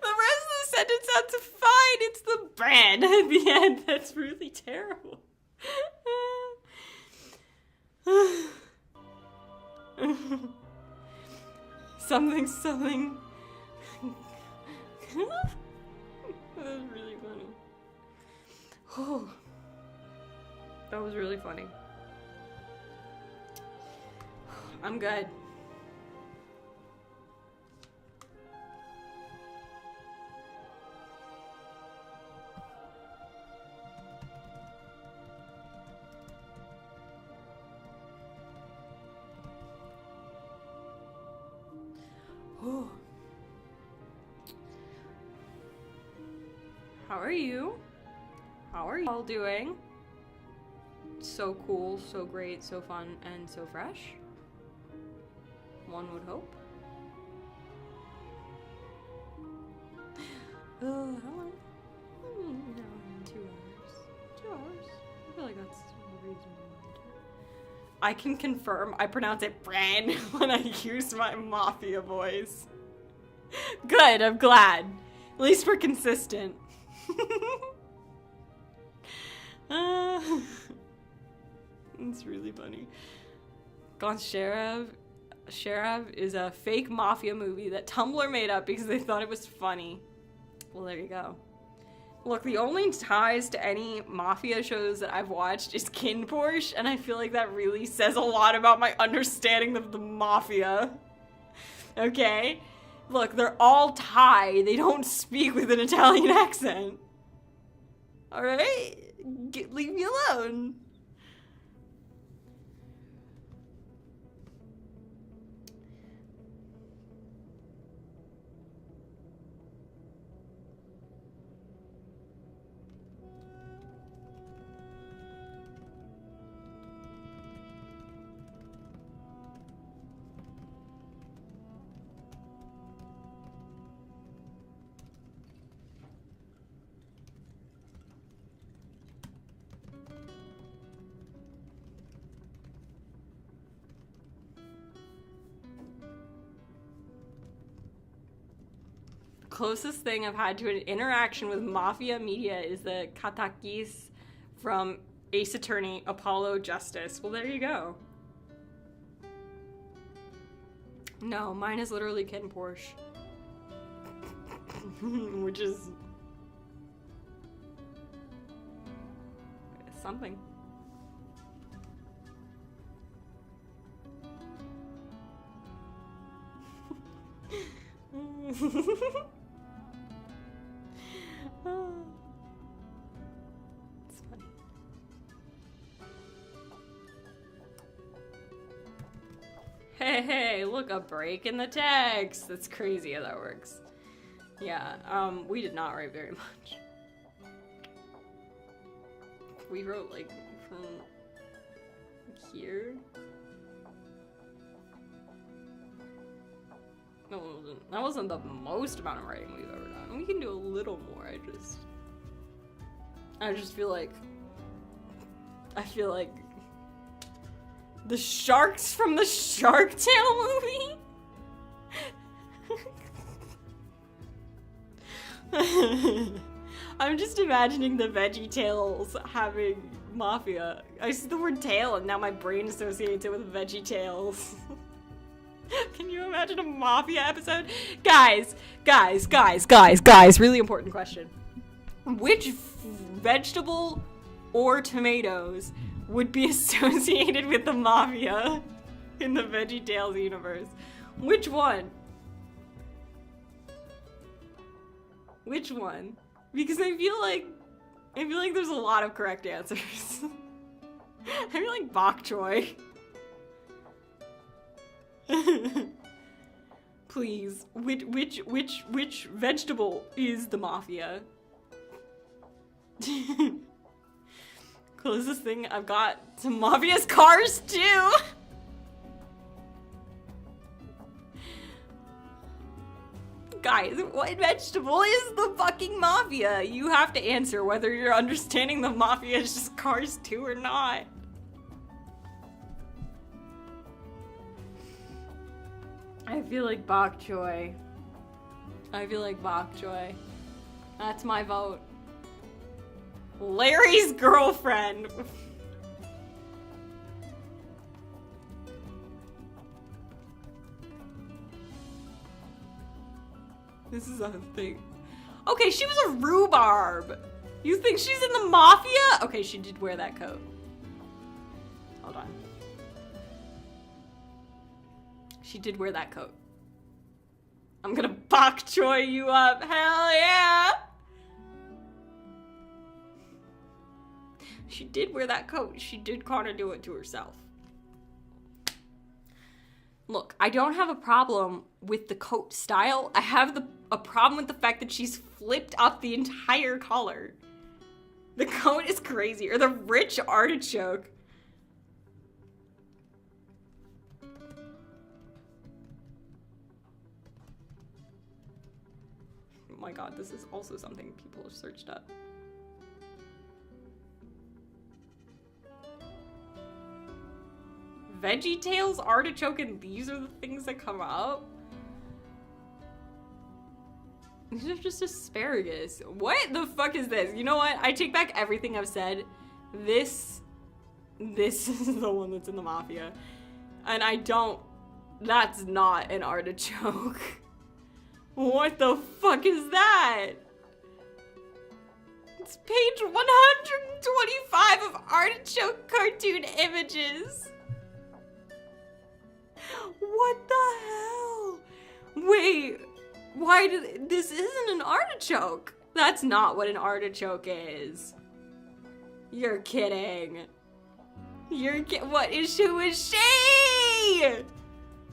[SPEAKER 1] The rest of the sentence sounds fine. It's the brand at the end that's really terrible. Something. That was really That was really funny. I'm good. How are you? How are you all doing? So cool, so great, so fun, and so fresh. One would hope. How long? 2 hours. 2 hours? I feel like that's a reasonable amount. I can confirm I pronounce it Bran when I use my mafia voice. Good, I'm glad. At least we're consistent. It's really funny. Gone Sheriff is a fake mafia movie that Tumblr made up because they thought it was funny. Well, there you go. Look, the only ties to any mafia shows that I've watched is Kin Porsche, and I feel like that really says a lot about my understanding of the mafia. Okay? Look, they're all Thai. They don't speak with an Italian accent. Alright? Leave me alone. Closest thing I've had to an interaction with mafia media is the katakis from Ace Attorney Apollo Justice. Well, there you go. No, mine is literally Ken Porsche. Which is something. It's funny. Hey, look, a break in the text. That's crazy how that works. Yeah, we did not write very much. We wrote, like, from here. No, that wasn't the most amount of writing we've ever done. We can do a little more. I just feel like the sharks from the Shark Tale movie. I'm just imagining the Veggie Tales having mafia. I see the word tail and now my brain associates it with Veggie Tales. Can you imagine a mafia episode? Guys, really important question. Which vegetable or tomatoes would be associated with the mafia in the Veggie Tales universe? Which one? Which one? Because I feel like there's a lot of correct answers. I feel like bok choy. Please, which vegetable is the mafia? Closest thing I've got to mafia's Cars too. Guys, what vegetable is the fucking mafia? You have to answer whether you're understanding the mafia is just Cars 2 or not. I feel like bok choy. That's my vote. Larry's girlfriend. This is a thing. Okay, she was a rhubarb. You think she's in the mafia? Okay, she did wear that coat. Hold on. She did wear that coat. I'm gonna bok choy you up. Hell yeah! She did wear that coat. She did kind of do it to herself. Look, I don't have a problem with the coat style. I have a problem with the fact that she's flipped up the entire collar. The coat is crazy. Or the rich artichoke. Oh my god, this is also something people have searched up. Veggie Tales, artichoke, and these are the things that come up? These are just asparagus. What the fuck is this? You know what? I take back everything I've said. This is the one that's in the mafia. And that's not an artichoke. What the fuck is that? It's page 125 of artichoke cartoon images. What the hell? Wait, this isn't an artichoke. That's not what an artichoke is. You're kidding. Who is she?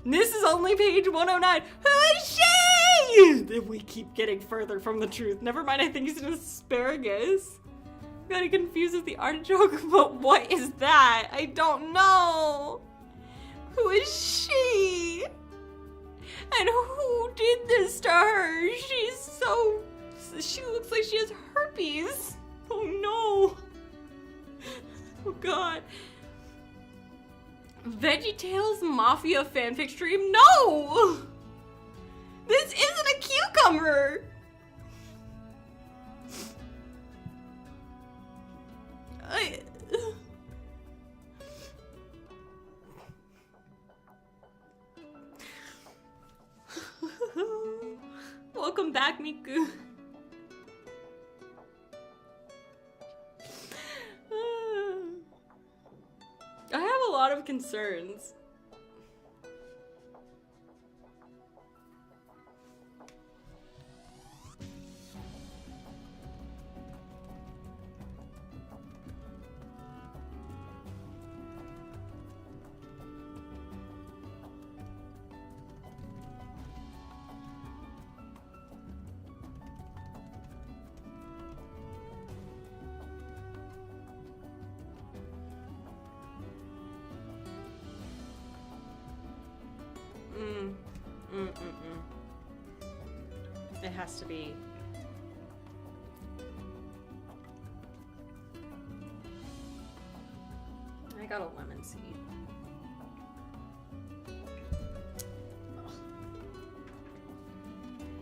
[SPEAKER 1] This is only page 109. Who is she? We keep getting further from the truth. Never mind, I think it's an asparagus. Got it confused with the artichoke, but what is that? I don't know. Who is she? And who did this to her? She looks like she has herpes. Oh no. Oh god. VeggieTales Mafia fanfic stream? No! This isn't a cucumber! Welcome back, Miku. I have a lot of concerns. It has to be. I got a lemon seed. Ugh.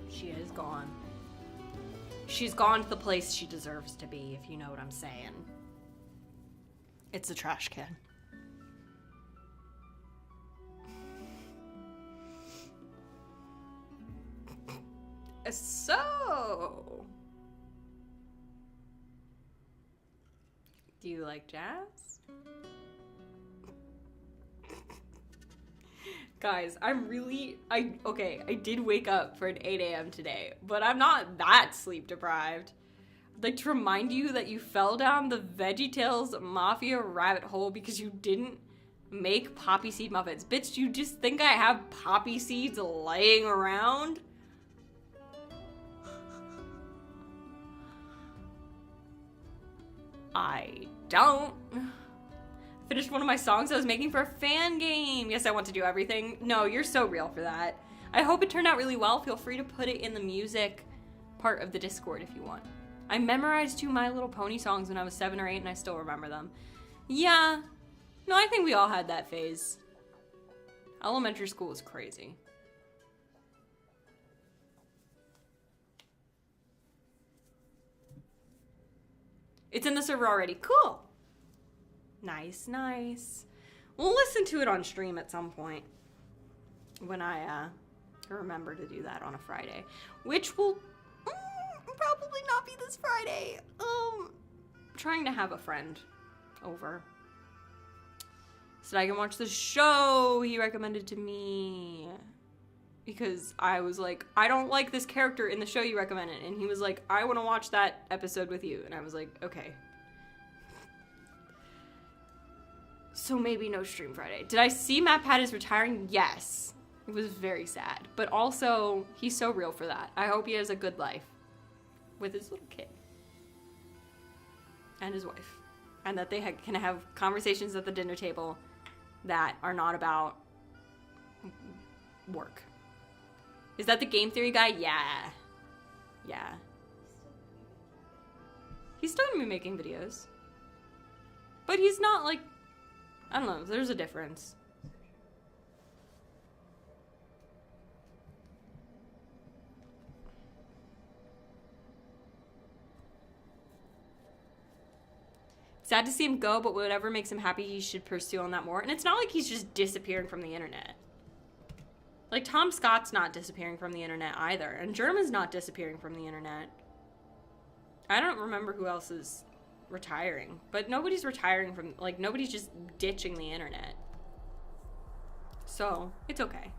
[SPEAKER 1] She is gone. She's gone to the place she deserves to be, if you know what I'm saying. It's a trash can. So, do you like jazz? Guys, I did wake up for an 8 a.m. today, but I'm not that sleep deprived. I'd like to remind you that you fell down the VeggieTales Mafia rabbit hole because you didn't make poppy seed muffins. Bitch, you just think I have poppy seeds laying around? I don't. Finished one of my songs I was making for a fan game. Yes, I want to do everything. No, you're so real for that. I hope it turned out really well. Feel free to put it in the music part of the Discord if you want. I memorized 2 My Little Pony songs when I was 7 or 8 and I still remember them. Yeah. No, I think we all had that phase. Elementary school was crazy. It's in the server already. Cool. Nice, nice. We'll listen to it on stream at some point. When I remember to do that on a Friday. Which will probably not be this Friday. Trying to have a friend over so that I can watch the show he recommended to me. Because I was like, I don't like this character in the show you recommended. And he was like, I want to watch that episode with you. And I was like, okay. So maybe no stream Friday. Did I see Matt Pat is retiring? Yes. It was very sad. But also, he's so real for that. I hope he has a good life with his little kid. And his wife. And that they can have conversations at the dinner table that are not about work. Is that the game theory guy? Yeah. Yeah. He's still gonna be making videos. But he's not like, I don't know, there's a difference. Sad to see him go, but whatever makes him happy, he should pursue on that more. And it's not like he's just disappearing from the internet. Like, Tom Scott's not disappearing from the internet either. And German's not disappearing from the internet. I don't remember who else is retiring. But nobody's retiring from, like, nobody's just ditching the internet. So, it's okay.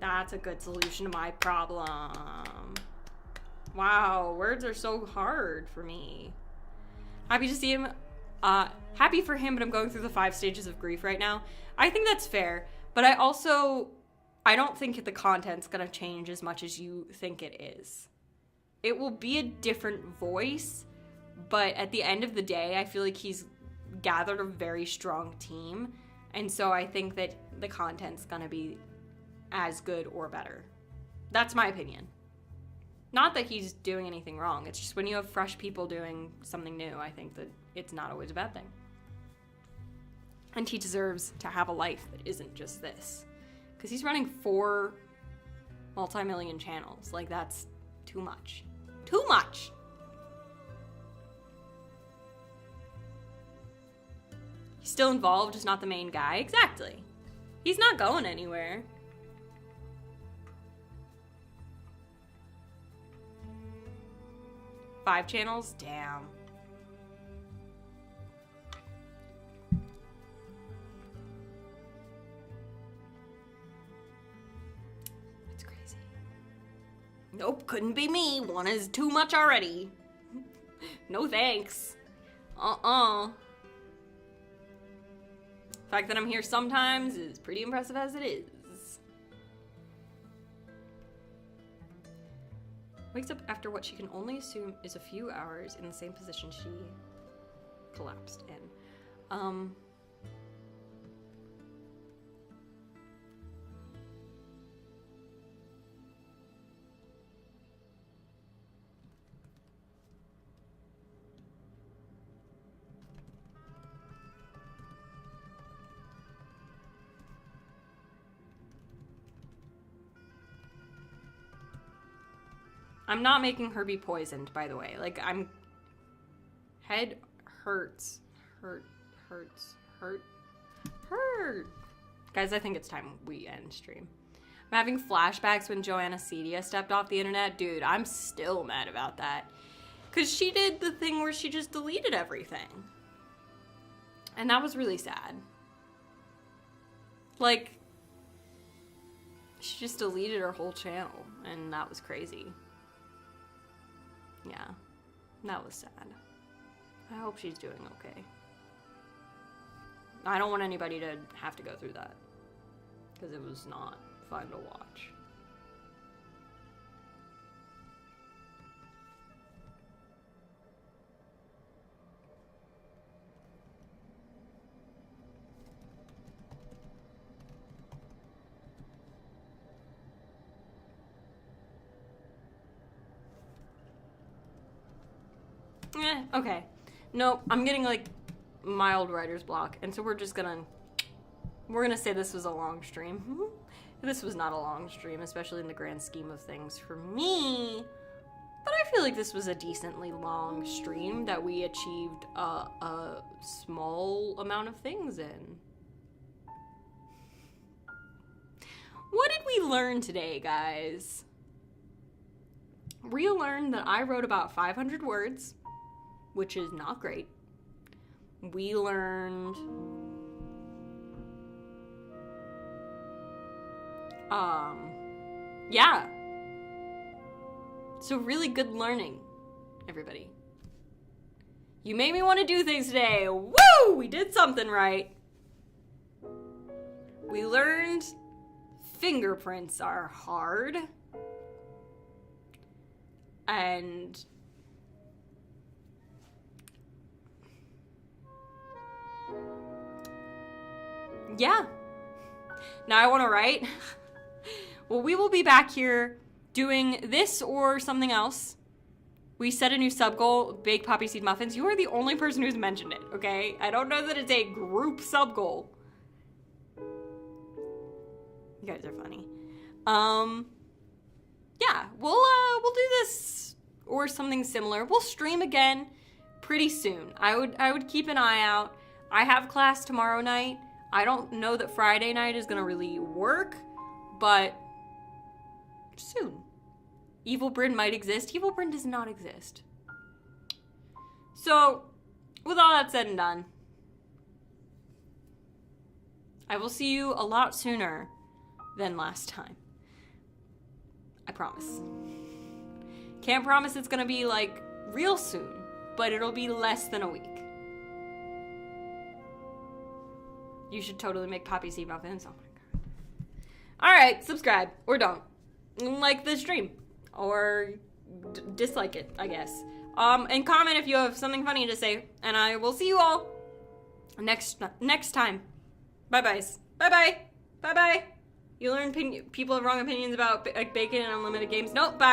[SPEAKER 1] That's a good solution to my problem. Wow, words are so hard for me. Happy to see him. Happy for him, but I'm going through the 5 stages of grief right now. I think that's fair, but I don't think the content's gonna change as much as you think it is. It will be a different voice, but at the end of the day, I feel like he's gathered a very strong team, and so I think that the content's gonna be as good or better. That's my opinion. Not that he's doing anything wrong. It's just when you have fresh people doing something new, I think that it's not always a bad thing. And he deserves to have a life that isn't just this. Because he's running 4 multi-million channels. Like, that's too much. Too much! He's still involved, just not the main guy. Exactly. He's not going anywhere. Five channels? Damn. That's crazy. Nope, couldn't be me. 1 is too much already. No thanks. The fact that I'm here sometimes is pretty impressive as it is. Wakes up after what she can only assume is a few hours in the same position she collapsed in. I'm not making her be poisoned, by the way. Like, head hurts. Hurt. Guys, I think it's time we end stream. I'm having flashbacks when Joanna Cedia stepped off the internet. Dude, I'm still mad about that. Because she did the thing where she just deleted everything. And that was really sad. Like, she just deleted her whole channel. And that was crazy. Yeah, that was sad. I hope she's doing okay. I don't want anybody to have to go through that. Because it was not fun to watch. Okay. Nope, I'm getting like mild writer's block, and so we're gonna say this was a long stream. This was not a long stream, especially in the grand scheme of things for me, but I feel feel like this was a decently long stream that we achieved a small amount of things in. What did we learn today, guys? We learned that I wrote about 500 words, which is not great. We learned... yeah. So really good learning, everybody. You made me want to do things today. Woo! We did something right. We learned fingerprints are hard. And yeah. Now I want to write. Well, we will be back here doing this or something else. We set a new sub goal, bake poppy seed muffins. You are the only person who's mentioned it, okay? I don't know that it's a group sub goal. You guys are funny. Yeah, we'll do this or something similar. We'll stream again pretty soon. I would keep an eye out. I have class tomorrow night. I don't know that Friday night is gonna really work, but soon. Evil Bryn might exist. Evil Bryn does not exist. So, with all that said and done, I will see you a lot sooner than last time. I promise. Can't promise it's gonna be like real soon, but it'll be less than a week. You should totally make poppy seed muffins. Oh my god. Alright, subscribe. Or don't. Like the stream. Or dislike it, I guess. And comment if you have something funny to say. And I will see you all next time. Bye-byes. Bye-bye. Bye-bye. You learn people have wrong opinions about bacon and unlimited games. Nope, bye.